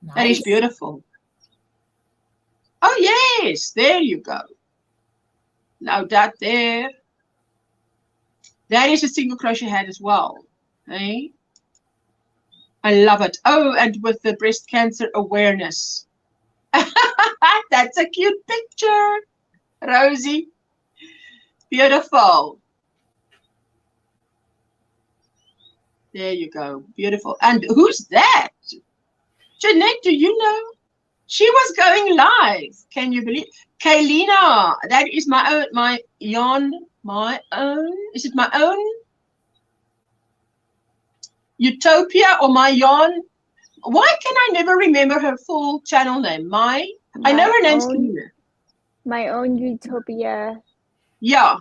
Speaker 4: Nice.
Speaker 1: That is beautiful. Oh, yes. There you go. Now that there. That is a single crochet hat as well. Hey? I love it. Oh, and with the breast cancer awareness. That's a cute picture, Rosie. Beautiful. There you go. Beautiful. And who's that? Jeanette, do you know? She was going live. Can you believe? Kaylina, that is my own, my yarn, my own. Is it my own? Utopia or my yarn? Why can I never remember her full channel name? I know her name's Kaylina.
Speaker 2: My own Utopia.
Speaker 1: Yeah.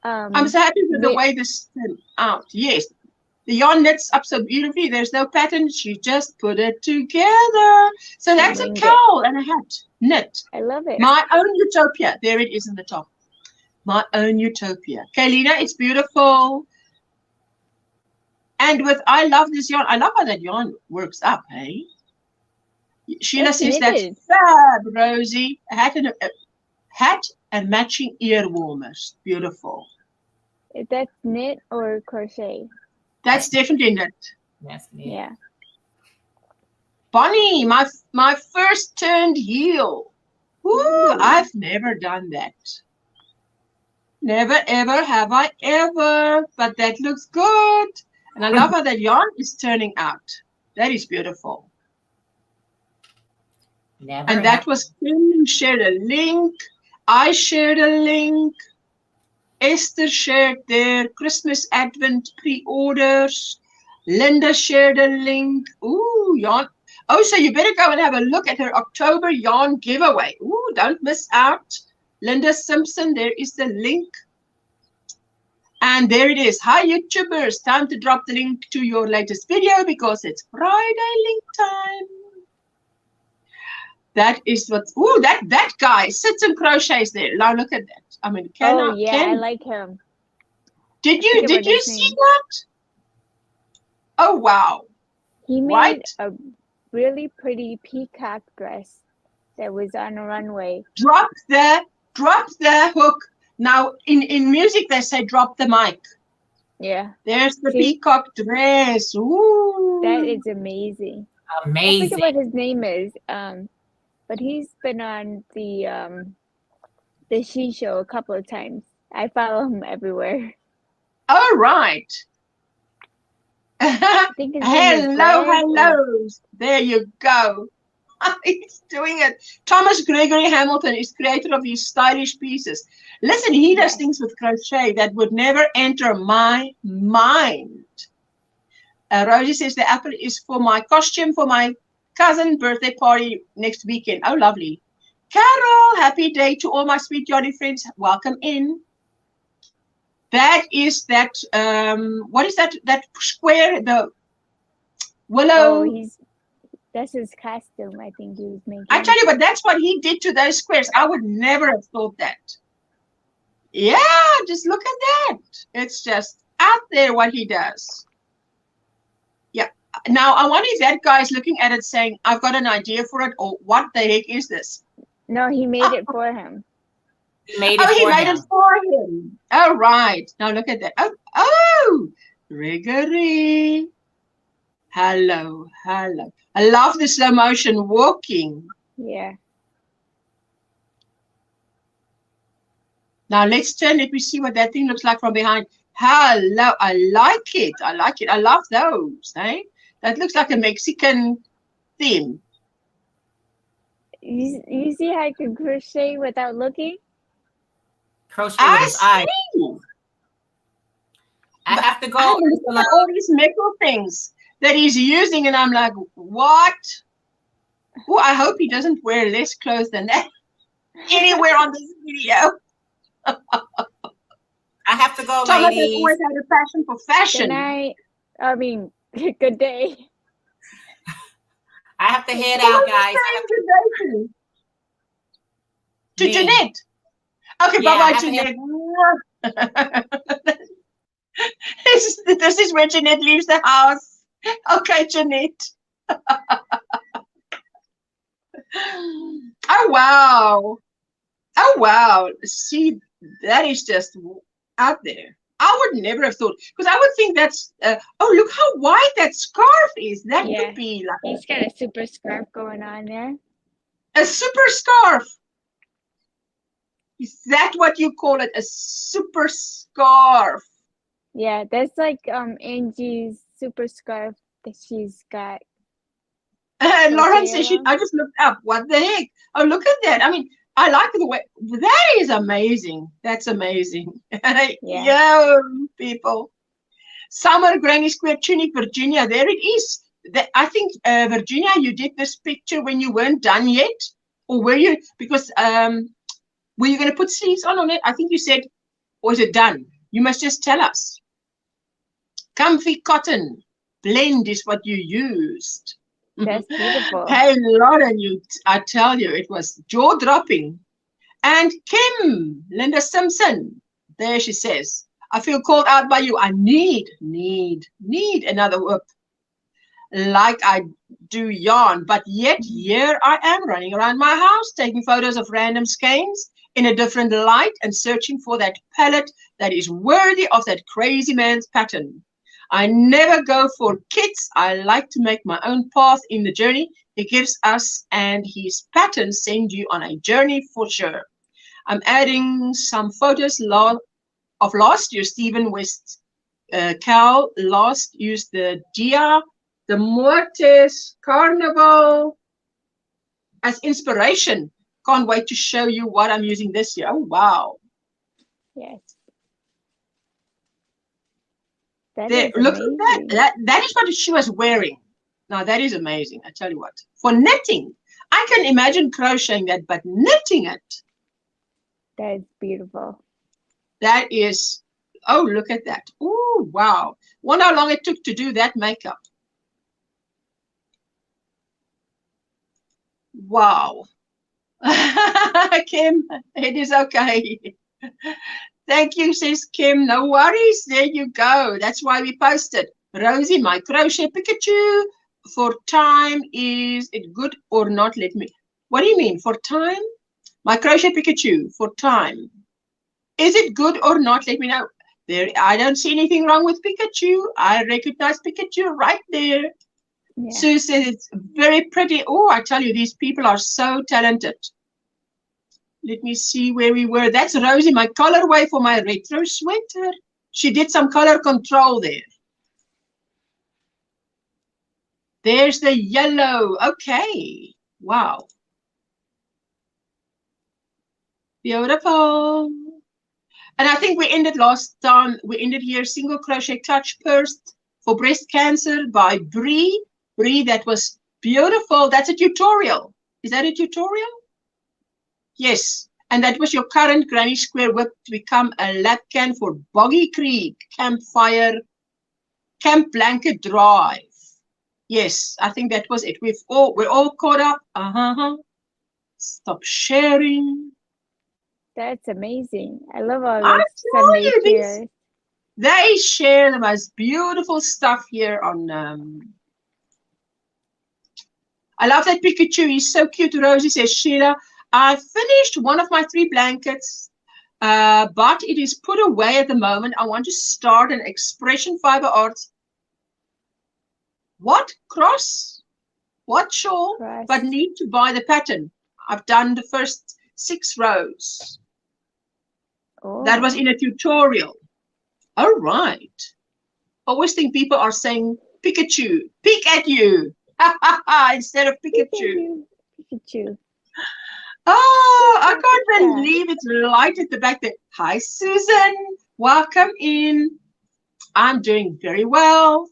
Speaker 1: I'm so happy with the way this came out. Yes. The yarn knits up so beautifully. There's no pattern. She just put it together. So that's a cowl and a hat knit.
Speaker 2: I love it.
Speaker 1: My own Utopia. There it is in the top. My own Utopia. Kaylina, it's beautiful. And with, I love this yarn. I love how that yarn works up, hey? Sheila says that's fab, Rosie. A hat and matching ear warmers. Beautiful.
Speaker 2: Is that knit or crochet?
Speaker 1: That's definitely knit.
Speaker 4: That's knit.
Speaker 2: Yeah.
Speaker 1: Bonnie, my first turned heel. Ooh, I've never done that. Never, ever have I ever. But that looks good. And I love how that yarn is turning out. That is beautiful.
Speaker 4: Never
Speaker 1: and that was Kim shared a link. I shared a link. Esther shared their Christmas Advent pre-orders. Linda shared a link. Ooh, yarn. Oh, so you better go and have a look at her October yarn giveaway. Ooh, don't miss out. Linda Simpson, there is the link. And there it is. Hi, YouTubers. Time to drop the link to your latest video because it's Friday link time. That is what, ooh, that guy sits and crochets there. Now look at that. I mean,
Speaker 2: I like him.
Speaker 1: Did you see that? Oh, wow.
Speaker 2: He made a really pretty peacock dress that was on a runway.
Speaker 1: Drop the hook. Now, in music, they say drop the mic.
Speaker 2: Yeah.
Speaker 1: There's the peacock dress. Ooh.
Speaker 2: That is amazing.
Speaker 4: Amazing.
Speaker 2: I forget what his name is. But he's been on the She Show a couple of times. I follow him everywhere.
Speaker 1: All right.
Speaker 2: I think his name is
Speaker 1: hello. There you go. He's doing it. Thomas Gregory Hamilton is creator of these stylish pieces. Listen, he does things with crochet that would never enter my mind. Rosie says the apple is for my costume for my cousin birthday party next weekend. Oh, lovely. Carol, happy day to all my sweet yarny friends. Welcome in. That is that, what is that square, the willow?
Speaker 2: Oh, that's his costume, I think he was making.
Speaker 1: I tell you, but that's what he did to those squares. I would never have thought that. Yeah, just look at that. It's just out there what he does. Yeah. Now, I wonder if that guy is looking at it saying, I've got an idea for it, or what the heck is this?
Speaker 2: No, he made it for him.
Speaker 4: He made it
Speaker 1: for him. Oh, right. Now look at that. Oh, Gregory. Hello. I love the slow motion walking.
Speaker 2: Yeah.
Speaker 1: Now let's turn. Let me see what that thing looks like from behind. Hello. I like it. I love those. Eh? That looks like a Mexican theme.
Speaker 2: You see how I can crochet without looking?
Speaker 4: Crochet with his eyes. I have to go.
Speaker 1: All these metal things. that he's using, and I'm like, what? Oh, I hope he doesn't wear less clothes than that anywhere on this video.
Speaker 4: I have to go,
Speaker 1: Thomas has
Speaker 4: ladies.
Speaker 1: always had a passion for fashion.
Speaker 2: Good night. I mean, good day.
Speaker 4: I have to head out, guys.
Speaker 1: To
Speaker 4: Me.
Speaker 1: Jeanette. Okay,
Speaker 4: Yeah,
Speaker 1: bye-bye, Jeanette. This is where Jeanette leaves the house. Okay, Jeanette. Oh, wow. Oh, wow. See, that is just out there. I would never have thought, because I would think that's, oh, look how wide that scarf is. That could be like
Speaker 2: He's got a super scarf going on there.
Speaker 1: a super scarf. Is that what you call it? A super scarf?
Speaker 2: Yeah, that's like Angie's super scarf that she's got.
Speaker 1: And Lauren says,
Speaker 2: around.
Speaker 1: I just looked up. What the heck? Oh, look at that. I mean, I like the way, that is amazing. That's amazing. Yo, people. Summer Granny Square Tunic, Virginia. There it is. I think, Virginia, you did this picture when you weren't done yet. Or were you? Because were you going to put sleeves on it? I think you said, or is it done? You must just tell us. Comfy cotton blend is what you used.
Speaker 2: That's beautiful.
Speaker 1: Hey, Lauren, I tell you, it was jaw-dropping. And Kim, Linda Simpson, there she says, I feel called out by you. I need another whoop. Like I do yarn, but yet here I am running around my house, taking photos of random skeins in a different light and searching for that palette that is worthy of that crazy man's pattern. I never go for kits. I like to make my own path in the journey he gives us, and his patterns send you on a journey for sure. I'm adding some photos of last year. Stephen West Cal last used the Dia de Muertes Carnival as inspiration. Can't wait to show you what I'm using this year. Oh, wow.
Speaker 2: Yes.
Speaker 1: There, look at that. That is what she was wearing. Now, that is amazing. I tell you what. For knitting, I can imagine crocheting that, but knitting it.
Speaker 2: That is beautiful.
Speaker 1: That is, oh, look at that. Oh, wow. Wonder how long it took to do that makeup. Wow. Kim, it is okay. Thank you, says Kim. No worries. There you go. That's why we posted. Rosie, my crochet Pikachu for time. Is it good or not? Let me. What do you mean? For time? My crochet Pikachu for time. Is it good or not? Let me know. There, I don't see anything wrong with Pikachu. I recognize Pikachu right there. Yeah. Sue says it's very pretty. Oh, I tell you, these people are so talented. Let me see where we were. That's Rosie, my colorway for my retro sweater. She did some color control there. There's the yellow. Okay. Wow. Beautiful. And I think we ended last time. We ended here, Single Crochet Clutch Purse for Breast Cancer by Bree. Bree, that was beautiful. That's a tutorial. Is that a tutorial? Yes, and that was your current Granny Square whip to become a lap can for Boggy Creek Campfire Camp Blanket Drive. Yes, I think that was it. We're all caught up. Stop sharing.
Speaker 2: That's amazing. I love all those Sunday shares.
Speaker 1: They share the most beautiful stuff here on. I love that Pikachu. He's so cute. Rosie says, Sheila, I finished one of my 3 blankets, but it is put away at the moment. I want to start an expression fiber arts. What? Cross? What shawl?
Speaker 2: Cross.
Speaker 1: But need to buy the pattern. I've done the first 6 rows. Oh. That was in a tutorial. All right. I always think people are saying Pikachu. Peek at you. Instead of Pikachu.
Speaker 2: Pikachu.
Speaker 1: Oh, I can't believe it's light at the back there. Hi, Susan. Welcome in. I'm doing very well.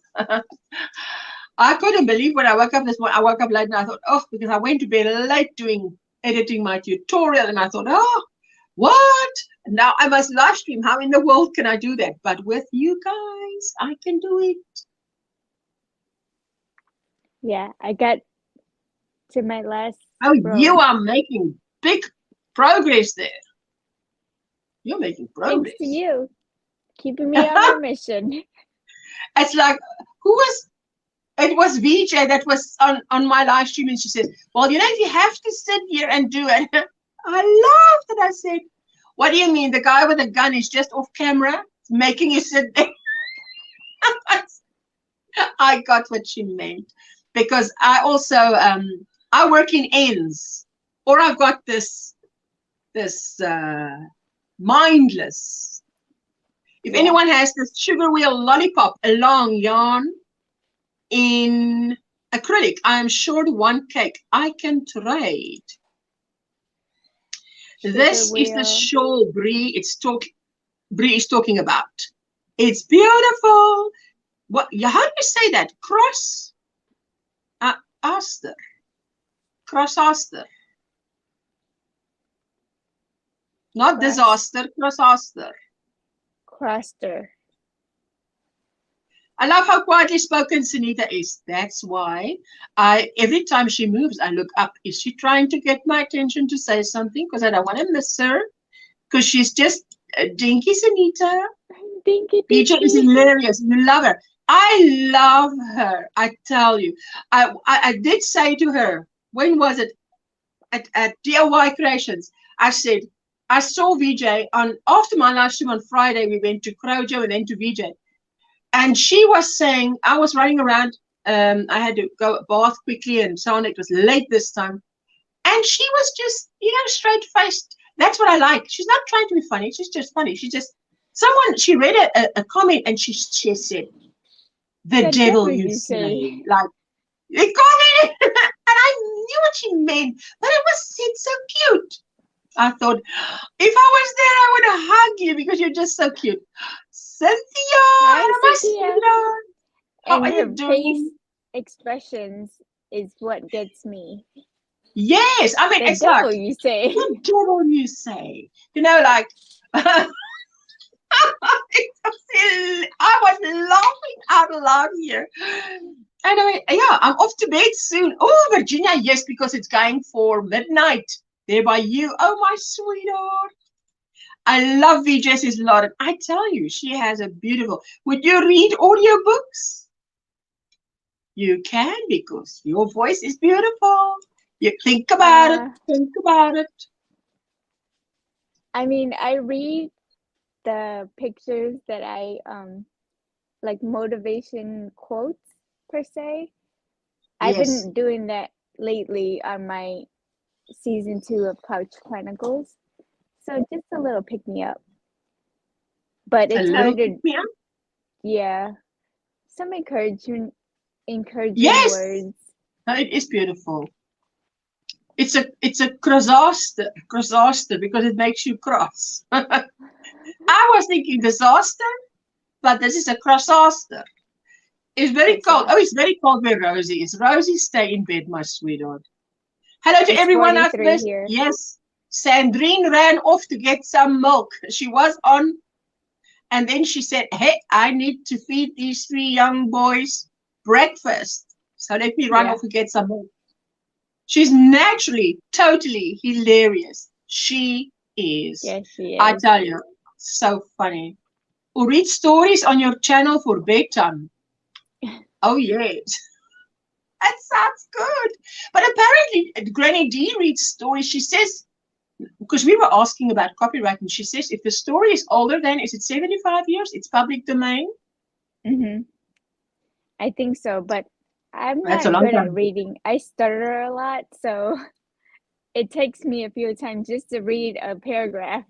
Speaker 1: I couldn't believe when I woke up this morning. I woke up late and I thought, oh, because I went to bed late editing my tutorial, and I thought, oh, what? Now I must live stream. How in the world can I do that? But with you guys, I can do it.
Speaker 2: Yeah, I got to my last
Speaker 1: Oh,
Speaker 2: row.
Speaker 1: you are making big progress there. You're making progress.
Speaker 2: Thanks to you, keeping me on my mission.
Speaker 1: It's like, it was VJ that was on my live stream, and she said, well, you know, if you have to sit here and do it. I laughed and I said, what do you mean? The guy with the gun is just off camera making you sit there? I got what she meant, because I also, I work in ends, or I've got this mindless. If anyone has this sugar wheel lollipop, a long yarn in acrylic, I am short one cake. I can trade. This is the shawl Bree is talking about. It's beautiful. What? How do you say that? Cross aster. Not disaster. Cross aster.
Speaker 2: Croster.
Speaker 1: I love how quietly spoken Sunita is. That's why every time she moves, I look up. Is she trying to get my attention to say something? Because I don't want to miss her. Because she's just dinky Sunita.
Speaker 2: Dinky.
Speaker 1: BJ is hilarious. You love her. I love her. I tell you. I did say to her, when was it? At DIY Creations. I said, I saw VJ after my live stream on Friday. We went to Crochet and then to VJ. And she was saying, I was running around. I had to go bath quickly and so on. It was late this time. And she was just, straight-faced. That's what I like. She's not trying to be funny. She's just funny. She read a comment and she said, the devil you say. Like, they commented. And I knew what she meant. But it was said so cute. I thought, if I was there, I would hug you because you're just so cute. Cynthia,
Speaker 2: Hi, Cynthia.
Speaker 1: How are you doing?
Speaker 2: Face expressions is what gets me.
Speaker 1: Yes, I mean, it's
Speaker 2: devil
Speaker 1: like,
Speaker 2: you say.
Speaker 1: The devil you say. Like, I was laughing out loud here. And I mean, yeah, I'm off to bed soon. Oh, Virginia, yes, because it's going for midnight. There by you. Oh, my sweetheart. I love VJ's lot. And I tell you, she has a beautiful. Would you read audiobooks? You can, because your voice is beautiful. You think about it. Think about it.
Speaker 2: I mean, I read the pictures that I like motivation quotes per se. I've been doing that lately on my season 2 of Couch Chronicles. So just a little pick me up. But it's hard to, some encouraging words.
Speaker 1: No, it is beautiful. It's a crossaster because it makes you cross. I was thinking disaster, but this is a crossaster. It's very cold. Oh, it's very cold where Rosie is. Rosie, stay in bed, my sweetheart. Hello to everyone I've missed. Yes. Sandrine ran off to get some milk. She was on, and then she said, hey, I need to feed these 3 young boys breakfast. So let me run off and get some milk. She's naturally, totally hilarious. She is.
Speaker 2: Yes, she is.
Speaker 1: I tell you, so funny. Or read stories on your channel for bedtime. Oh, yes. That sounds good. But apparently, Granny D reads stories. She says, because we were asking about copyright, and she says if the story is older than, is it 75 years? It's public domain?
Speaker 2: Mm-hmm. I think so, but I'm not good at reading. I stutter a lot, so it takes me a few times just to read a paragraph.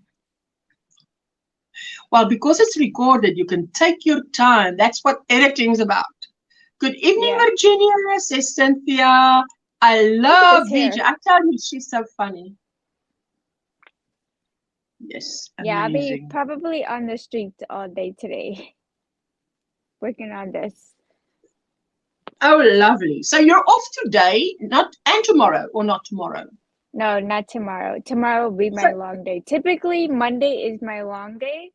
Speaker 1: Well, because it's recorded, you can take your time. That's what editing is about. Good evening, Virginia, says Cynthia. I love VJ. I tell you, she's so funny. Yes, amazing.
Speaker 2: Yeah, I'll be probably on the street all day today, working on this.
Speaker 1: Oh, lovely. So you're off today, and tomorrow, or not tomorrow?
Speaker 2: No, not tomorrow. Tomorrow will be my long day. Typically, Monday is my long day.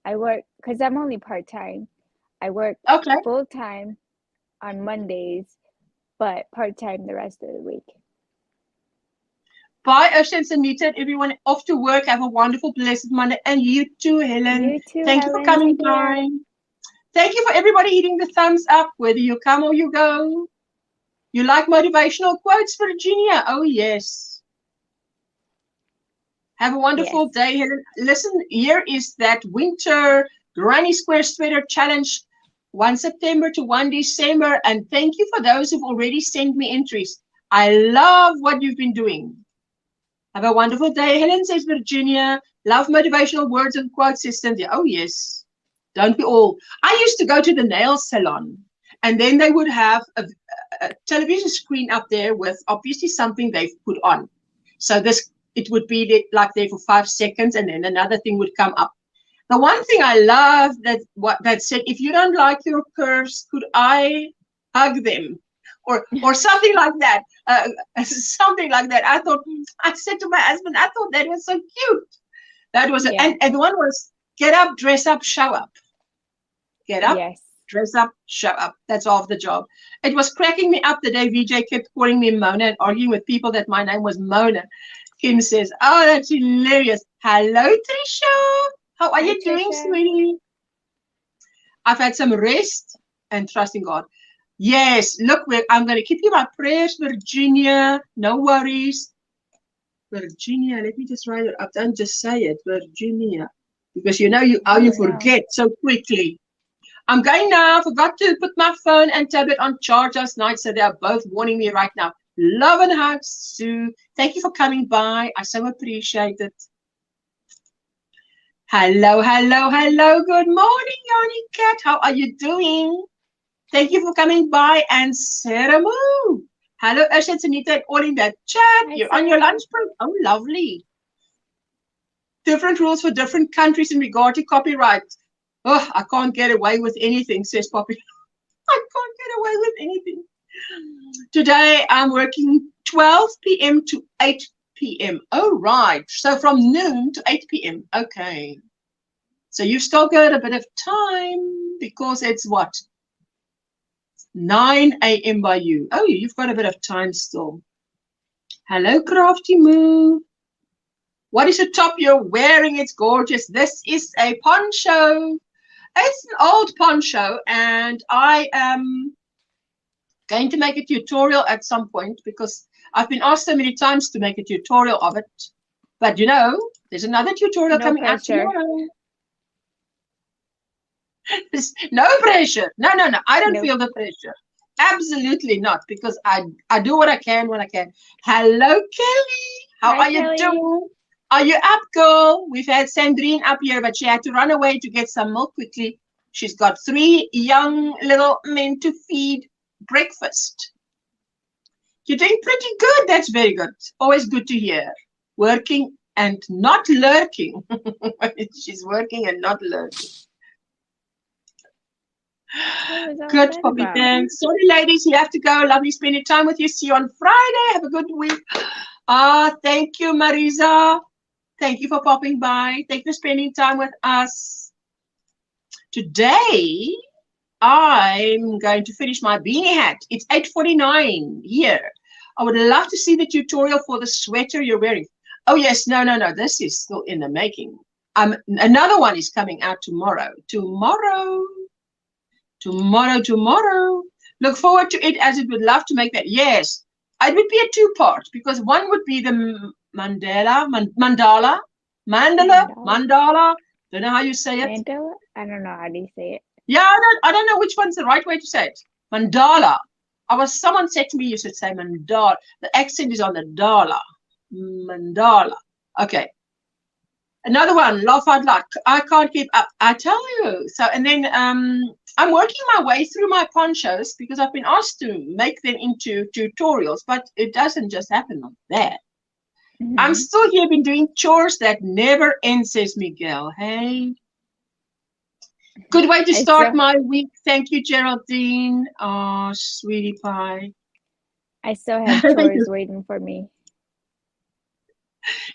Speaker 2: I work, because I'm only part-time. I work full-time on Mondays, but part-time the rest of the week.
Speaker 1: Bye, Ursula and Sanita, and everyone off to work. Have a wonderful, blessed Monday. And you too, Helen.
Speaker 2: You too,
Speaker 1: Thank you for coming by. Thank you for everybody hitting the thumbs up, whether you come or you go. You like motivational quotes, Virginia? Oh, yes. Have a wonderful day, Helen. Listen, here is that winter Granny Square Sweater Challenge, 1 September to 1 December. And thank you for those who've already sent me entries. I love what you've been doing. Have a wonderful day, Helen, says Virginia. Love motivational words and quotes, says Cynthia. Oh, yes. Don't we all? I used to go to the nail salon, and then they would have a television screen up there with obviously something they've put on. So it would be like there for 5 seconds, and then another thing would come up. The one thing I love that said, if you don't like your curves, could I hug them? Or something like that. Something like that. I said to my husband, I thought that was so cute. That was and one was get up, dress up, show up. Get up, dress up, show up. That's all of the job. It was cracking me up the day VJ kept calling me Mona and arguing with people that my name was Mona. Kim says, oh, that's hilarious. Hello, Trisha. How are you doing, sweetie? I've had some rest and trust in God. Yes, look, I'm going to keep you my prayers, Virginia. No worries. Virginia, let me just write it up. Don't just say it, Virginia. Because you know you forget so quickly. I'm going now. I forgot to put my phone and tablet on charge last night, so they're both warning me right now. Love and hugs, Sue. Thank you for coming by. I so appreciate it. Hello, hello, hello. Good morning, Yanni Cat. How are you doing? Thank you for coming by. And Sarah Moo. Hello, Ursula, Sanita, all in that chat. Hi, you're Sarah. On your lunch break. Oh, lovely. Different rules for different countries in regard to copyright. Oh, I can't get away with anything, says Poppy. I can't get away with anything. Today, I'm working 12 p.m. to 8 p.m. Oh, right. So from noon to 8 p.m. Okay. So you've still got a bit of time because it's what? 9 a.m. by you. Oh, you've got a bit of time still. Hello, Crafty Moo. What is the top you're wearing? It's gorgeous. This is a poncho. It's an old poncho, and I am going to make a tutorial at some point because I've been asked so many times to make a tutorial of it. But you know, there's another tutorial coming up tomorrow. No pressure. No. I don't feel the pressure. Absolutely not, because I do what I can when I can. Hello, Kelly. How are you doing? Are you up, girl? We've had Sandrine up here, but she had to run away to get some milk quickly. She's got 3 young little men to feed breakfast. You're doing pretty good. That's very good. Always good to hear. Working and not lurking. She's working and not lurking. Good, Poppy. Thanks. Sorry, ladies, you have to go. Lovely spending time with you. See you on Friday. Have a good week. Thank you, Marisa. Thank you for popping by. Thank you for spending time with us. Today, I'm going to finish my beanie hat. It's 8:49 here. I would love to see the tutorial for the sweater you're wearing. Oh, yes. No. This is still in the making. Another one is coming out tomorrow. Tomorrow. Look forward to it, as it would love to make that. Yes. It would be a 2-part, because one would be the mandala. Don't know how you say it.
Speaker 2: Mandala? I don't know how do you say it.
Speaker 1: Yeah, I don't know which one's the right way to say it. Mandala. Someone said to me you should say mandala. The accent is on the dala. Mandala. Okay. Another one, laugh out loud. I can't keep up. I tell you. So, and then I'm working my way through my ponchos because I've been asked to make them into tutorials, but it doesn't just happen like that. Mm-hmm. I'm still here, been doing chores that never end, says Miguel. Hey. Good way to
Speaker 2: I
Speaker 1: start
Speaker 2: saw-
Speaker 1: my week. Thank you, Geraldine. Oh, sweetie pie.
Speaker 2: I still have chores waiting for me.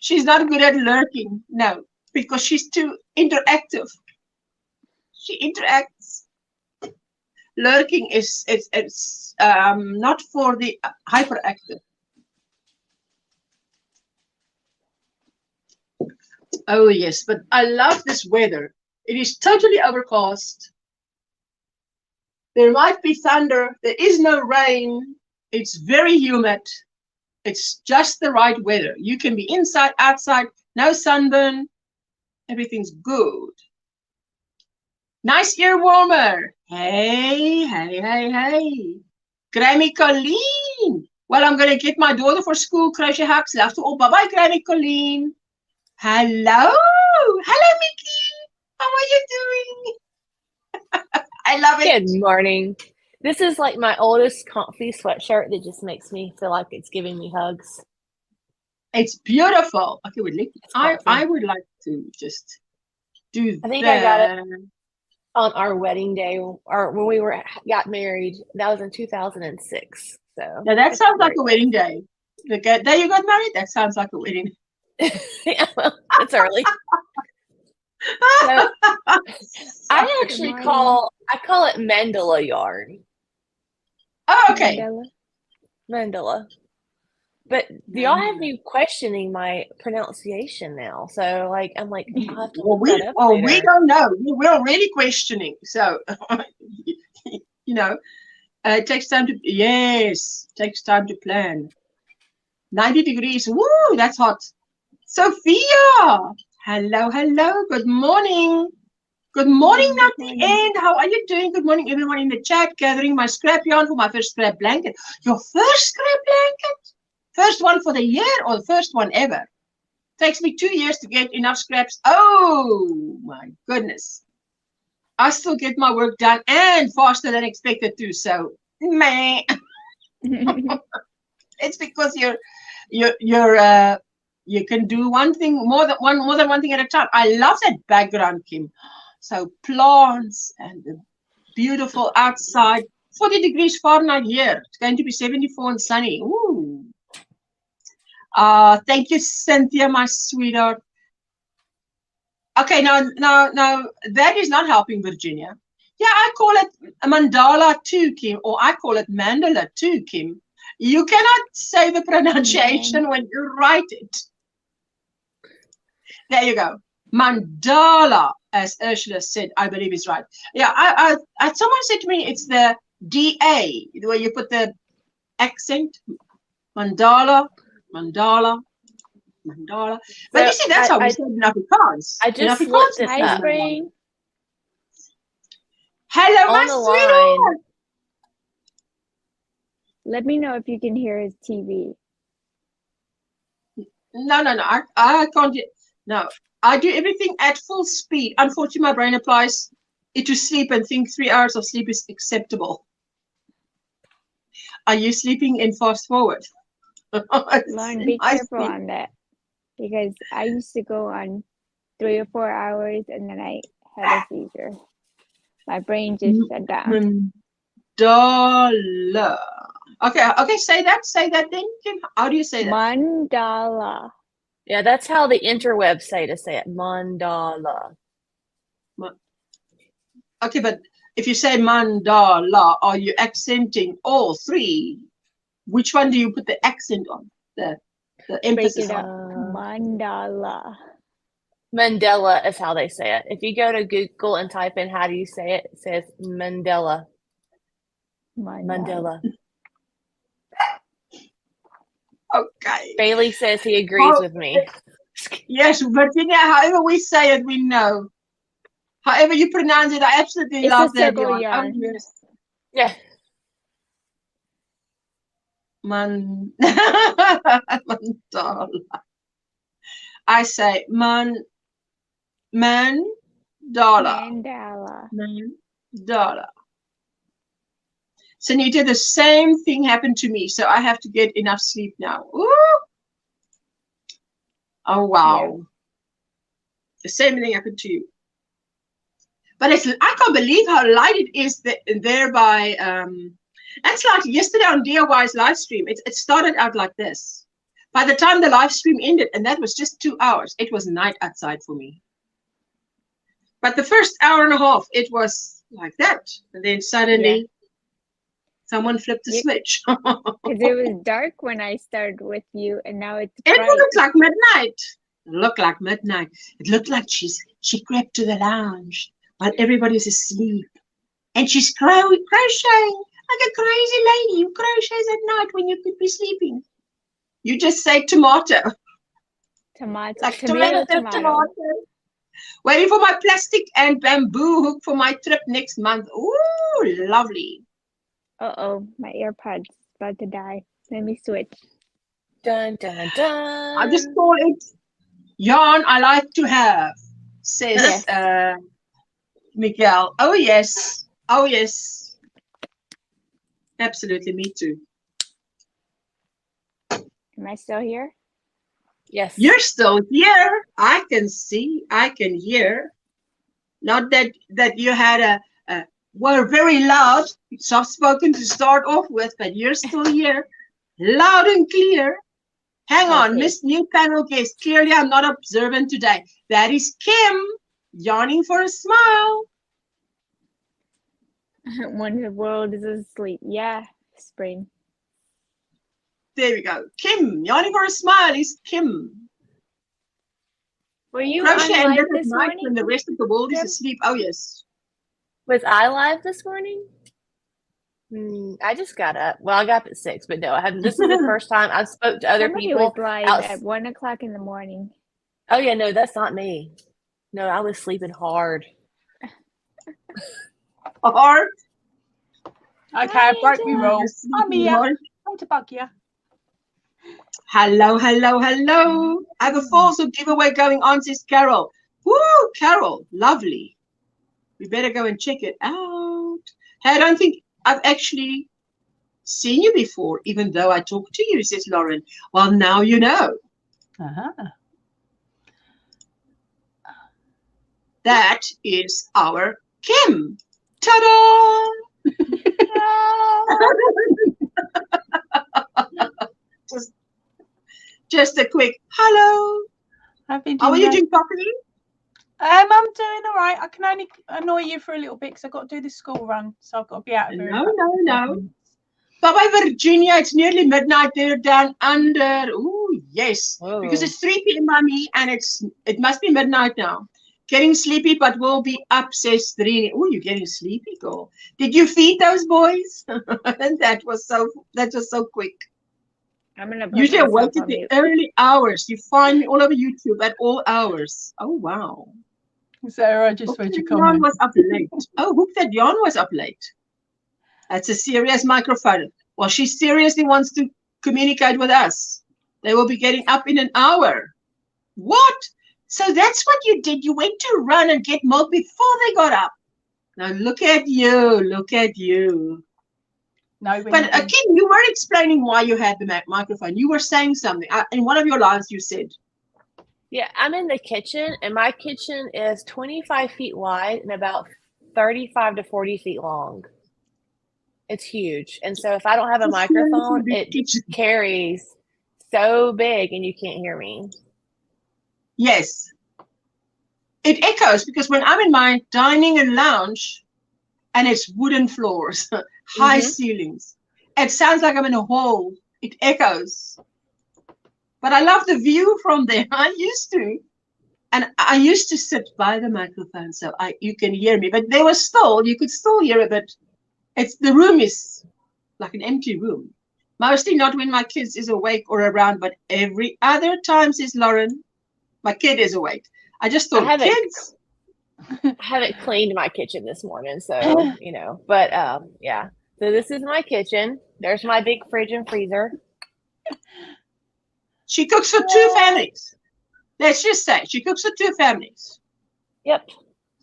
Speaker 1: She's not good at lurking. No, because she's too interactive. She interacts. Lurking is it's not for the hyperactive. Oh yes, but I love this weather. It is totally overcast. There might be thunder. There is no rain. It's very humid. It's just the right weather. You can be inside, outside, no sunburn. Everything's good. Nice ear warmer. Hey, hey, hey, hey. Granny Colleen. Well, I'm going to get my daughter for school. Crochet hugs. Love to all. Bye-bye, Granny Colleen. Hello. Hello, Mickey. How are you doing? I love it.
Speaker 5: Good morning. This is like my oldest comfy sweatshirt that just makes me feel like it's giving me hugs.
Speaker 1: It's beautiful. Okay, I
Speaker 5: comfy.
Speaker 1: would like to just do
Speaker 5: I think
Speaker 1: that.
Speaker 5: I got it on our wedding day, or when we got married. That was in 2006. So
Speaker 1: Now that
Speaker 5: it's
Speaker 1: sounds like
Speaker 5: great.
Speaker 1: a wedding day. The day you got married, that sounds like a wedding.
Speaker 5: Yeah, well, it's early. So I actually
Speaker 2: morning.
Speaker 5: call it mandala yarn.
Speaker 1: Oh, okay.
Speaker 2: Mandela.
Speaker 5: Mandala. But y'all have me questioning my pronunciation now. So like I'm like, I'll have to look that up
Speaker 1: we
Speaker 5: later.
Speaker 1: don't know. We're already questioning. So you know, it takes time to takes time to plan. 90 degrees. Woo, that's hot. Sophia. Hello, hello. Good morning. Good morning, Natty. And how are you doing? Good morning, everyone in the chat. Gathering my scrap yarn for my first scrap blanket. Your first scrap blanket? First one for the year or the first one ever? Takes me 2 years to get enough scraps. Oh my goodness. I still get my work done and faster than expected too. So, meh. It's because you can do one thing more than one thing at a time. I love that background, Kim. So plants and the beautiful outside. 40 degrees Fahrenheit here. It's going to be 74 and sunny. Ooh. Thank you, Cynthia, my sweetheart. Okay, now that is not helping, Virginia. Yeah, I call it mandala too, Kim, or I call it mandala too, Kim. You cannot say the pronunciation when you write it. There you go. Mandala, as Ursula said, I believe is right. Yeah, someone said to me it's the DA, where you put the accent. Mandala. But you see, that's how we say it in Afrikaans.
Speaker 5: I just looked this
Speaker 2: Hi,
Speaker 5: up.
Speaker 2: Spring.
Speaker 1: Hello, my
Speaker 5: On the
Speaker 1: sweetheart.
Speaker 5: line.
Speaker 2: Let me know if you can hear his TV.
Speaker 1: No. I can't. No, I do everything at full speed. Unfortunately, my brain applies it to sleep and think 3 hours of sleep is acceptable. Are you sleeping in fast forward?
Speaker 2: Lauren, be careful on that. Because I used to go on 3 or 4 hours and then I had a seizure. My brain just shut down.
Speaker 1: Mandala. Okay, say that then, Kim. How do you say that?
Speaker 2: Mandala.
Speaker 5: Yeah, that's how the interwebs say to say it. Mandala.
Speaker 1: Okay, but if you say mandala, are you accenting all three? Which one do you put the accent on? The emphasis
Speaker 2: Break it up.
Speaker 1: on?
Speaker 2: Mandala.
Speaker 5: Mandela is how they say it. If you go to Google and type in how do you say it, it says Mandela. Mandela.
Speaker 1: Okay.
Speaker 5: Bailey says he agrees with me.
Speaker 1: Yes, Virginia, however we say it, we know. However you pronounce it, I absolutely love that yarn. Oh, yes.
Speaker 5: Yeah.
Speaker 1: Mandala. I say mandala.
Speaker 2: Mandala.
Speaker 1: Mandala. Sunita, the same thing happened to me, so I have to get enough sleep now. Ooh. Oh, wow. Yeah. The same thing happened to you. But I can't believe how light it is there by, that's like yesterday on DIY's live stream. It started out like this. By the time the live stream ended, and that was just 2 hours, it was night outside for me. But the first hour and a half, it was like that. And then suddenly, someone flipped the switch.
Speaker 2: Because it was dark when I started with you, and now it's
Speaker 1: It
Speaker 2: bright.
Speaker 1: looked like midnight. It looked like midnight. It looked like she crept to the lounge while everybody's asleep. And she's crocheting like a crazy lady who crochets at night when you could be sleeping. You just say tomato.
Speaker 2: Tomato.
Speaker 1: Like
Speaker 2: tomato.
Speaker 1: Waiting for my plastic and bamboo hook for my trip next month. Ooh, lovely.
Speaker 2: Uh-oh, my AirPod's about to die. Let me switch.
Speaker 5: Dun, dun, dun.
Speaker 1: I just call it yarn I like to have, says Miguel. Oh, yes. Oh, yes. Absolutely, me too.
Speaker 2: Am I still here?
Speaker 5: Yes.
Speaker 1: You're still here. I can see. I can hear. Not that you had were very loud, soft-spoken to start off with, but you're still here. Loud and clear. Hang on, Miss New Panel Guest. Clearly, I'm not observant today. That is Kim, yawning for a smile.
Speaker 2: When the world is asleep. Yeah, spring.
Speaker 1: There we go. Kim, yawning for a smile is Kim.
Speaker 2: Were you
Speaker 1: Crochet
Speaker 2: on
Speaker 1: and
Speaker 2: live
Speaker 1: live at
Speaker 2: this
Speaker 1: night
Speaker 2: morning?
Speaker 1: when the rest of the world is
Speaker 2: Kim?
Speaker 1: asleep. Oh, yes.
Speaker 5: Was I live this morning? I just got up. Well, I got up at 6, but no, I haven't. This is the first time I've spoke to other
Speaker 2: Somebody
Speaker 5: people.
Speaker 2: was live at 1 o'clock in the morning.
Speaker 5: Oh yeah, no, that's not me. No, I was sleeping hard.
Speaker 1: Hard.
Speaker 6: Okay, I broke my rule. I'm here. I'm to bug you.
Speaker 1: Hello, hello, hello. I have a false giveaway going on, says Carol. Woo, Carol, lovely. We better go and check it out. Hey, I don't think I've actually seen you before, even though I talked to you, says Lauren. Well, now you know. That is our Kim. Ta-da! Just a quick hello. How are you doing properly?
Speaker 6: I'm doing all right. I can only annoy you for a little bit because I've got to do the school run, so I've got to be out of here.
Speaker 1: No. Bye-bye, Virginia. It's nearly midnight there down under. Oh, yes. Whoa. Because it's 3 p.m. by me, and it must be midnight now. Getting sleepy, but we'll be up, says Drini. Oh, you're getting sleepy, girl. Did you feed those boys? And that was so quick.
Speaker 2: I'm gonna
Speaker 1: usually awake at the early hours. You find me all over YouTube at all hours. Oh, wow.
Speaker 6: Sarah, I just read your comment.
Speaker 1: Yarn was up late. Oh, Hook That Yarn was up late. That's a serious microphone. Well, she seriously wants to communicate with us. They will be getting up in an hour. What? So that's what you did. You went to run and get milk before they got up. Now look at you. Look at you. No, but Kim, you were explaining why you had the microphone. You were saying something. In one of your lives, you said.
Speaker 5: Yeah, I'm in the kitchen, and my kitchen is 25 feet wide and about 35 to 40 feet long. It's huge. And so if I don't have a microphone, it carries so big and you can't hear me.
Speaker 1: Yes. It echoes because when I'm in my dining and lounge and it's wooden floors, high ceilings, it sounds like I'm in a hall. It echoes. But I love the view from there. I used to. And I used to sit by the microphone so you can hear me. But there was still, you could still hear it, but the room is like an empty room. Mostly not when my kids is awake or around, but every other time, says Lauren, my kid is awake. I just thought, kids.
Speaker 5: I haven't cleaned my kitchen this morning, so, you know. But, yeah. So this is my kitchen. There's my big fridge and freezer.
Speaker 1: She cooks for 2 families. Let's just say she cooks for 2 families.
Speaker 5: Yep.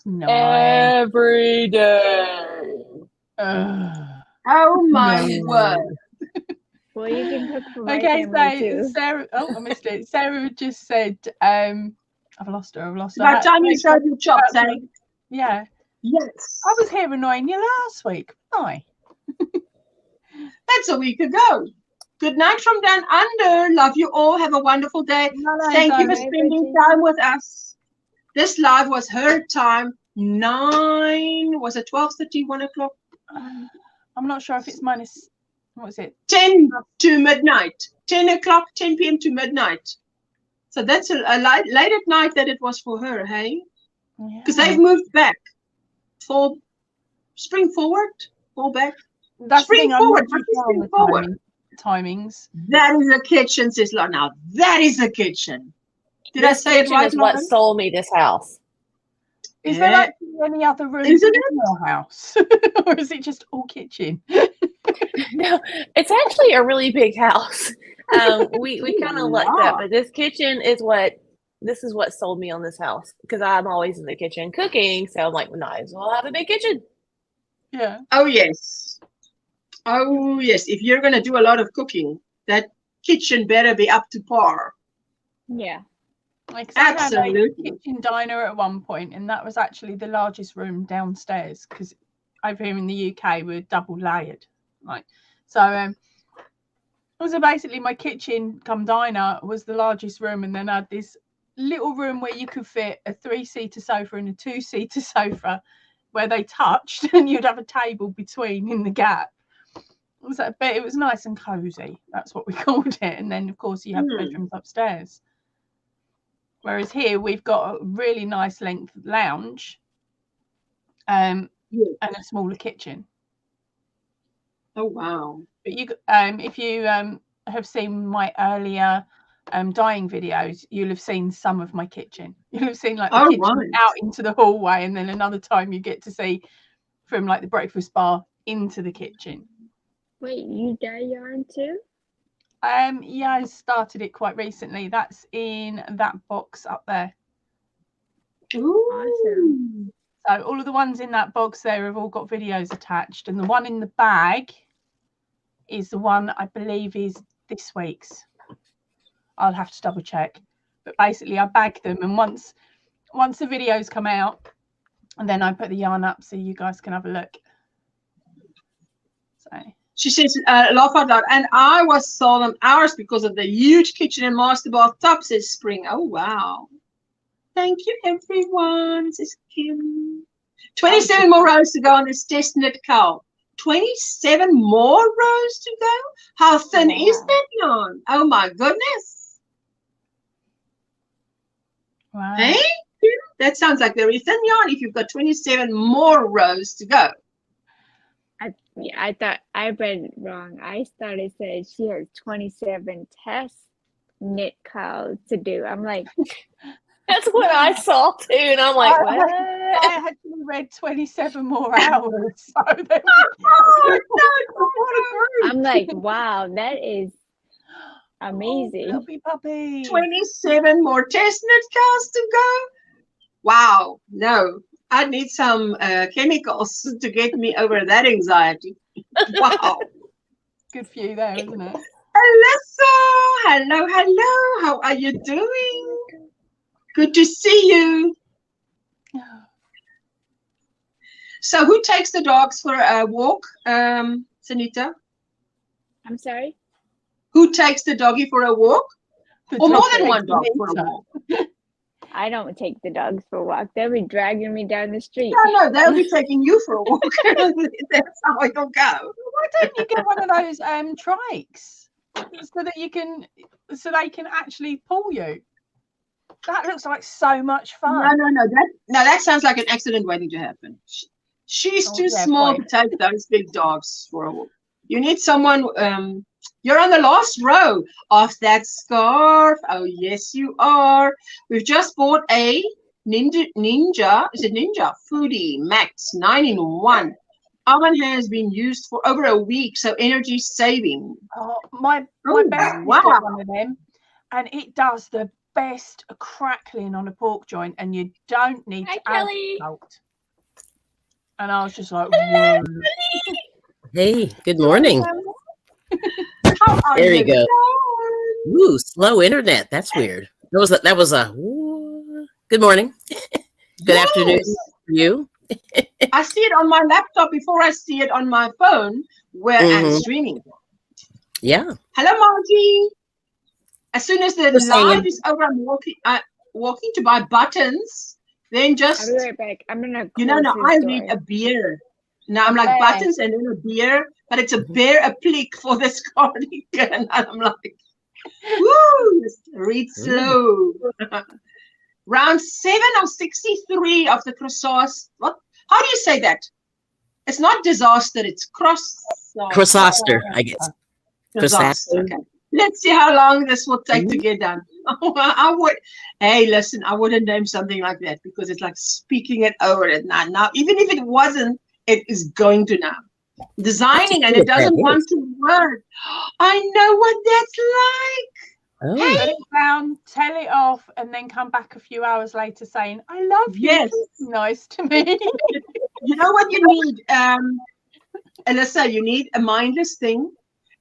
Speaker 6: No.
Speaker 5: Every day.
Speaker 1: Oh my word.
Speaker 2: Well, you can cook for my family too.
Speaker 6: Sarah, I missed it. Sarah just said, I've lost her.
Speaker 1: By the time you showed your chops,
Speaker 6: yeah.
Speaker 1: Yes.
Speaker 6: I was here annoying you last week. Why?
Speaker 1: That's a week ago. Good night from down under. Love you all. Have a wonderful day. Thank you for
Speaker 2: Bye,
Speaker 1: spending
Speaker 2: Bridget.
Speaker 1: time with us. This live was her time. 9, was it 12:30, 1 o'clock?
Speaker 6: I'm not sure if it's minus, what was it?
Speaker 1: 10 to midnight. 10 o'clock, 10 p.m. to midnight. So that's a late at night that it was for her, hey? Because they've moved back. Spring forward, fall back.
Speaker 6: That's
Speaker 1: Spring
Speaker 6: the thing,
Speaker 1: forward,
Speaker 6: I'm not
Speaker 1: spring
Speaker 6: sure
Speaker 1: forward.
Speaker 6: on the timings.
Speaker 1: That is a kitchen, says Lauren. Now, that is a kitchen. Did I
Speaker 5: This
Speaker 1: say it
Speaker 5: kitchen
Speaker 1: right,
Speaker 5: is what
Speaker 1: Lauren?
Speaker 5: sold me this house.
Speaker 6: Is there actually any other rooms
Speaker 1: Isn't
Speaker 6: in your house? Or is it just all kitchen?
Speaker 5: No, it's actually a really big house. We kind of lucked up, but this kitchen is what sold me on this house because I'm always in the kitchen cooking. So I'm like, well, might as well have a big kitchen.
Speaker 6: Yeah.
Speaker 1: Oh, yes. Oh, yes. If you're going to do a lot of cooking, that kitchen better be up to par.
Speaker 2: Yeah.
Speaker 6: Like, I had a
Speaker 1: Absolutely.
Speaker 6: kitchen diner at one point, and that was actually the largest room downstairs because over here in the UK we're double layered. Right. So basically my kitchen come diner was the largest room, and then I had this little room where you could fit a 3-seater sofa and a 2-seater sofa where they touched, and you'd have a table between in the gap. It was nice and cozy. That's what we called it. And then of course you have the bedrooms upstairs. Whereas here we've got a really nice length lounge and a smaller kitchen.
Speaker 1: Oh, wow.
Speaker 6: But you, if you have seen my earlier dyeing videos, you'll have seen some of my kitchen. You'll have seen like the kitchen out into the hallway, and then another time you get to see from like the breakfast bar into the kitchen.
Speaker 2: Wait, you dye yarn too?
Speaker 6: Yeah, I started it quite recently. That's in that box up there.
Speaker 1: Ooh.
Speaker 2: Awesome.
Speaker 6: So all of the ones in that box there have all got videos attached, and the one in the bag is the one I believe is this week's. I'll have to double check, but basically I bag them, and once the videos come out, and then I put the yarn up so you guys can have a look. So
Speaker 1: She says, laugh out loud. And I was sold on ours because of the huge kitchen and master bath tub, says Spring. Oh, wow. Thank you, everyone, says Kim. 27 more rows to go on this test knit cowl. 27 more rows to go? How thin is that yarn? Oh, my goodness.
Speaker 6: wow.
Speaker 1: Hey? That sounds like very thin yarn if you've got 27 more rows to go.
Speaker 2: I thought I read it wrong. I thought it said she has 27 test knit cows to do. I'm like,
Speaker 5: That's what I saw too, and I'm like, what?
Speaker 6: I actually read 27 more hours. So there
Speaker 2: I'm like, wow, that is amazing.
Speaker 6: Oh, puppy, puppy.
Speaker 1: 27 more test knit cows to go? Wow. No. I need some chemicals to get me over that anxiety. Wow.
Speaker 6: Good for you there, isn't it?
Speaker 1: Alyssa, hello, hello. How are you doing? Good to see you. So who takes the dogs for a walk, Sanita?
Speaker 2: I'm sorry?
Speaker 1: Who takes the doggy for a walk?
Speaker 6: The
Speaker 1: Or more
Speaker 6: dog
Speaker 1: than one
Speaker 6: takes
Speaker 1: dog
Speaker 6: the
Speaker 1: for a
Speaker 6: meter.
Speaker 1: walk?
Speaker 2: I don't take the dogs for a walk. They'll be dragging me down the street.
Speaker 1: No, they'll be taking you for a walk. That's how it'll go.
Speaker 6: Why don't you get one of those trikes so that you can, so they can actually pull you? That looks like so much fun.
Speaker 1: No. That sounds like an accident waiting to happen. She's too small to take those big dogs for a walk. You need someone. You're on the last row of that scarf. Oh, yes, you are. We've just bought a Ninja. Is it Ninja? Foodie Max 9-in-1. Oven has been used for over a week, so energy saving.
Speaker 6: Oh, my best got one of them, and it does the best crackling on a pork joint, and you don't need to add salt. And I was just like, whoa.
Speaker 7: Hey, good morning. There you go. Ooh, slow internet. That's weird. That was a good morning. Good afternoon to you.
Speaker 1: I see it on my laptop before I see it on my phone where I'm streaming.
Speaker 7: Yeah.
Speaker 1: Hello, Margie. As soon as the live is over, I'm walking to buy buttons. Then just,
Speaker 2: I'll be right back. I'm gonna.
Speaker 1: now I read a beer. Now I'm like buttons and then a beer, but it's a beer applique for this cardigan. And I'm like, woo, read slow. Round 7 of 63 of the croissants. What? How do you say that? It's not disaster. It's
Speaker 7: crossaster, I guess. Crossaster.
Speaker 1: Okay. Let's see how long this will take to get done. Hey, listen, I wouldn't name something like that because it's like speaking it over it now. Even if it wasn't, it is going to now. Designing and it doesn't want to work. I know what that's like.
Speaker 7: Oh.
Speaker 6: Put it down, tell it off, and then come back a few hours later saying, I love you.
Speaker 1: Yes.
Speaker 6: It's nice to me.
Speaker 1: You know what you need, Alyssa? You need a mindless thing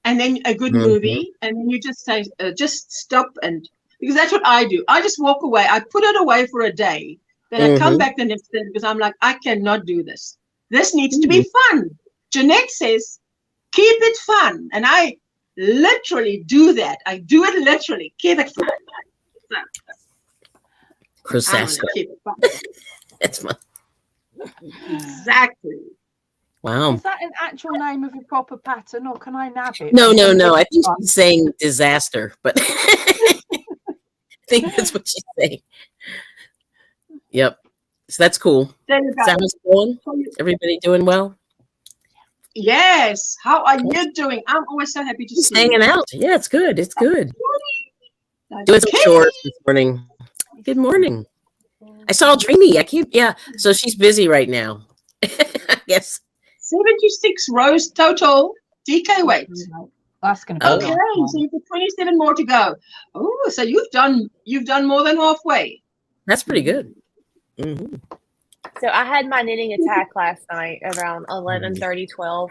Speaker 1: and then a good movie. And then you just say, just stop. And because that's what I do. I just walk away. I put it away for a day. Then I come back the next day because I'm like, I cannot do this. This needs to be fun. Jeanette says, keep it fun. And I literally do that. I do it literally. Keep it fun.
Speaker 7: Crossaster.
Speaker 1: Keep it fun.
Speaker 7: That's fun.
Speaker 1: Exactly.
Speaker 7: Wow.
Speaker 6: Is that an actual name of a proper pattern, or can I nab it?
Speaker 7: No. I think she's saying disaster, but I think that's what she's saying. Yep. So that's cool.
Speaker 1: There you go.
Speaker 7: Sounds going? Everybody doing well?
Speaker 1: Yes. How are you doing? I'm always so happy to
Speaker 7: Just
Speaker 1: see you.
Speaker 7: hanging out. Yeah, it's good. It's good. Doing some chores this morning. Good morning. I saw Dreamy. So she's busy right now. Yes.
Speaker 1: 76 rows total DK weight.
Speaker 6: That's going to be
Speaker 1: Okay, so you've got 27 more to go. Oh, so you've done more than halfway.
Speaker 7: That's pretty good.
Speaker 5: So I had my knitting attack last night around 11:30, 12,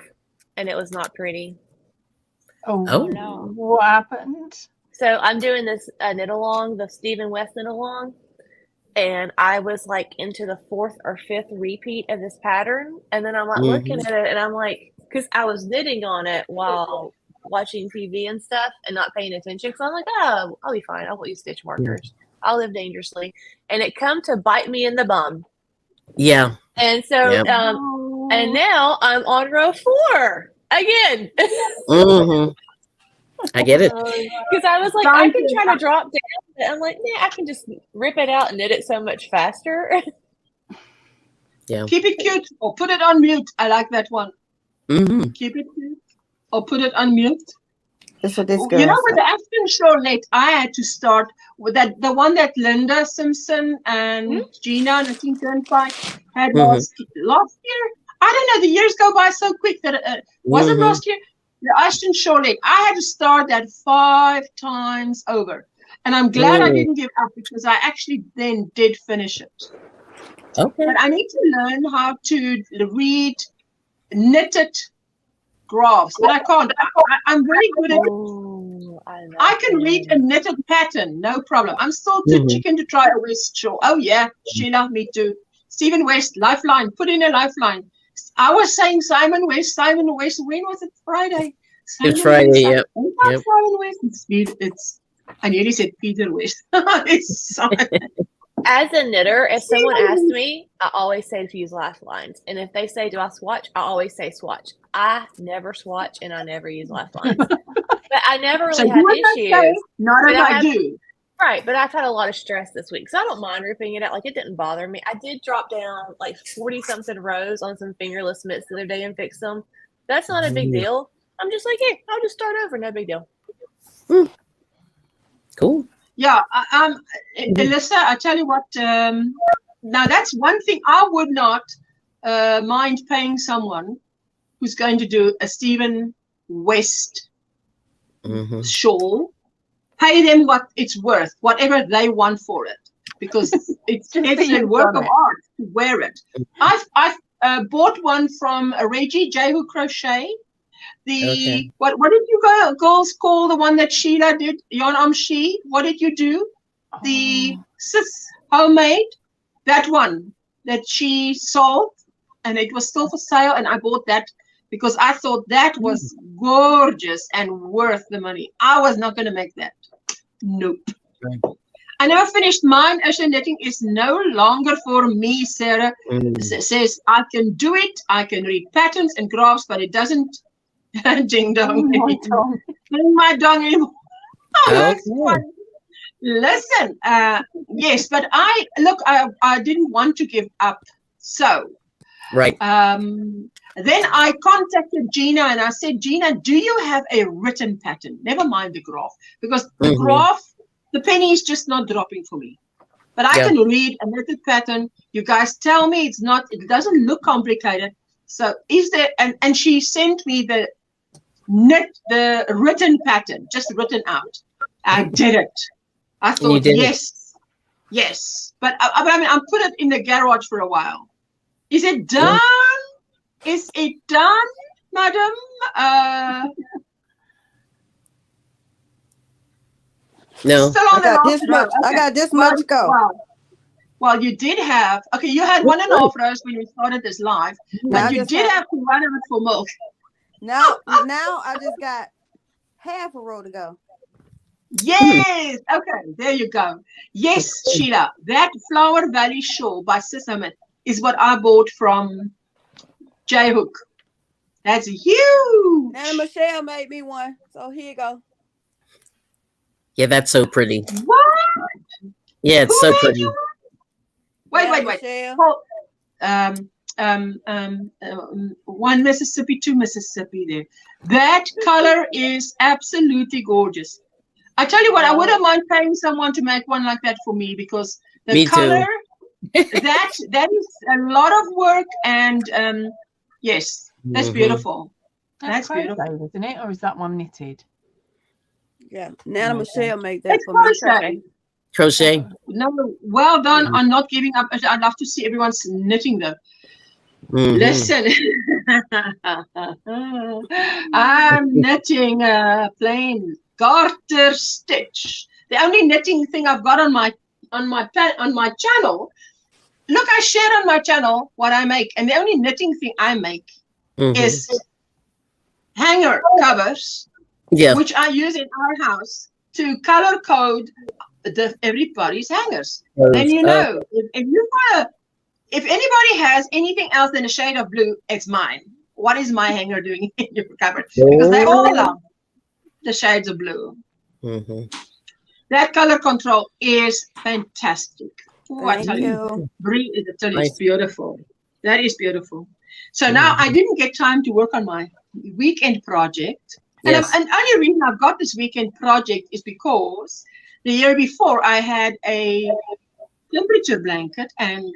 Speaker 5: and it was not pretty.
Speaker 6: Oh
Speaker 5: no.
Speaker 6: What happened?
Speaker 5: So I'm doing this knit along, the Stephen West knit along, and I was like into the 4th or 5th repeat of this pattern, and then I'm like looking at it, and I'm like, because I was knitting on it while watching TV and stuff, and not paying attention. So I'm like, oh, I'll be fine. I'll use stitch markers. I'll live dangerously, and it come to bite me in the bum.
Speaker 7: Yeah.
Speaker 5: And so, and now I'm on row 4 again.
Speaker 7: I get it.
Speaker 5: Because I was like, I can try to drop down, but I'm like, I can just rip it out and knit it so much faster.
Speaker 7: Yeah.
Speaker 1: Keep it cute or put it on mute. I like that one. Keep it cute or put it on mute.
Speaker 3: That's what this girl
Speaker 1: You know, with the Aspen Charlotte, I had to start with the one that Linda Simpson and Gina Knitting Turnpike had last year. I don't know. The years go by so quick that wasn't last year. The Aspen Charlotte, I had to start that 5 times over, and I'm glad I didn't give up because I actually then did finish it.
Speaker 7: Okay.
Speaker 1: But I need to learn how to read knitted graphs, but I can't. I'm very good at it. I can read a knitted pattern, no problem. I'm still too chicken to try a West Shore. Oh yeah, Sheila, me too. Stephen West, Lifeline, put in a Lifeline. I was saying Simon West. When was it? Friday.
Speaker 7: It's Friday, yep.
Speaker 1: Simon West. It's I nearly said Peter West. It's Simon.
Speaker 5: As a knitter, if someone asks me, I always say to use lifelines. And if they say, do I swatch? I always say swatch. I never swatch and I never use lifelines. But I never really have issues.
Speaker 1: Not as I do.
Speaker 5: Right, but I've had a lot of stress this week, so I don't mind ripping it out. Like, it didn't bother me. I did drop down like 40-something rows on some fingerless mitts the other day and fix them. That's not a big deal. I'm just like, hey, I'll just start over. No big deal.
Speaker 7: Cool.
Speaker 1: Yeah, Alyssa, I tell you what, now that's one thing I would not mind paying someone who's going to do a Stephen West shawl. Pay them what it's worth, whatever they want for it, because it's a work of art to wear it. I've bought one from Reggie J who Crochet. What did you girls call the one that Sheila did? Yon She. What did you do? The sis homemade, that one that she sold. and it was still for sale, and I bought that because I thought that was gorgeous and worth the money. I was not going to make that. Nope.
Speaker 7: Right.
Speaker 1: I never finished mine. Ocean knitting is no longer for me, Sarah. Says I can do it. I can read patterns and graphs, but it doesn't ding dong my dong anymore. Oh, that's fun. Listen, yes, but I didn't want to give up. So
Speaker 7: right.
Speaker 1: Then I contacted Gina and I said, Gina, do you have a written pattern? Never mind the graph, because the graph, the penny is just not dropping for me. But I can read a knitted pattern. You guys tell me it doesn't look complicated. So is there, and she sent me the written pattern, just written out. I did it. I thought, yes. But I mean, I put it in the garage for a while. Is it done? Is it done, madam?
Speaker 3: No. I got this much. Okay. I got this much go.
Speaker 1: Well, you did have, you had 1.5 rows when we started this live, but you did have to run it for milk.
Speaker 3: Now I just got half a row to go.
Speaker 1: Yes. Okay, there you go. Yes, Sheila, that Flower Valley shawl by Sissaman is what I bought from J Hook. That's huge.
Speaker 3: Nana Michelle made me one, so here you go.
Speaker 7: Yeah, that's so pretty.
Speaker 1: What?
Speaker 7: Yeah, it's so pretty.
Speaker 1: Wait. One Mississippi, 2 Mississippi there. That color is absolutely gorgeous. I tell you what, I wouldn't mind paying someone to make one like that for me, because the color, that is a lot of work, and yes, that's beautiful. That's beautiful,
Speaker 6: isn't it? Or is that one knitted?
Speaker 3: Yeah, Nana Michelle made that for me.
Speaker 7: Crochet.
Speaker 1: No, well done on not giving up. I'd love to see everyone's knitting though. Listen, I'm knitting a plain garter stitch. The only knitting thing I've got on my channel. Look, I share on my channel what I make, and the only knitting thing I make is hanger covers, which I use in our house to color code everybody's hangers. Then you know, if anybody has anything else than a shade of blue, it's mine. What is my hanger doing in your cupboard? Because they all love the shades of blue. That color control is fantastic. Oh, I tell you, Bree, it's beautiful. That is beautiful. So now I didn't get time to work on my weekend project. And the only reason I've got this weekend project is because the year before I had a temperature blanket, and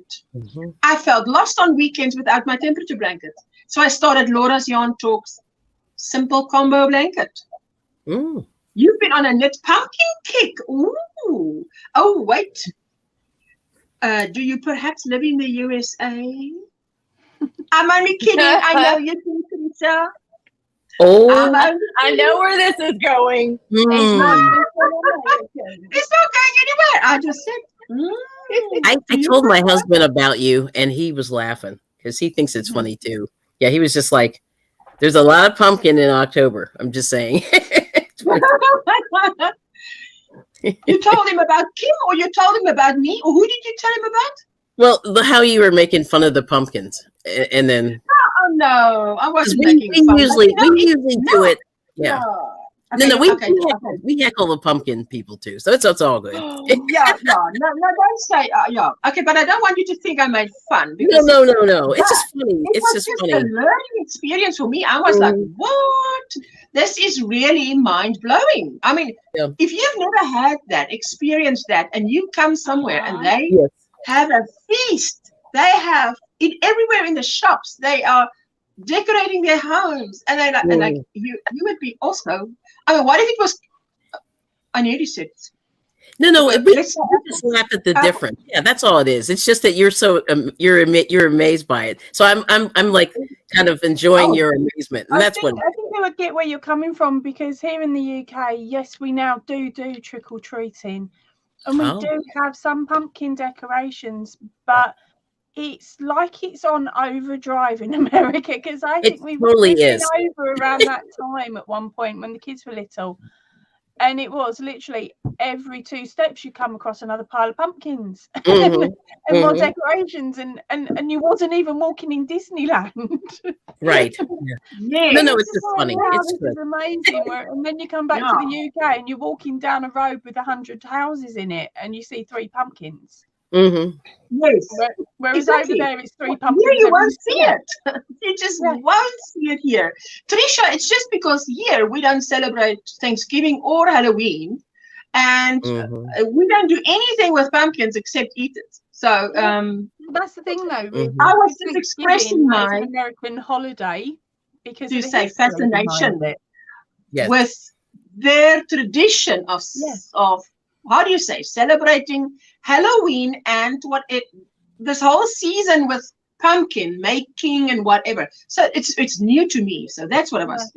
Speaker 1: I felt lost on weekends without my temperature blanket. So I started Laura's Yarn Talks Simple Combo Blanket. You've been on a knit pumpkin kick. Ooh. Oh, wait. Do you perhaps live in the USA? I'm only kidding. I know you do, Teresa.
Speaker 5: I know where this is going.
Speaker 1: It's not going anywhere. I just said.
Speaker 7: I told my husband about you, and he was laughing because he thinks it's funny too. Yeah, he was just like, "There's a lot of pumpkin in October." I'm just saying.
Speaker 1: You told him about Kim, or you told him about me, or who did you tell him about?
Speaker 7: Well, how you were making fun of the pumpkins, and then.
Speaker 1: Oh no, I wasn't making fun.
Speaker 7: We usually do it. Yeah. No, we heckle the pumpkin people too, so it's all good.
Speaker 1: No, don't say okay, but I don't want you to think I made fun. Because
Speaker 7: no. It's just funny. It's just funny.
Speaker 1: A learning experience for me. I was like, what? This is really mind blowing. I mean, if you've never had that, experienced that, and you come somewhere and they have a feast, they have it everywhere in the shops. They are decorating their homes, and they like you would be also. I mean, what if it was? I nearly said.
Speaker 7: No. We just laugh at the difference. Yeah, that's all it is. It's just that you're so you're amazed by it. So I'm like kind of enjoying your amazement, and I think
Speaker 6: I would get where you're coming from, because here in the UK, yes, we now do trick or treating, and we do have some pumpkin decorations, but it's like it's on overdrive in America, because I think we've
Speaker 7: totally
Speaker 6: been
Speaker 7: is.
Speaker 6: over around that time at one point when the kids were little. And it was literally every 2 steps you come across another pile of pumpkins and more decorations, and you wasn't even walking in Disneyland.
Speaker 7: Right.
Speaker 1: Yeah.
Speaker 7: No, it's just funny.
Speaker 6: Wow,
Speaker 7: It's
Speaker 6: this
Speaker 7: good.
Speaker 6: is amazing. And then you come back to the UK and you're walking down a road with 100 houses in it, and you see 3 pumpkins.
Speaker 1: Yes.
Speaker 6: Whereas
Speaker 1: Exactly.
Speaker 6: over there it's 3 pumpkins.
Speaker 1: Here you won't see it. You just won't see it here. Trisha, it's just because here we don't celebrate Thanksgiving or Halloween, and we don't do anything with pumpkins except eat it. So
Speaker 6: that's the thing, though.
Speaker 1: I was just expressing my
Speaker 6: American holiday because
Speaker 1: to say fascination with their tradition of how do you say, celebrating Halloween and this whole season with pumpkin making and whatever. So it's new to me. So that's what I was.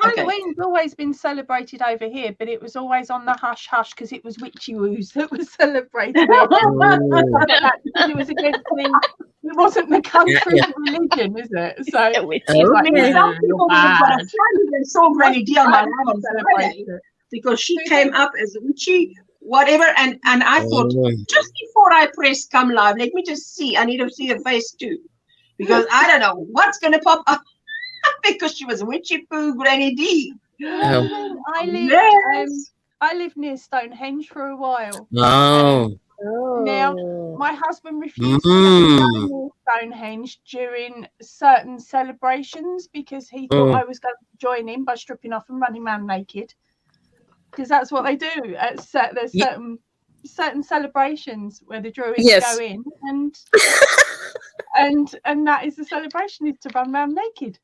Speaker 6: Halloween's always been celebrated over here, but it was always on the hush hush because it was witchy woos that was celebrated. It was against the. It wasn't the country's religion, is it? So
Speaker 1: saw Granny D on my live on Friday because she came up as a witchy. Whatever, and I thought, just before I press come live, let me just see. I need to see her face too, because I don't know what's going to pop up because she was witchy poo Granny D.
Speaker 6: I lived near Stonehenge for a while. Now my husband refused to go near Stonehenge during certain celebrations because he thought I was going to join him by stripping off and running around naked. Because that's what they do. There's certain celebrations where the Druids go in, and that is the celebration, is to run around naked.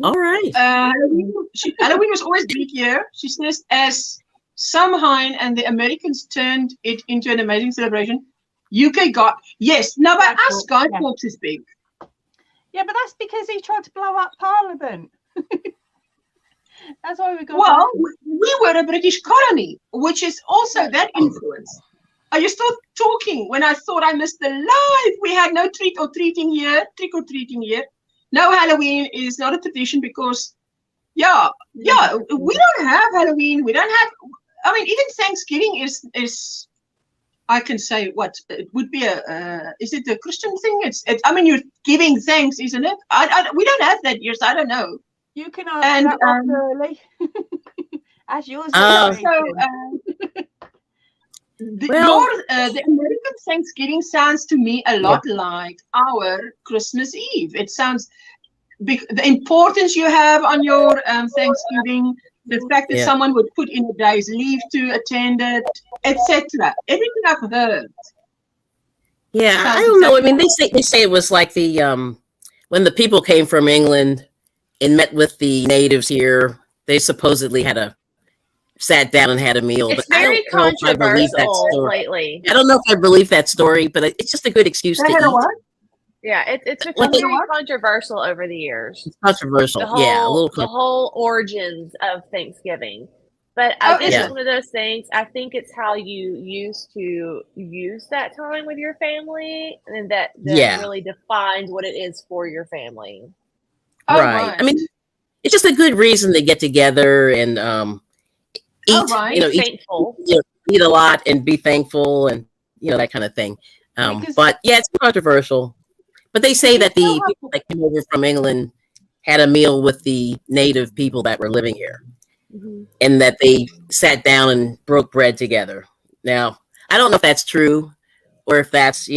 Speaker 7: All right.
Speaker 1: Halloween was always big here. She says, as somehow, and the Americans turned it into an amazing celebration. UK got no, but us Guy Fawkes is big.
Speaker 6: Yeah, but that's because he tried to blow up Parliament. That's why we got.
Speaker 1: Well, we were a British colony, which is also that influence. Are you still talking? When I thought I missed the live, we had no trick or treating here. No, Halloween is not a tradition because, we don't have Halloween. We don't have. I mean, even Thanksgiving is. I can say what it would be is it a Christian thing? I mean, you're giving thanks, isn't it? We don't have that here, so I don't know.
Speaker 6: You can answer that off early. As yours.
Speaker 1: The American Thanksgiving sounds to me a lot like our Christmas Eve. It sounds the importance you have on your Thanksgiving, the fact that someone would put in a day's leave to attend it, etc. Everything I've heard.
Speaker 7: Yeah, I don't know. I mean, they say it was like the when the people came from England and met with the natives here, they supposedly sat down and had a meal.
Speaker 5: It's
Speaker 7: but
Speaker 5: very
Speaker 7: I don't know if I believe that story
Speaker 5: lately.
Speaker 7: I don't know if I believe that story, but it's just a good excuse to eat.
Speaker 5: Yeah, it's become very controversial over the years.
Speaker 7: It's controversial, a little.
Speaker 5: The whole origins of Thanksgiving. But I think it's one of those things. I think it's how you used to use that time with your family, and that really defines what it is for your family.
Speaker 7: Right. I mean, it's just a good reason to get together and eat.
Speaker 5: Thankful.
Speaker 7: Eat a lot and be thankful, and that kind of thing. But it's controversial. But they say that the people that came over from England had a meal with the native people that were living here, and that they sat down and broke bread together. Now, I don't know if that's true or if that's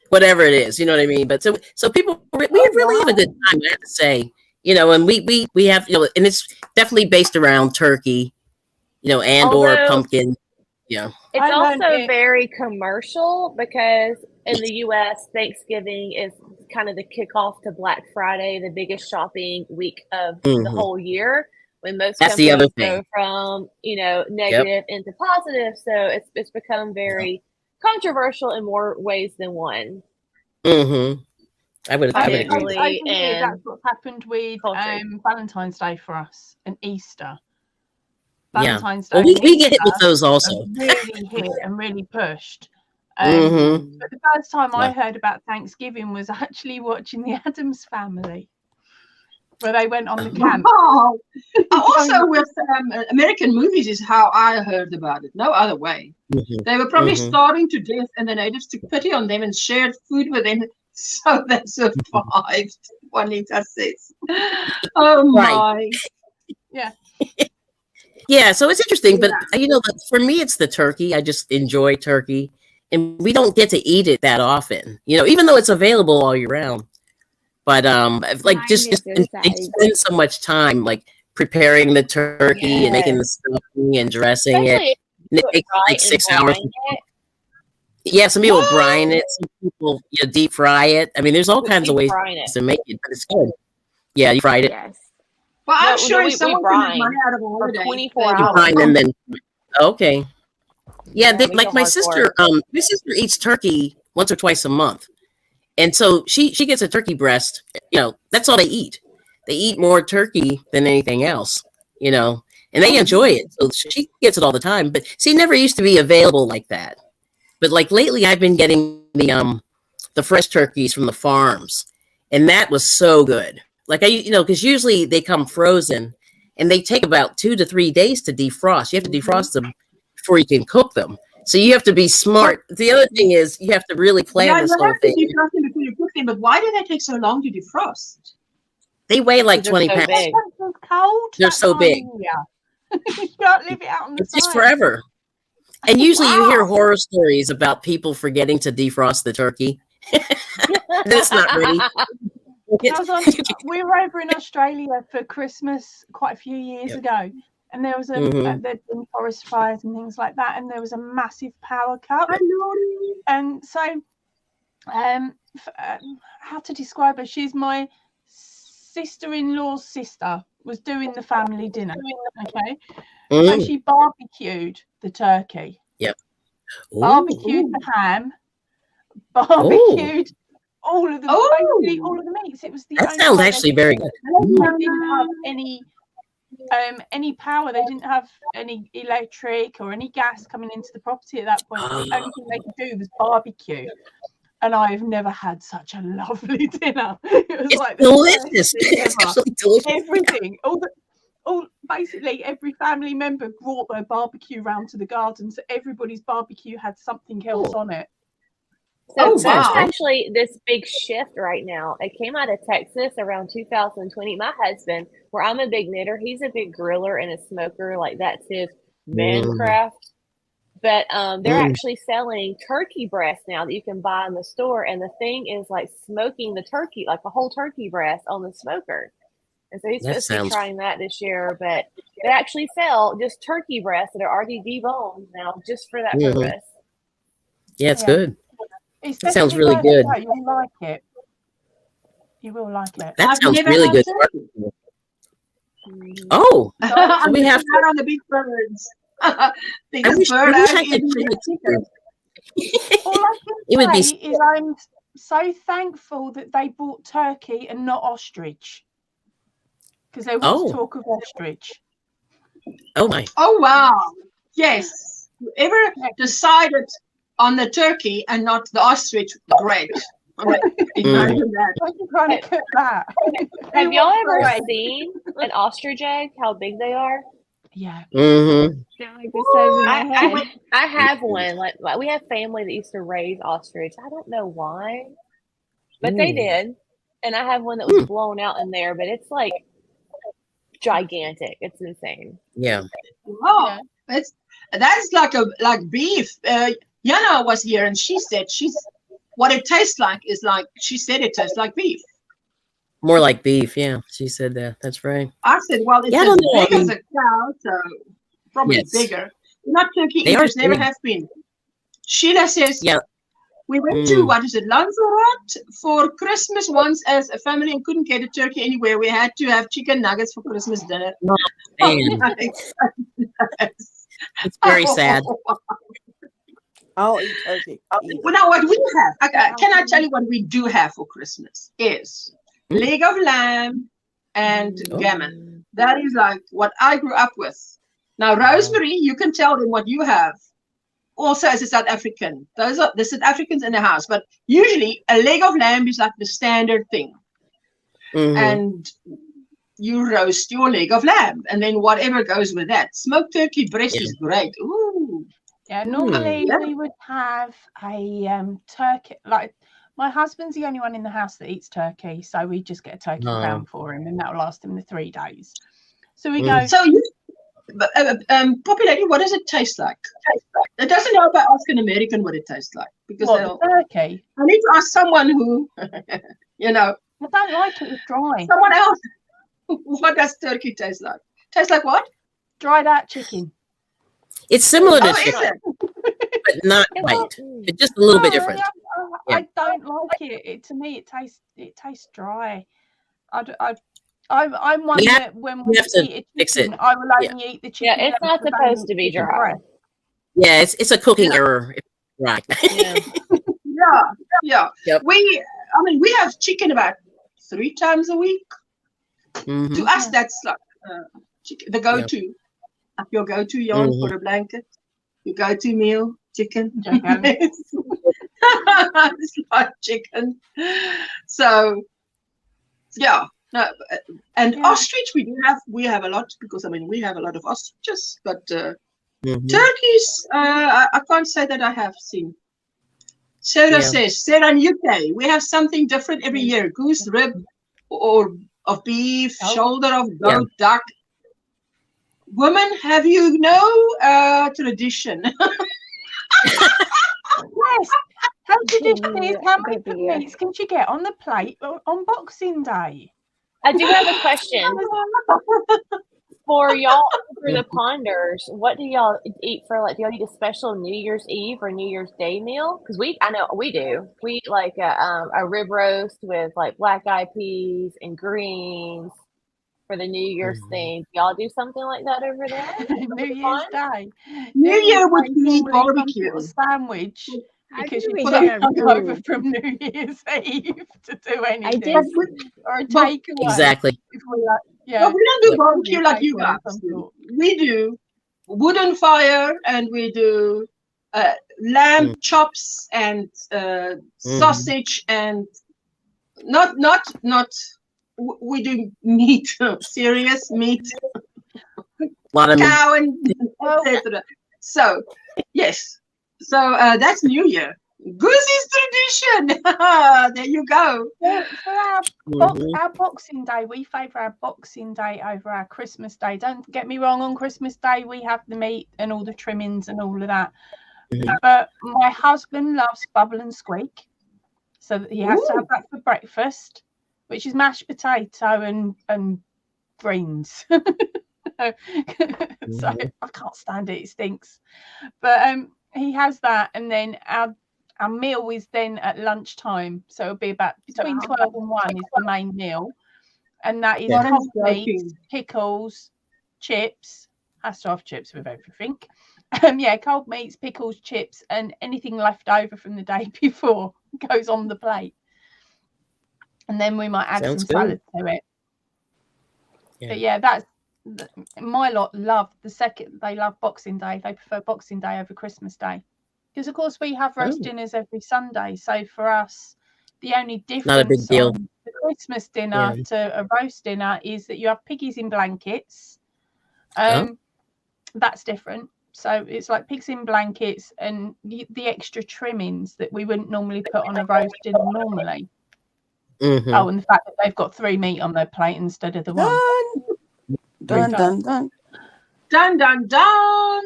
Speaker 7: whatever it is, you know what I mean? But so people, we really have a good time, I have to say, and we have, and it's definitely based around turkey, or pumpkin. Yeah.
Speaker 5: It's also very commercial because in the US, Thanksgiving is kind of the kickoff to Black Friday, the biggest shopping week of the whole year, when most companies go from, negative into positive. So it's become very controversial in more ways than one.
Speaker 7: I would
Speaker 6: agree. That's what happened with Valentine's Day for us and Easter. Valentine's Day.
Speaker 7: Well, we get hit with those also.
Speaker 6: Really hit and really pushed. But the first time I heard about Thanksgiving was actually watching the Addams Family, where they went on the camp.
Speaker 1: Oh, also with American movies is how I heard about it. No other way. They were probably starving to death, and the natives took pity on them and shared food with them, so they survived. Juanita says. Oh my.
Speaker 6: Yeah.
Speaker 7: Yeah, so it's interesting, but you know, for me, it's the turkey. I just enjoy turkey, and we don't get to eat it that often. You know, even though it's available all year round. But like just they spend so much time like preparing the turkey and making the stuffing and dressing it. And it takes like 6 hours. Yeah, some people brine it. Some people deep fry it. I mean, there's all kinds of ways to make it, but it's good. Yeah, you fried it.
Speaker 2: Yes.
Speaker 1: Well, I'm sure someone can make money out of a
Speaker 5: for
Speaker 1: holiday.
Speaker 5: 24 hours.
Speaker 7: And then okay. Yeah, like my sister eats turkey once or twice a month. And so she gets a turkey breast, you know, that's all they eat. They eat more turkey than anything else, you know, and they enjoy it. So she gets it all the time, but see, it never used to be available like that. But like lately I've been getting the fresh turkeys from the farms, and that was so good. Like because usually they come frozen and they take about 2 to 3 days to defrost. You have to defrost them before you can cook them. So you have to be smart. The other thing is you have to really plan this whole thing.
Speaker 1: Defrost them before you cook them, but why do they take so long to defrost?
Speaker 7: They weigh like 20 pounds.
Speaker 6: Big. Cold.
Speaker 7: They're so big.
Speaker 6: You can't leave it out on the
Speaker 7: It's just forever. And usually you hear horror stories about people forgetting to defrost the turkey. That's not ready.
Speaker 6: We were over in Australia for Christmas quite a few years ago. And there was there'd been forest fires and things like that, and there was a massive power cut. And so, how to describe her? She's my sister-in-law's sister. Was doing the family dinner. Okay, so she barbecued the turkey.
Speaker 7: Yep.
Speaker 6: Barbecued the ham. Barbecued all of the meats. It was the
Speaker 7: that sounds actually very good.
Speaker 6: They didn't have any power. They didn't have any electric or any gas coming into the property at that point. So the only thing they could do was barbecue. And I've never had such a lovely dinner. It was like
Speaker 7: delicious. It's absolutely delicious.
Speaker 6: Everything, basically every family member brought their barbecue round to the garden, so everybody's barbecue had something else on it.
Speaker 5: So that's actually this big shift right now. It came out of Texas around 2020. My husband, where I'm a big knitter, he's a big griller and a smoker. Like that's his man craft. But they're actually selling turkey breasts now that you can buy in the store. And the thing is like smoking the turkey, like a whole turkey breast on the smoker. And so he's supposed to be trying that this year. But they actually sell just turkey breasts that are already deboned now just for that purpose.
Speaker 7: Yeah, it's good. It sounds really good.
Speaker 6: You'll like it. You will like it.
Speaker 7: That sounds really good. Oh, so we have
Speaker 1: on the big birds.
Speaker 7: It would be.
Speaker 6: I'm so thankful that they bought turkey and not ostrich, because there was talk of ostrich.
Speaker 7: Oh my!
Speaker 1: Oh wow! Yes. Whoever decided on the turkey and not the ostrich, great. Imagine that.
Speaker 6: Trying to cook that.
Speaker 5: Have y'all ever seen an ostrich egg? How big they are?
Speaker 6: Yeah.
Speaker 5: I have one. Like we have family that used to raise ostrich. I don't know why, but they did. And I have one that was blown out in there, but it's like gigantic. It's insane.
Speaker 7: Yeah.
Speaker 1: Oh, that's like beef. Yana was here and she said what it tastes like is like, she said it tastes like beef.
Speaker 7: More like beef, yeah. She said that. That's right.
Speaker 1: I said, well, it's as big as a cow, so probably bigger. Not turkey eaters, never have been. Sheila says, we went to, Lanzarote for Christmas once as a family and couldn't get a turkey anywhere. We had to have chicken nuggets for Christmas dinner.
Speaker 7: It's very sad.
Speaker 3: I'll eat turkey.
Speaker 1: Well, now what we have, can I tell you what we do have for Christmas is leg of lamb and gammon. That is like what I grew up with. Now, Rosemary, you can tell them what you have. also as a South African. Those are the South Africans in the house. But usually a leg of lamb is like the standard thing. And you roast your leg of lamb, and then whatever goes with that. Smoked turkey breast is great. Ooh.
Speaker 6: Yeah, normally we would have a turkey. Like, my husband's the only one in the house that eats turkey, so we just get a turkey pound for him, and that will last him the 3 days. So we go.
Speaker 1: So you, Poppy Lady, what does it taste like? It doesn't help by asking an American what it tastes like, because
Speaker 6: turkey.
Speaker 1: I need to ask someone who, you know.
Speaker 6: I don't like it with dry.
Speaker 1: Someone else. What does turkey taste like? Tastes like what?
Speaker 6: Dried out chicken.
Speaker 7: It's similar to chicken, but not quite. It's just a little bit different.
Speaker 6: I don't like it. To me, it tastes dry. I'm one that when we eat a chicken, I will only eat the chicken.
Speaker 5: Yeah, it's not supposed to be dry.
Speaker 7: Yeah, it's a cooking error. Right.
Speaker 1: Yeah.
Speaker 7: Yep.
Speaker 1: We have chicken about 3 times a week. To us, that's like the go-to. Your go-to yarn for a blanket. Your go-to meal, chicken. It's like chicken. So, yeah. No, and ostrich we have a lot, because we have a lot of ostriches, but turkeys I can't say that I have seen. Sarah says, Sarah in UK, we have something different every year. Goose, rib, or of beef, shoulder of goat, duck. Women, have you no tradition?
Speaker 6: Yes. How tradition is, how many meats can she get on the plate on Boxing Day?
Speaker 5: I do have a question for y'all, for the ponders. What do y'all eat for, like, do y'all eat a special New Year's Eve or New Year's Day meal? Because I know we do. We eat like a rib roast with like black eyed peas and greens for the New Year's thing. Do y'all do something like that over there?
Speaker 6: New Year's Day.
Speaker 1: New Year would be barbecue.
Speaker 6: A sandwich. Because you
Speaker 2: put
Speaker 6: over from New Year's Eve to do anything. Or a takeaway.
Speaker 7: Exactly.
Speaker 1: But we don't do barbecue like you guys do. We do wooden fire, and we do lamb chops and sausage, and not we do meat, serious meat, cow and etc. So yes. So that's New Year. Goosey's tradition. There you go.
Speaker 6: For our Boxing Day, we favour our Boxing Day over our Christmas Day. Don't get me wrong, on Christmas Day we have the meat and all the trimmings and all of that. But my husband loves bubble and squeak, so he has to have that for breakfast, which is mashed potato and greens. So I can't stand it. It stinks. But he has that, and then our meal is then at lunchtime, so it'll be about between 12 and 1 is the main meal, and that is cold meat, pickles, chips. Has to have chips with everything. Cold meats, pickles, chips, and anything left over from the day before goes on the plate, and then we might add some salad to it. But that's my lot love they love Boxing Day. They prefer Boxing Day over Christmas Day, because of course we have roast dinners every Sunday. So for us, the only difference
Speaker 7: not a big deal.
Speaker 6: on the Christmas dinner to a roast dinner is that you have piggies in blankets. That's different. So it's like pigs in blankets and the extra trimmings that we wouldn't normally put on a roast dinner normally. Oh, and the fact that they've got 3 meat on their plate instead of the 1.
Speaker 3: Dun, dun, dun.
Speaker 1: Dun, dun, dun.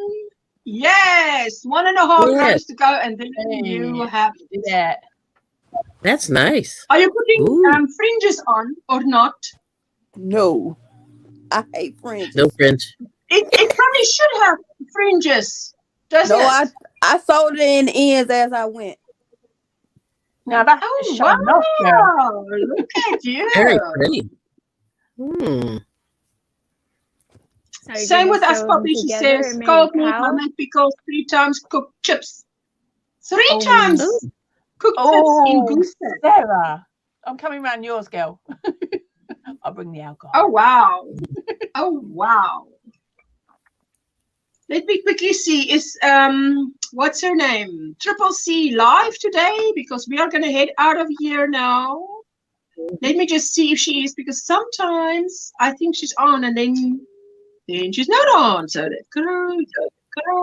Speaker 1: Yes. 1.5 rows to go, and then you have it.
Speaker 6: Yeah.
Speaker 7: That's nice.
Speaker 1: Are you putting fringes on or not?
Speaker 3: No. I hate fringes.
Speaker 7: No fringe.
Speaker 1: It probably should have fringes, doesn't it?
Speaker 3: I sewed it in the ends as I went.
Speaker 6: Now that's showing off, girl.
Speaker 1: Look at you.
Speaker 7: Very pretty.
Speaker 1: Same with us, Poppy. She says cold meat, homemade pickles, 3 times cooked chips. 3 times cooked chips in goose.
Speaker 6: Sarah, I'm coming around yours, girl. I'll bring the alcohol.
Speaker 1: Oh wow. Oh wow. Let me quickly see. Is what's her name? Triple C live today? Because we are going to head out of here now. Let me just see if she is, because sometimes I think she's on and then she's not on. So that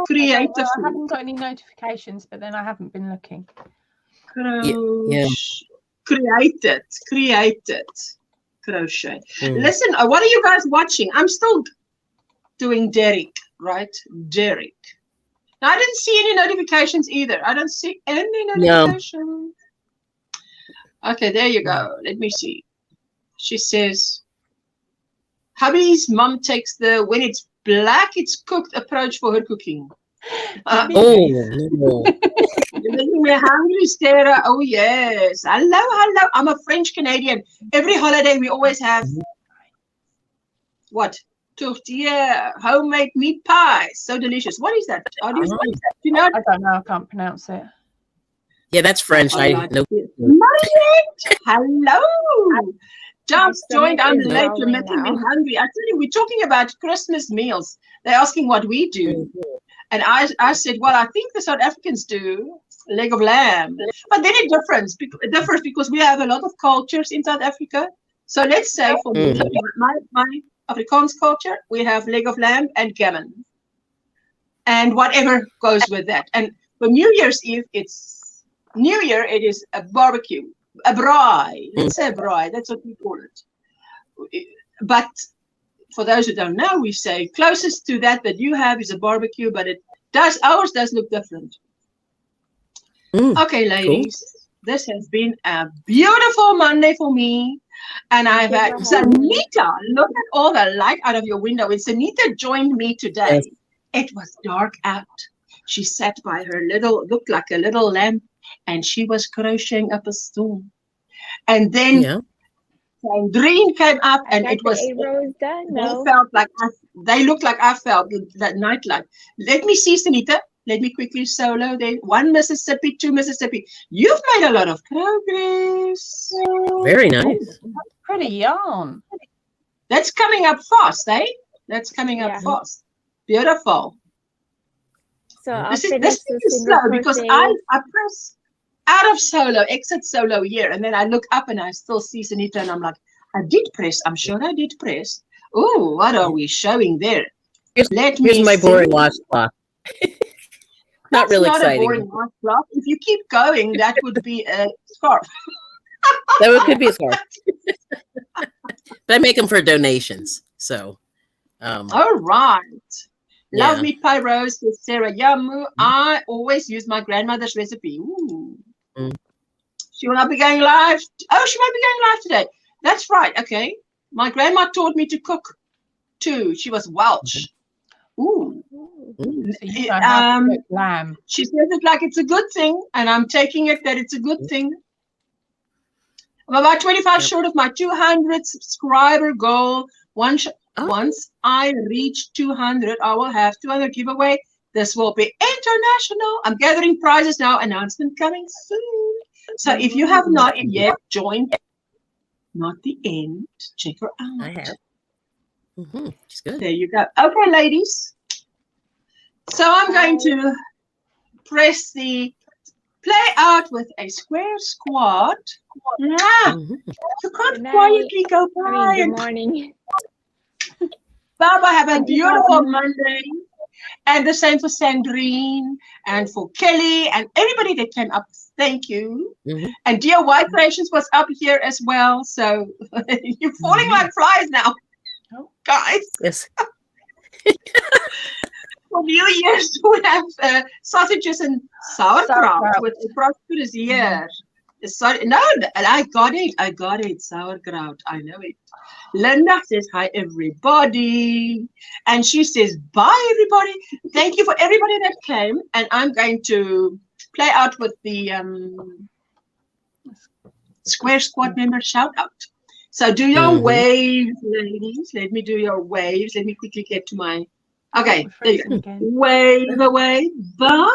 Speaker 1: creative.
Speaker 6: I haven't got any notifications, but then I haven't been looking.
Speaker 7: Yeah.
Speaker 1: Created. Crochet. Listen, what are you guys watching? I'm still doing Derek, right? Derek. Now, I didn't see any notifications either. I don't see any notifications. No. Okay, there you go. Let me see. She says, hubby's mom takes the when it's black, it's cooked approach for her cooking.
Speaker 7: No.
Speaker 1: You're making me hungry, Sarah. Oh, yes. Hello. I'm a French Canadian. Every holiday we always have what? Tortilla, homemade meat pie. So delicious. What is that? Do you know?
Speaker 6: I don't know. I can't pronounce it.
Speaker 7: Yeah, that's French. I know.
Speaker 1: Hello. Just joined. I'm late. You're making me hungry. I tell you, we're talking about Christmas meals. They're asking what we do. And I said, well, I think the South Africans do leg of lamb. But then it differs because we have a lot of cultures in South Africa. So let's say for me, my Afrikaans culture, we have leg of lamb and gammon. And whatever goes with that. And for New Year's Eve, it is a barbecue, a braai. Let's say a braai. That's what we call it. But for those who don't know, we say closest to that you have is a barbecue, but ours does look different. Okay, ladies, this has been a beautiful Monday for me. And I've had Sanita, look at all the light out of your window. And Sanita joined me today. It was dark out. She sat by her looked like a little lamp, and she was crocheting up a storm. And then Sandrine came up, and it was they looked like I felt that nightlight. Let me see, Sanita. Let me quickly solo there. 1 Mississippi, 2 Mississippi. You've made a lot of progress.
Speaker 7: Very nice.
Speaker 6: Pretty yarn.
Speaker 1: That's coming up fast, eh? That's coming up fast. Beautiful.
Speaker 2: So
Speaker 1: this is slow because I press out of solo, exit solo here, and then I look up and I still see Sanita, and I'm like, I did press. I'm sure I did press. Oh, what are we showing there?
Speaker 7: Here's my boring washcloth. Not really exciting. A boring
Speaker 1: washcloth. If you keep going, that would be a scarf.
Speaker 7: That could be a scarf. But I make them for donations. So,
Speaker 1: all right. Love meat pie roast with Sarah Yamu. I always use my grandmother's recipe. Ooh. She will not be going live. Oh, she might be going live today. That's right. Okay. My grandma taught me to cook too. She was Welsh. Ooh.
Speaker 6: Lamb.
Speaker 1: She says it like it's a good thing, and I'm taking it that it's a good thing. I'm about 25 short of my 200 subscriber goal. Once I reach 200, I will have 200 giveaway. This will be international. I'm gathering prizes now. Announcement coming soon. So if you have not yet joined, not the end, check her out.
Speaker 7: I have. She's good.
Speaker 1: There you go. Okay, ladies. So I'm going to press the play out with a square squat. You can't quietly go by.
Speaker 2: Good morning.
Speaker 1: Baba, have a beautiful Monday. And the same for Sandrine and for Kelly and everybody that came up. Thank you. And Dear White Creations was up here as well. So you're falling like flies now, guys.
Speaker 7: Yes.
Speaker 1: For New Year's, we have sausages and sauerkraut with a prosperous year. No, I got it. Sauerkraut. I know it. Linda says, hi, everybody. And she says, bye, everybody. Thank you for everybody that came. And I'm going to play out with the Square Squad member shout out. So do your waves, ladies. Let me do your waves. Let me quickly get to my... Okay, there you go. Wave away. Bye.